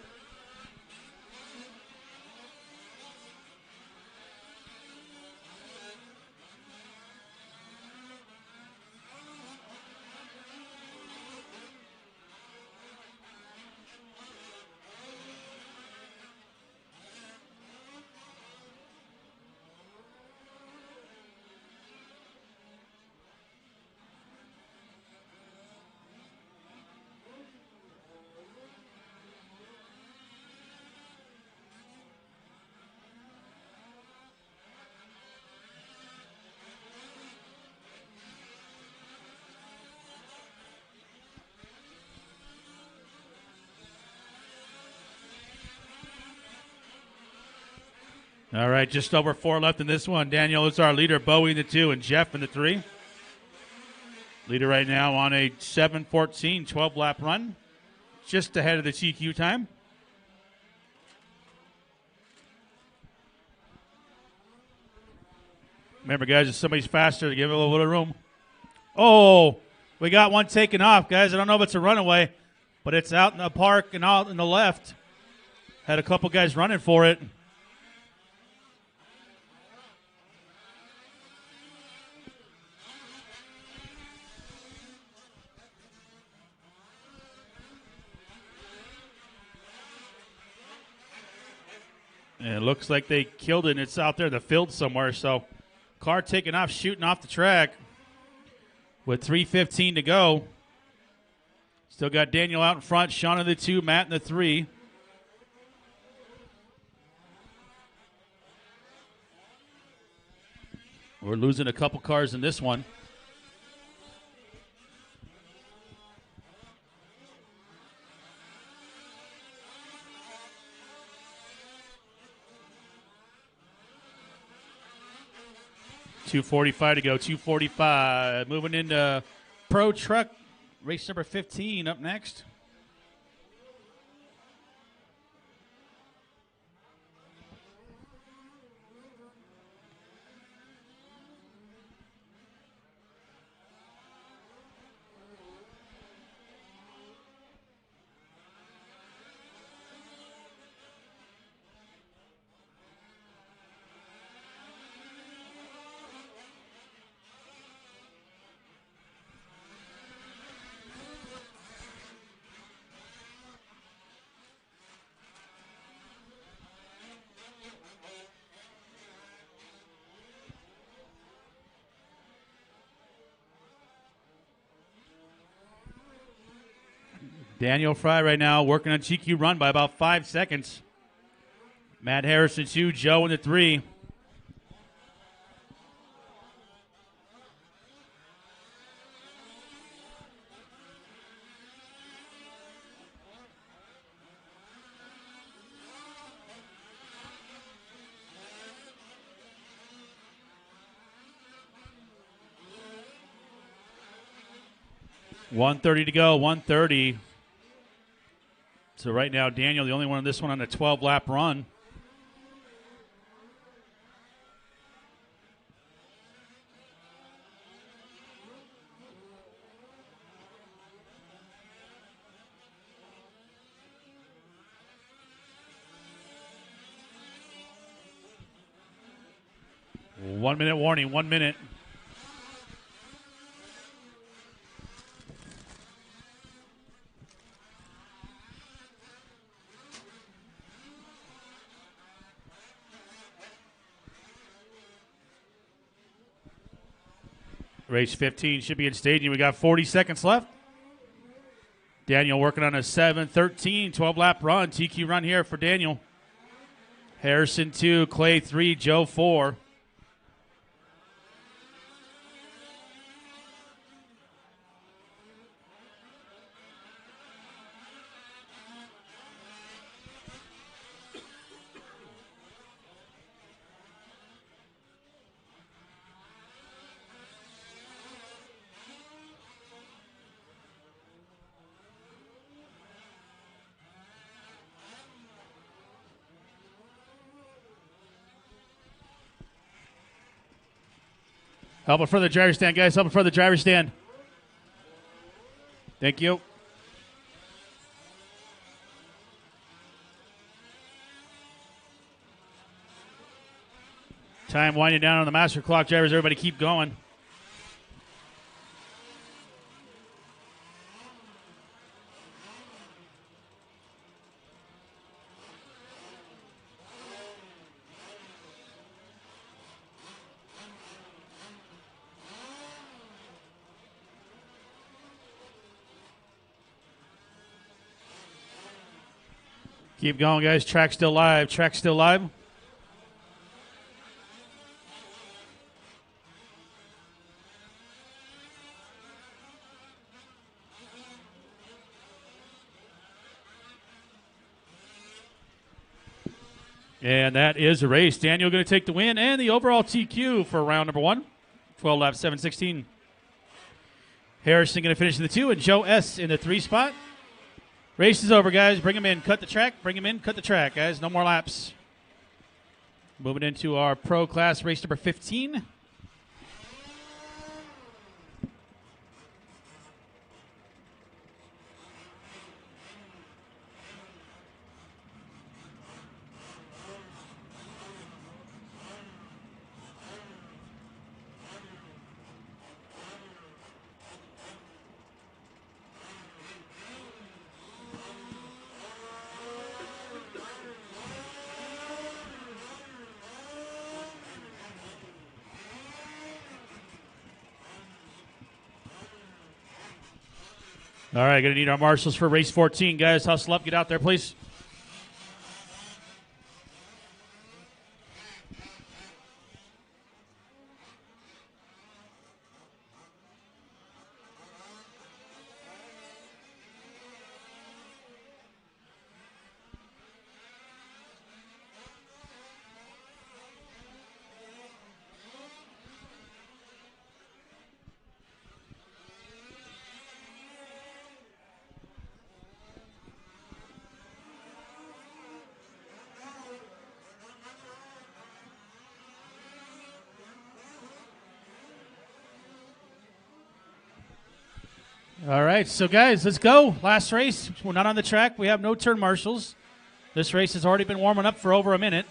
All right, just over 4 left in this one. Daniel is our leader, Bowie in the 2, and Jeff in the 3. Leader right now on a 7:14, 12-lap run, just ahead of the TQ time. Remember, guys, if somebody's faster, give it a little bit of room. Oh, we got one taken off, guys. I don't know if it's a runaway, but it's out in the park and out in the left. Had a couple guys running for it. And it looks like they killed it, and it's out there in the field somewhere. So, car taking off, shooting off the track with 3:15 to go. Still got Daniel out in front, Sean in the 2, Matt in the 3. We're losing a couple cars in this one. .245 to go, 2:45. Moving into Pro Truck, race number 15 up next. Daniel Fry right now working on GQ run by about 5 seconds. Matt Harrison 2, Joe in the 3. .130 to go, 130. So right now, Daniel, the only one on this one on a 12-lap run. One minute warning, 1 minute. Race 15 should be in staging. We got 40 seconds left. Daniel working on a 7:13, 12-lap run. TQ run here for Daniel. Harrison 2, Clay 3, Joe 4. Help it for the driver's stand, guys. Help it for the driver's stand. Thank you. Time winding down on the master clock, drivers. Everybody keep going. Keep going, guys. Track still live. Track still live. And that is a race. Daniel going to take the win and the overall TQ for round number 1. 12 laps, 7:16. Harrison going to finish in the 2, and Joe S. in the 3 spot. Race is over, guys. Bring him in. Cut the track. Bring him in. Cut the track, guys. No more laps. Moving into our pro class race number 15. All right, going to need our marshals for race 14, guys. Hustle up. Get out there, please. All right, so guys, let's go. Last race. We're not on the track. We have no turn marshals. This race has already been warming up for over a minute.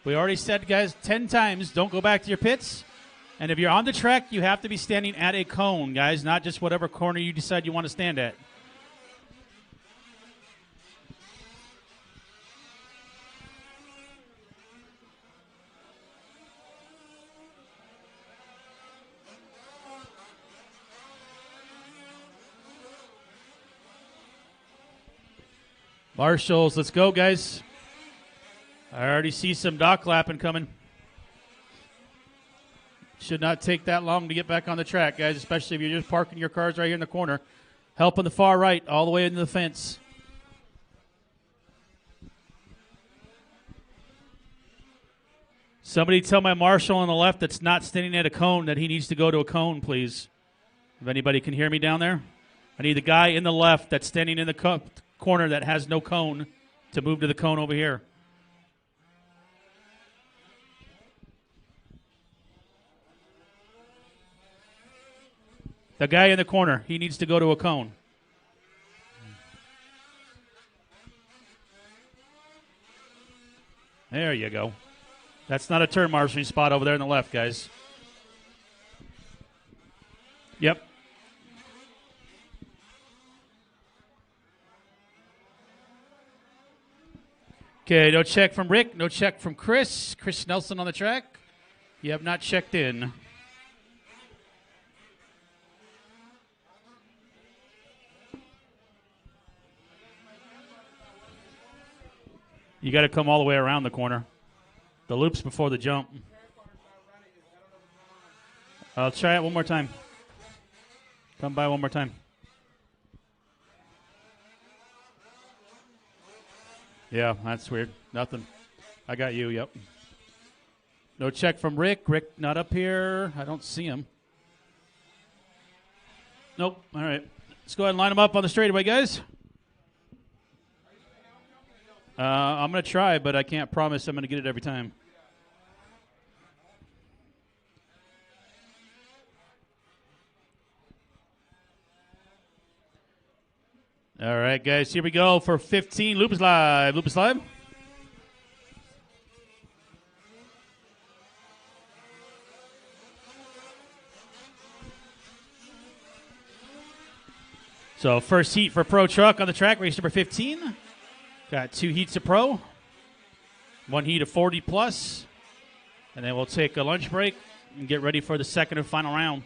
We already said, guys, 10 times, don't go back to your pits. And if you're on the track, you have to be standing at a cone, guys, not just whatever corner you decide you want to stand at. Marshals, let's go, guys. I already see some dock lapping coming. Should not take that long to get back on the track, guys, especially if you're just parking your cars right here in the corner. Help on the far right, all the way into the fence. Somebody tell my marshal on the left that's not standing at a cone that he needs to go to a cone, please. If anybody can hear me down there. I need the guy in the left that's standing in the corner that has no cone to move to the cone over here. The guy in the corner, he needs to go to a cone. There you go. That's not a turn marshaling spot over there on the left, guys. Yep. Okay, no check from Rick, no check from Chris. Chris Nelson on the track. You have not checked in. You got to come all the way around the corner. The loop's before the jump. I'll try it one more time. Come by one more time. Yeah, that's weird. Nothing. I got you, yep. No check from Rick. Rick not up here. I don't see him. Nope. All right. Let's go ahead and line them up on the straightaway, guys. I'm going to try, but I can't promise I'm going to get it every time. All right, guys, here we go for 15. Loop is live. Loop is live. So first heat for Pro Truck on the track, race number 15. Got 2 heats of Pro, 1 heat of 40 plus, and then we'll take a lunch break and get ready for the second and final round.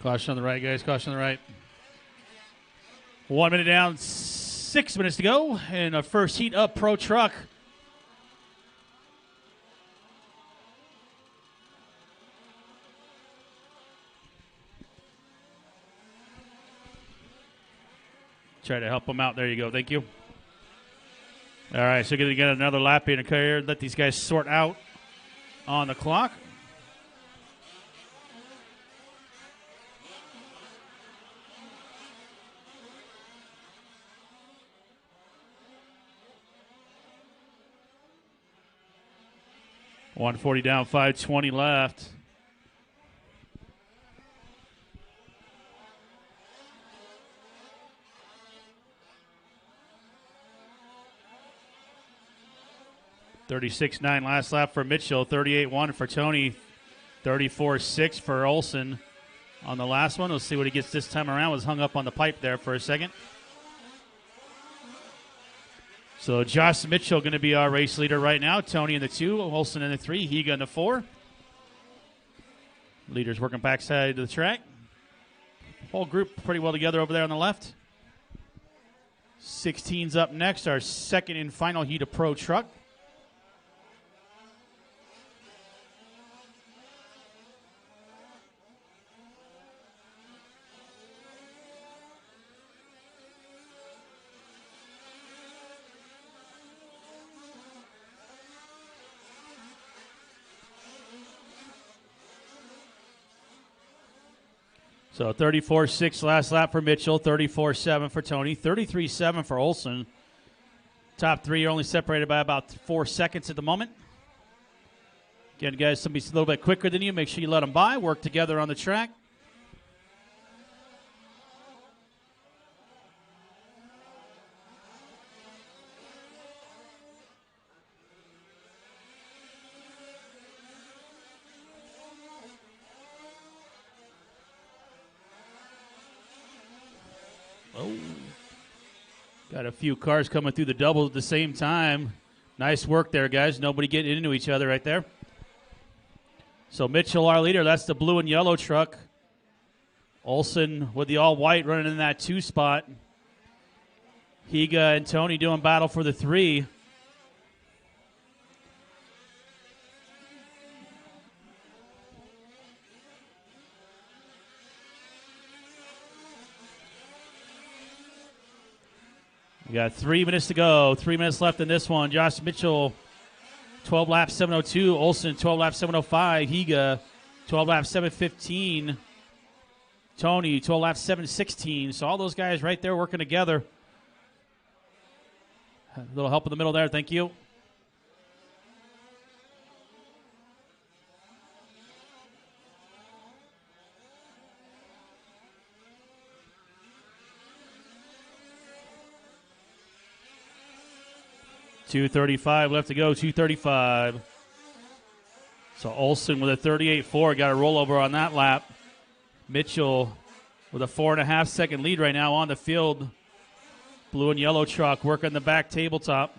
Caution on the right, guys. Caution on the right. 1 minute down, 6 minutes to go. And a first heat up Pro Truck. Try to help them out. There you go. Thank you. All right, so going to get another lap in a car. Let these guys sort out on the clock. $140 down, $520 left. $36.9 last lap for Mitchell. $38.1 for Tony. $34.6 for Olson on the last one. We'll see what he gets this time around. Was hung up on the pipe there for a second. So Josh Mitchell going to be our race leader right now. Tony in the 2, Olson in the 3, Higa in the 4. Leaders working backside of the track. Whole group pretty well together over there on the left. 16's up next, our second and final heat of Pro Truck. So 34.6 last lap for Mitchell, 34.7 for Tony, 33.7 for Olson. Top 3 are only separated by about 4 seconds at the moment. Again, guys, somebody's a little bit quicker than you. Make sure you let them by. Work together on the track. Oh, got a few cars coming through the double at the same time. Nice work there, guys. Nobody getting into each other right there. So Mitchell, our leader, that's the blue and yellow truck. Olson with the all-white running in that 2 spot. Higa and Tony doing battle for the 3. We got 3 minutes to go. 3 minutes left in this one. Josh Mitchell, 12 laps, 7:02. Olson, 12 laps, 7:05. Higa, 12 laps, 7:15. Tony, 12 laps, 7:16. So all those guys right there working together. A little help in the middle there. Thank you. $2:35 left to go, 2:35. So Olson with a 38.4, got a rollover on that lap. Mitchell with a 4.5 second lead right now on the field. Blue and yellow truck working the back tabletop.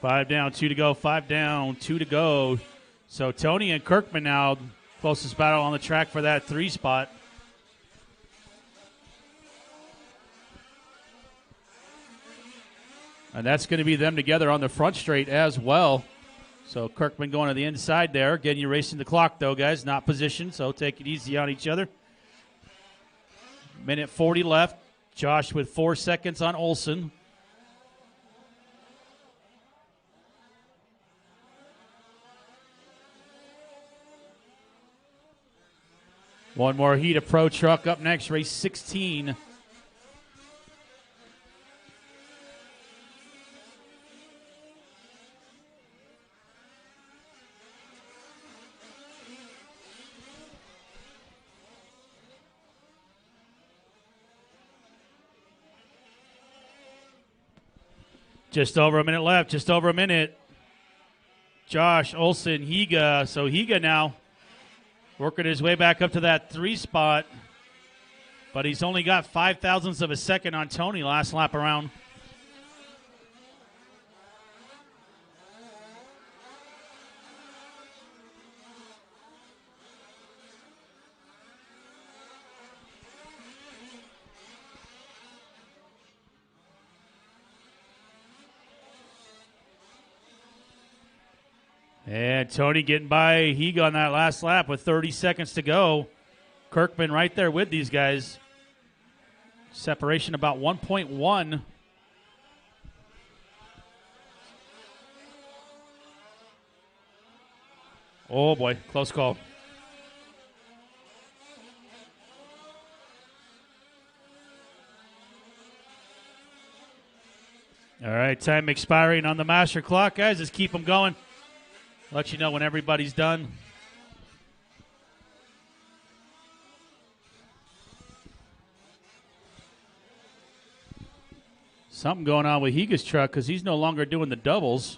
Five down, 2 to go. 5 down, 2 to go. So Tony and Kirkman now Closest battle on the track for that 3 spot. And that's going to be them together on the front straight as well. So Kirkman going to the inside there. Again, you're racing the clock, though, guys. Not position, so take it easy on each other. Minute 40 left. Josh with 4 seconds on Olsen. One more heat of Pro Truck up next, race 16. Just over a minute left, just over a minute. Josh, Olsen, Higa. So Higa now working his way back up to that 3 spot. But he's only got 5 thousandths of a second on Tony last lap around. And Tony getting by Higa on that last lap with 30 seconds to go. Kirkman right there with these guys. Separation about 1.1. Oh, boy. Close call. All right, time expiring on the master clock, guys. Just keep them going. Let you know when everybody's done. Something going on with Higa's truck because he's no longer doing the doubles.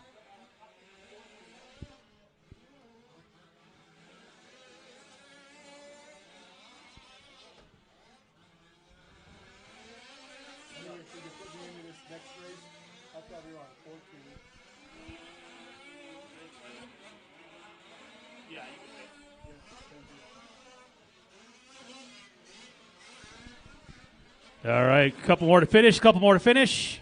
All right, couple more to finish.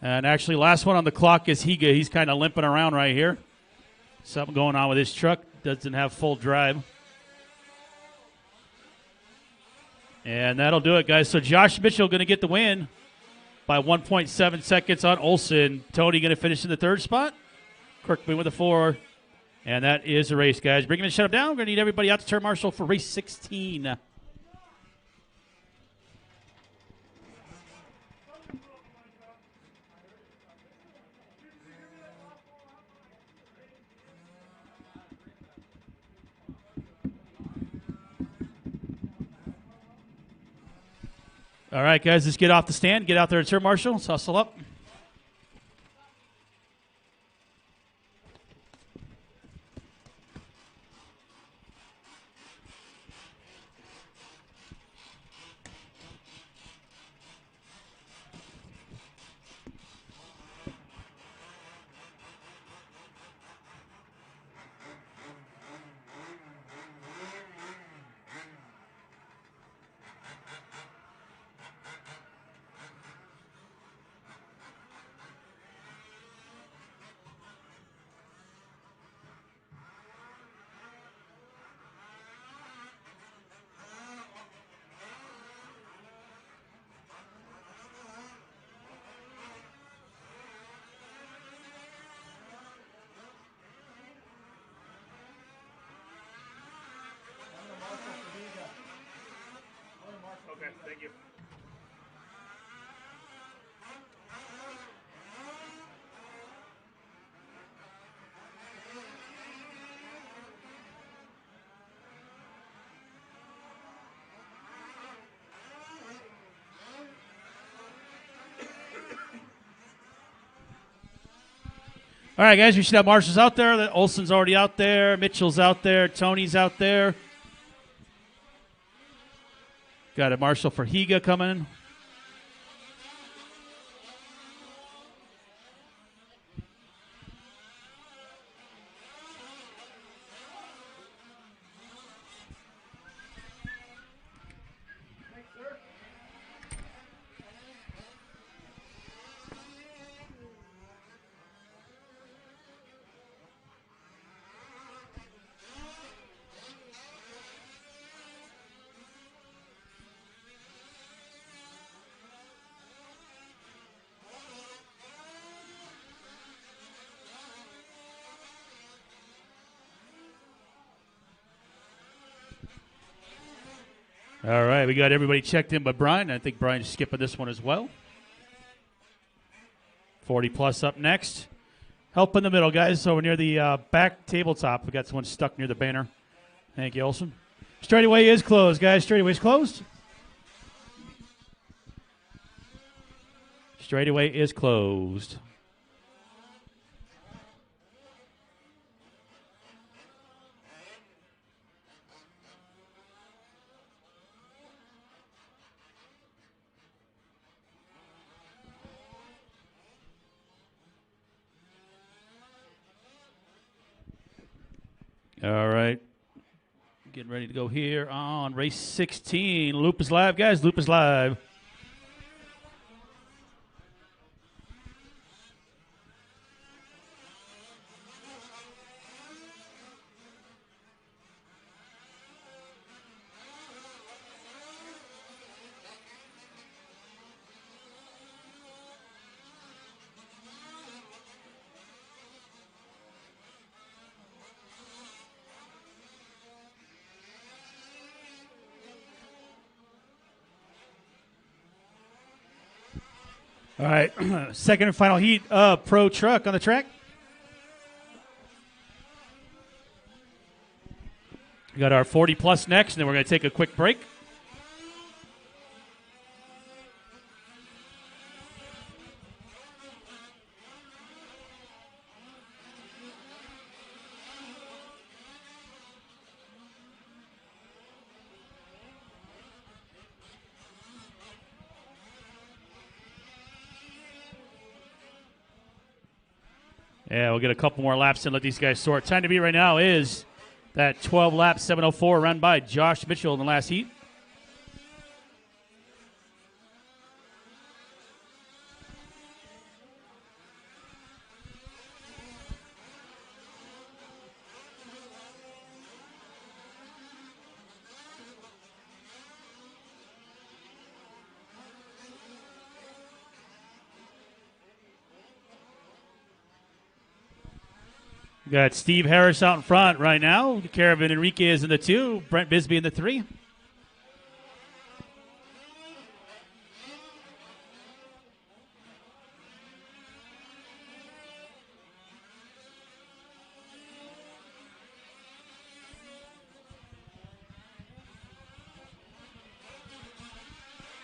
And actually, last one on the clock is Higa. He's kind of limping around right here. Something going on with his truck. Doesn't have full drive. And that'll do it, guys. So Josh Mitchell going to get the win by 1.7 seconds on Olsen. Tony going to finish in the 3rd spot. Kirkman with a 4. And that is the race, guys. Bring him in, shut him down. We're going to need everybody out to turn marshal for race 16. All right, guys, let's get off the stand. Get out there to turn marshal. Let's hustle up. Okay, thank you. All right, guys, we should have marshals out there. Olsen's already out there. Mitchell's out there. Tony's out there. Got a marshal for Higa coming. All right, we got everybody checked in but Brian. I think Brian's skipping this one as well. 40 plus up next. Help in the middle, guys. So we're near the back tabletop. We got someone stuck near the banner. Thank you, Olson. Straightaway is closed, guys. Straightaway's closed. Straightaway is closed. All right. Getting ready to go here on race 16. Loop is live, guys. Loop is live. All right, second and final heat of Pro Truck on the track. We got our 40 plus next, and then we're going to take a quick break. Yeah, we'll get a couple more laps and let these guys sort. Time to beat right now is that 12 lap 7:04 run by Josh Mitchell in the last heat. We got Steve Harris out in front right now. Caravan Enrique is in the 2. Brent Bisbee in the 3.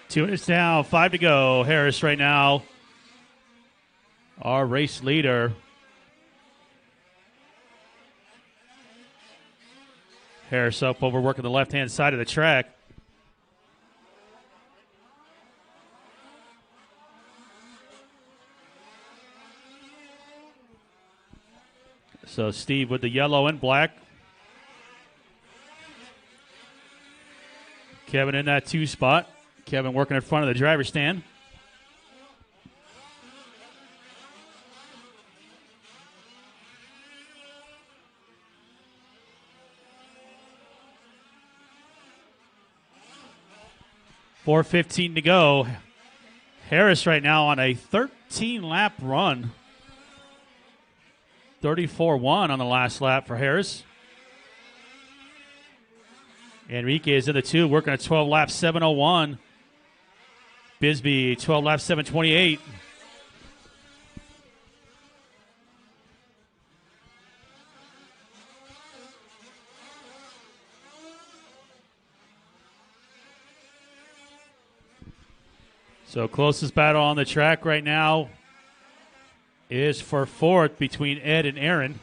Two minutes down, 5 to go. Harris right now, our race leader. Harris up over working the left-hand side of the track. So Steve with the yellow and black. Kevin in that 2 spot. Kevin working in front of the driver's stand. .4:15 to go. Harris right now on a 13-lap run. 34-1 on the last lap for Harris. Enrique is in the 2, working a 12-lap 7:01. Bisbee, 12-lap 7:28. So closest battle on the track right now is for 4th between Ed and Aaron.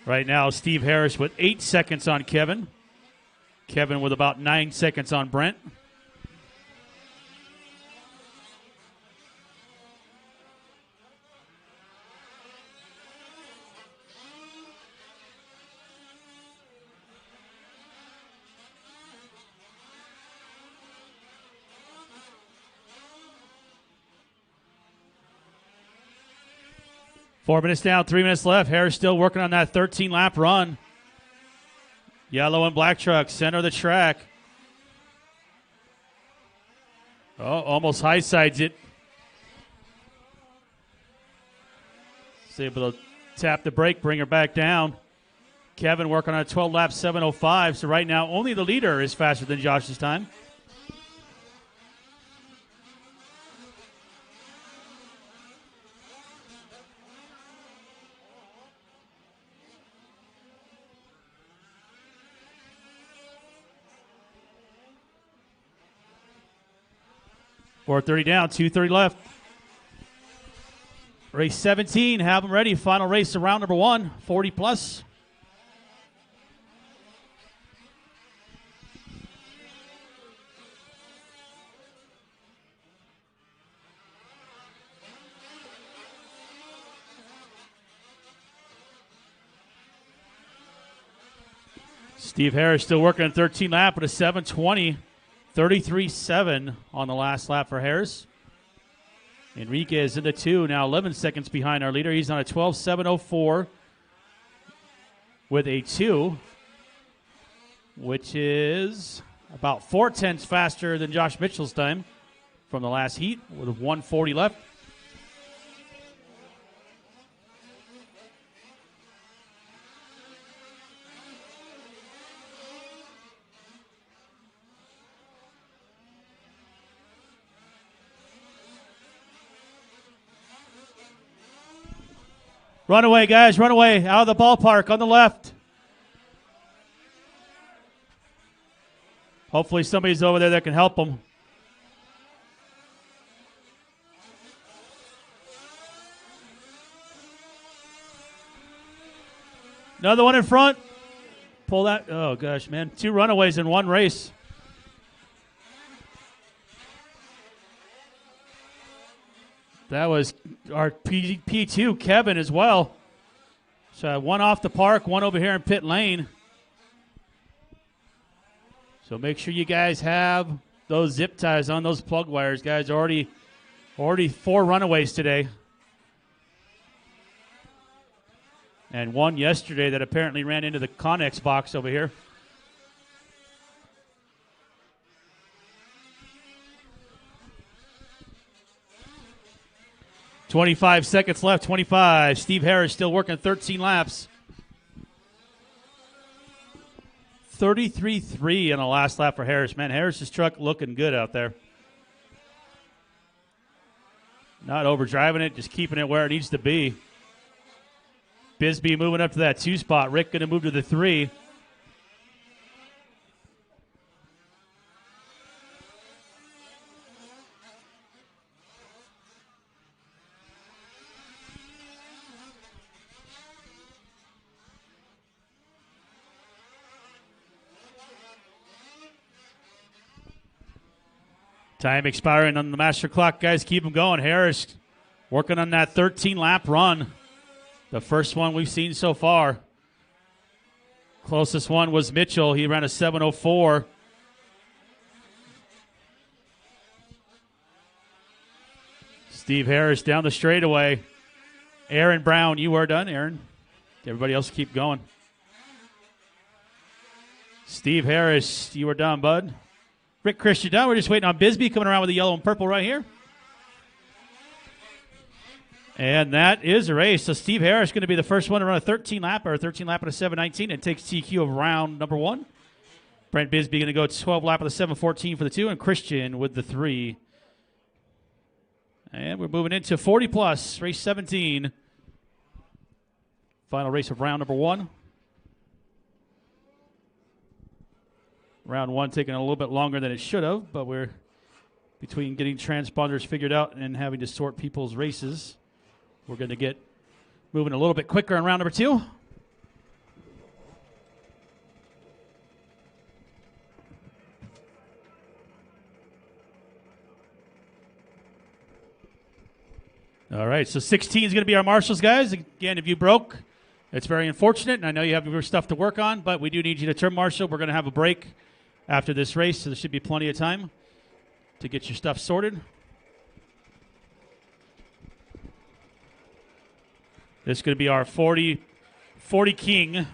Right now, Steve Harris with 8 seconds on Kevin. Kevin with about 9 seconds on Brent. Four minutes down, 3 minutes left. Harris still working on that 13-lap run. Yellow and black truck, center of the track. Oh, almost high sides it. He's able to tap the brake, bring her back down. Kevin working on a 12 lap 7:05. So right now, only the leader is faster than Josh's time. .430 down, 2:30 left. Race 17, have them ready. Final race of round number 1, 40 plus. Steve Harris still working on 13 lap with a 7:20, 33.7 on the last lap for Harris. Enriquez in the 2, now 11 seconds behind our leader. He's on a 12.704 with a 2, which is about 4/10 faster than Josh Mitchell's time from the last heat with 1:40 left. Run away, guys. Run away. Out of the ballpark on the left. Hopefully somebody's over there that can help them. Another one in front. Pull that. Oh, gosh, man. 2 runaways in one race. That was our P2, Kevin, as well. So one off the park, one over here in pit lane. So make sure you guys have those zip ties on those plug wires, guys. Already 4 runaways today. And one yesterday that apparently ran into the Connex box over here. .25 seconds left, 25. Steve Harris still working 13 laps. 33.3 on the last lap for Harris. Man, Harris's truck looking good out there. Not overdriving it, just keeping it where it needs to be. Bisbee moving up to that 2 spot. Rick going to move to the 3. Time expiring on the master clock, guys. Keep them going. Harris working on that 13-lap run. The first one we've seen so far. Closest one was Mitchell. He ran a 7:04. Steve Harris down the straightaway. Aaron Brown, you are done, Aaron. Everybody else keep going. Steve Harris, you are done, bud. Rick Chris, you're done. We're just waiting on Bisbee coming around with the yellow and purple right here. And that is a race. So Steve Harris going to be the first one to run a 13-lap or a 13-lap at a 7:19 and takes TQ of round number 1. Brent Bisbee going to go 12-lap at a 7:14 for the 2, and Christian with the 3. And we're moving into 40 plus, race 17. Final race of round number 1. Round 1 taking a little bit longer than it should have, but we're between getting transponders figured out and having to sort people's races. We're going to get moving a little bit quicker on round number 2. All right, so 16 is going to be our marshals, guys. Again, if you broke, it's very unfortunate, and I know you have your stuff to work on, but we do need you to turn marshal. We're going to have a break after this race, so there should be plenty of time to get your stuff sorted. This is going to be our 40 King,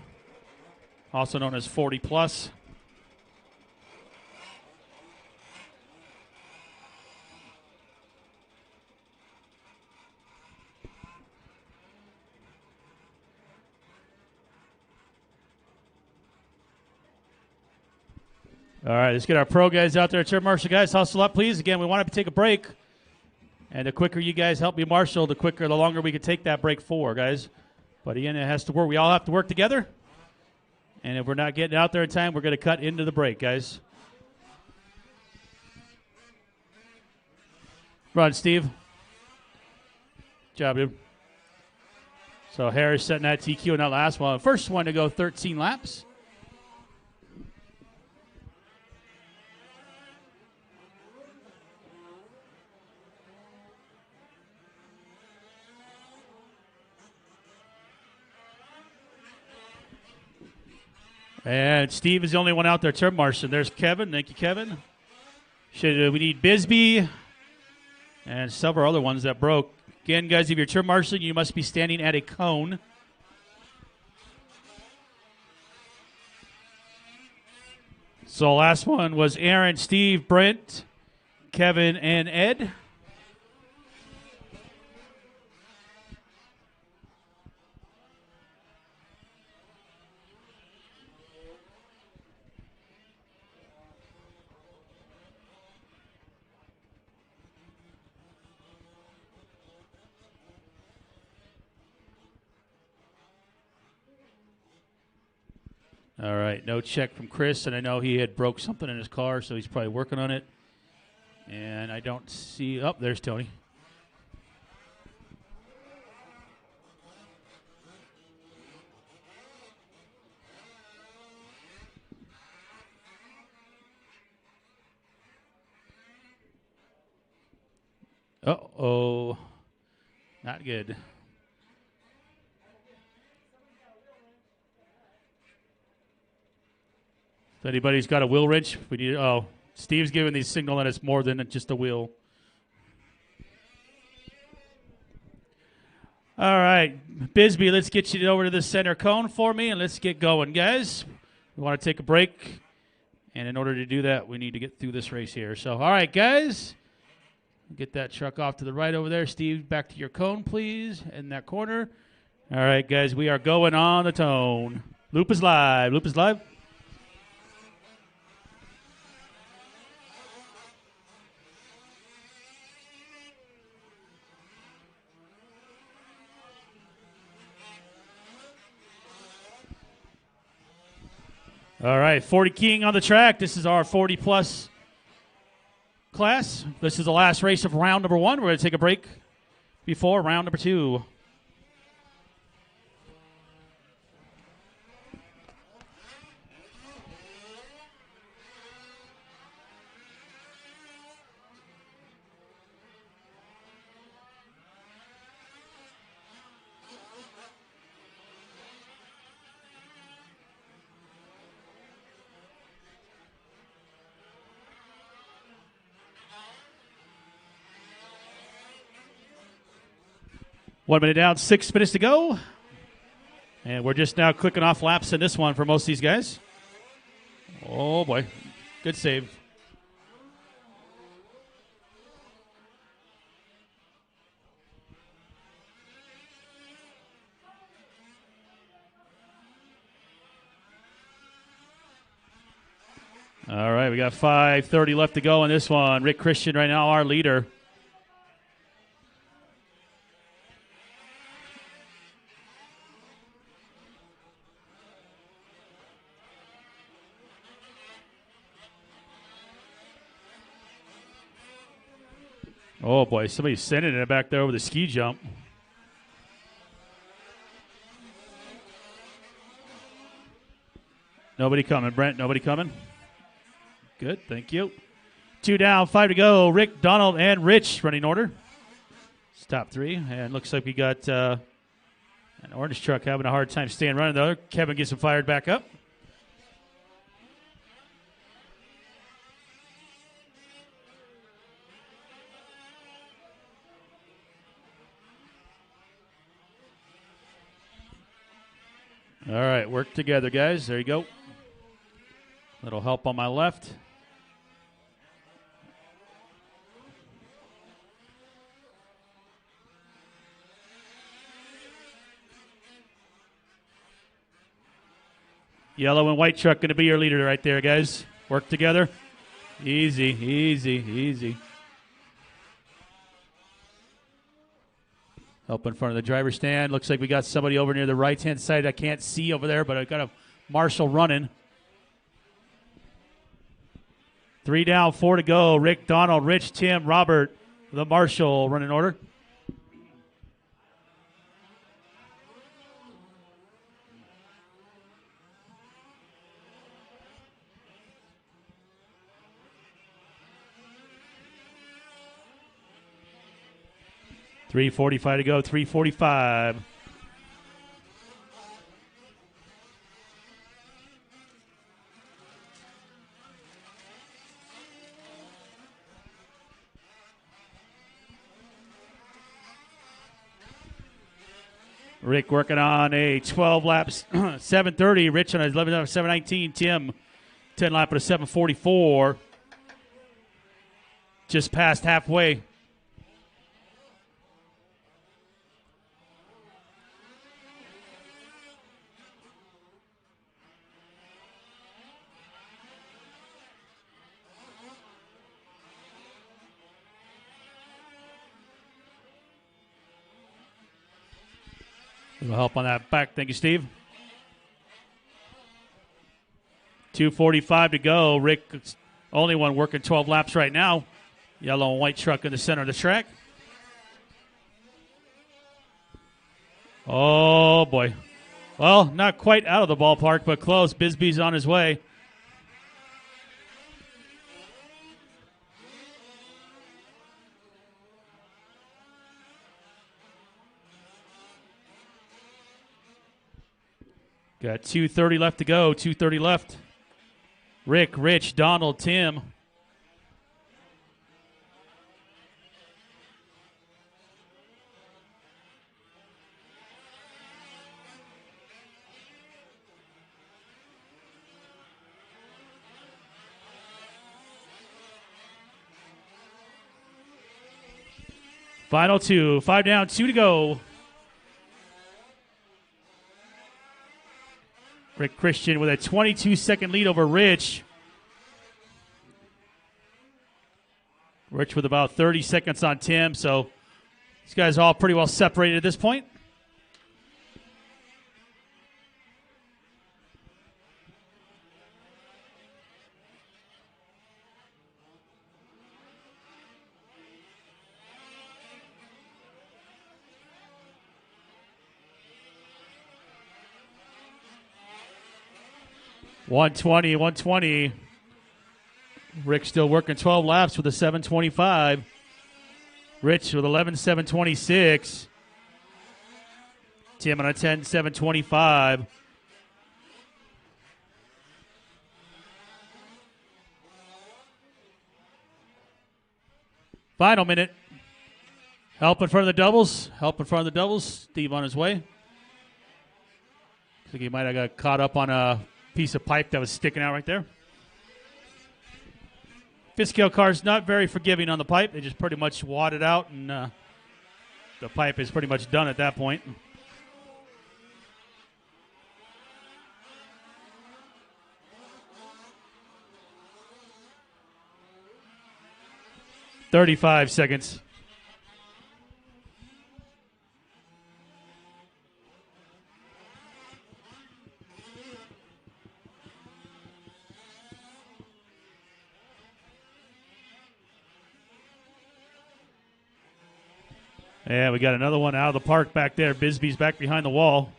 also known as 40 Plus. All right, let's get our pro guys out there. Turn marshal guys, hustle up, please. Again, we want to take a break. And the quicker you guys help me marshal, the longer we can take that break for, guys. But again, it has to work. We all have to work together. And if we're not getting out there in time, we're going to cut into the break, guys. Run, Steve. Good job, dude. So Harris setting that TQ in that last one. First one to go 13 laps. And Steve is the only one out there turn marshaling. There's Kevin. Thank you, Kevin. We need Bisbee and several other ones that broke. Again, guys, if you're turn marshaling, you must be standing at a cone. So last one was Aaron, Steve, Brent, Kevin, and Ed. All right, no check from Chris, and I know he had broke something in his car, so he's probably working on it. And I don't see... Oh, there's Tony. Uh-oh. Not good. If anybody's got a wheel wrench, we need. Oh, Steve's giving the signal that it's more than just a wheel. All right, Bisbee, let's get you over to the center cone for me, and let's get going, guys. We want to take a break, and in order to do that, we need to get through this race here. So, all right, guys, get that truck off to the right over there. Steve, back to your cone, please, in that corner. All right, guys, we are going on the tone. Loop is live. Loop is live. All right, 40 King on the track. This is our 40-plus class. This is the last race of round number one. We're going to take a break before round number two. One minute down, 6 minutes to go. And we're just now clicking off laps in this one for most of these guys. Oh, boy. Good save. All right, we got 5:30 left to go in this one. Rick Christian right now, our leader. Oh, boy, somebody's sending it back there over the ski jump. Nobody coming, Brent. Nobody coming. Good, thank you. 2 down, 5 to go. Rick, Donald, and Rich running order. It's top 3, and looks like we got an orange truck having a hard time staying running, though. Kevin gets him fired back up. All right, work together, guys. There you go. Little help on my left. Yellow and white truck going to be your leader right there, guys. Work together. Easy, easy, easy. Up in front of the driver's stand. Looks like we got somebody over near the right-hand side I can't see over there, but I got a marshal running. 3 down, 4 to go. Rick, Donald, Rich, Tim, Robert, the marshal running order. .345 to go, 345. Rick working on a 12 laps, 7:30. Rich on his 11 lap, 7:19. Tim, 10 lap at a 7:44. Just past halfway. A little help on that back. Thank you, Steve. 2:45 to go. Rick, only one working 12 laps right now. Yellow and white truck in the center of the track. Oh, boy. Well, not quite out of the ballpark, but close. Bisbee's on his way. Got 2:30 left to go. 2:30 left. Rick, Rich, Donald, Tim. Final 2. 5 down, 2 to go. Rick Christian with a 22-second lead over Rich. Rich with about 30 seconds on Tim, so these guys are all pretty well separated at this point. $120. Rick still working 12 laps with a 7:25. Rich with 11:726. Tim on a 10:725. Final minute. Help in front of the doubles. Help in front of the doubles. Steve on his way. Looks like he might have got caught up on a piece of pipe that was sticking out right there. Fifth scale car's not very forgiving on the pipe. They just pretty much wad it out, and the pipe is pretty much done at that point. $35 seconds. Yeah, we got another one out of the park back there. Bisbee's back behind the wall.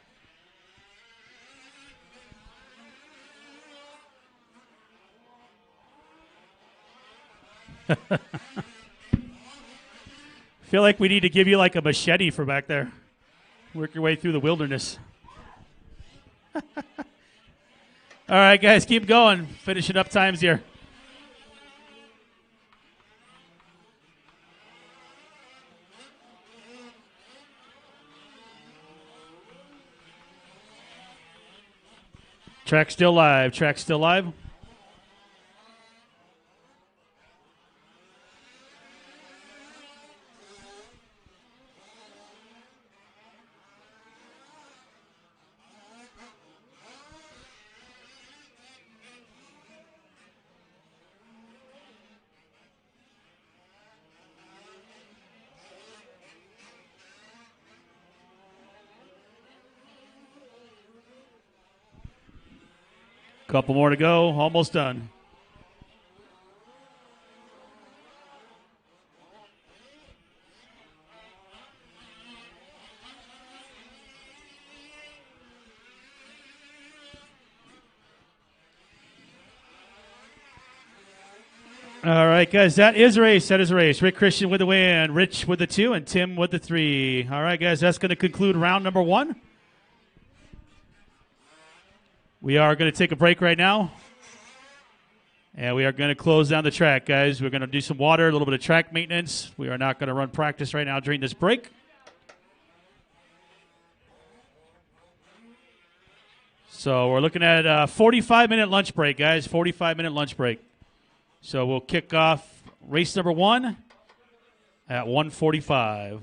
Feel like we need to give you like a machete for back there. Work your way through the wilderness. All right, guys, keep going. Finishing up times here. Track still live. Track still live. Couple more to go. Almost done. All right, guys, that is a race. That is a race. Rick Christian with the win, Rich with the 2, and Tim with the 3. All right, guys, that's going to conclude round number 1. We are going to take a break right now, and we are going to close down the track, guys. We're going to do some water, a little bit of track maintenance. We are not going to run practice right now during this break. So we're looking at a 45-minute lunch break, guys, 45-minute lunch break. So we'll kick off race number 1 at 1:45.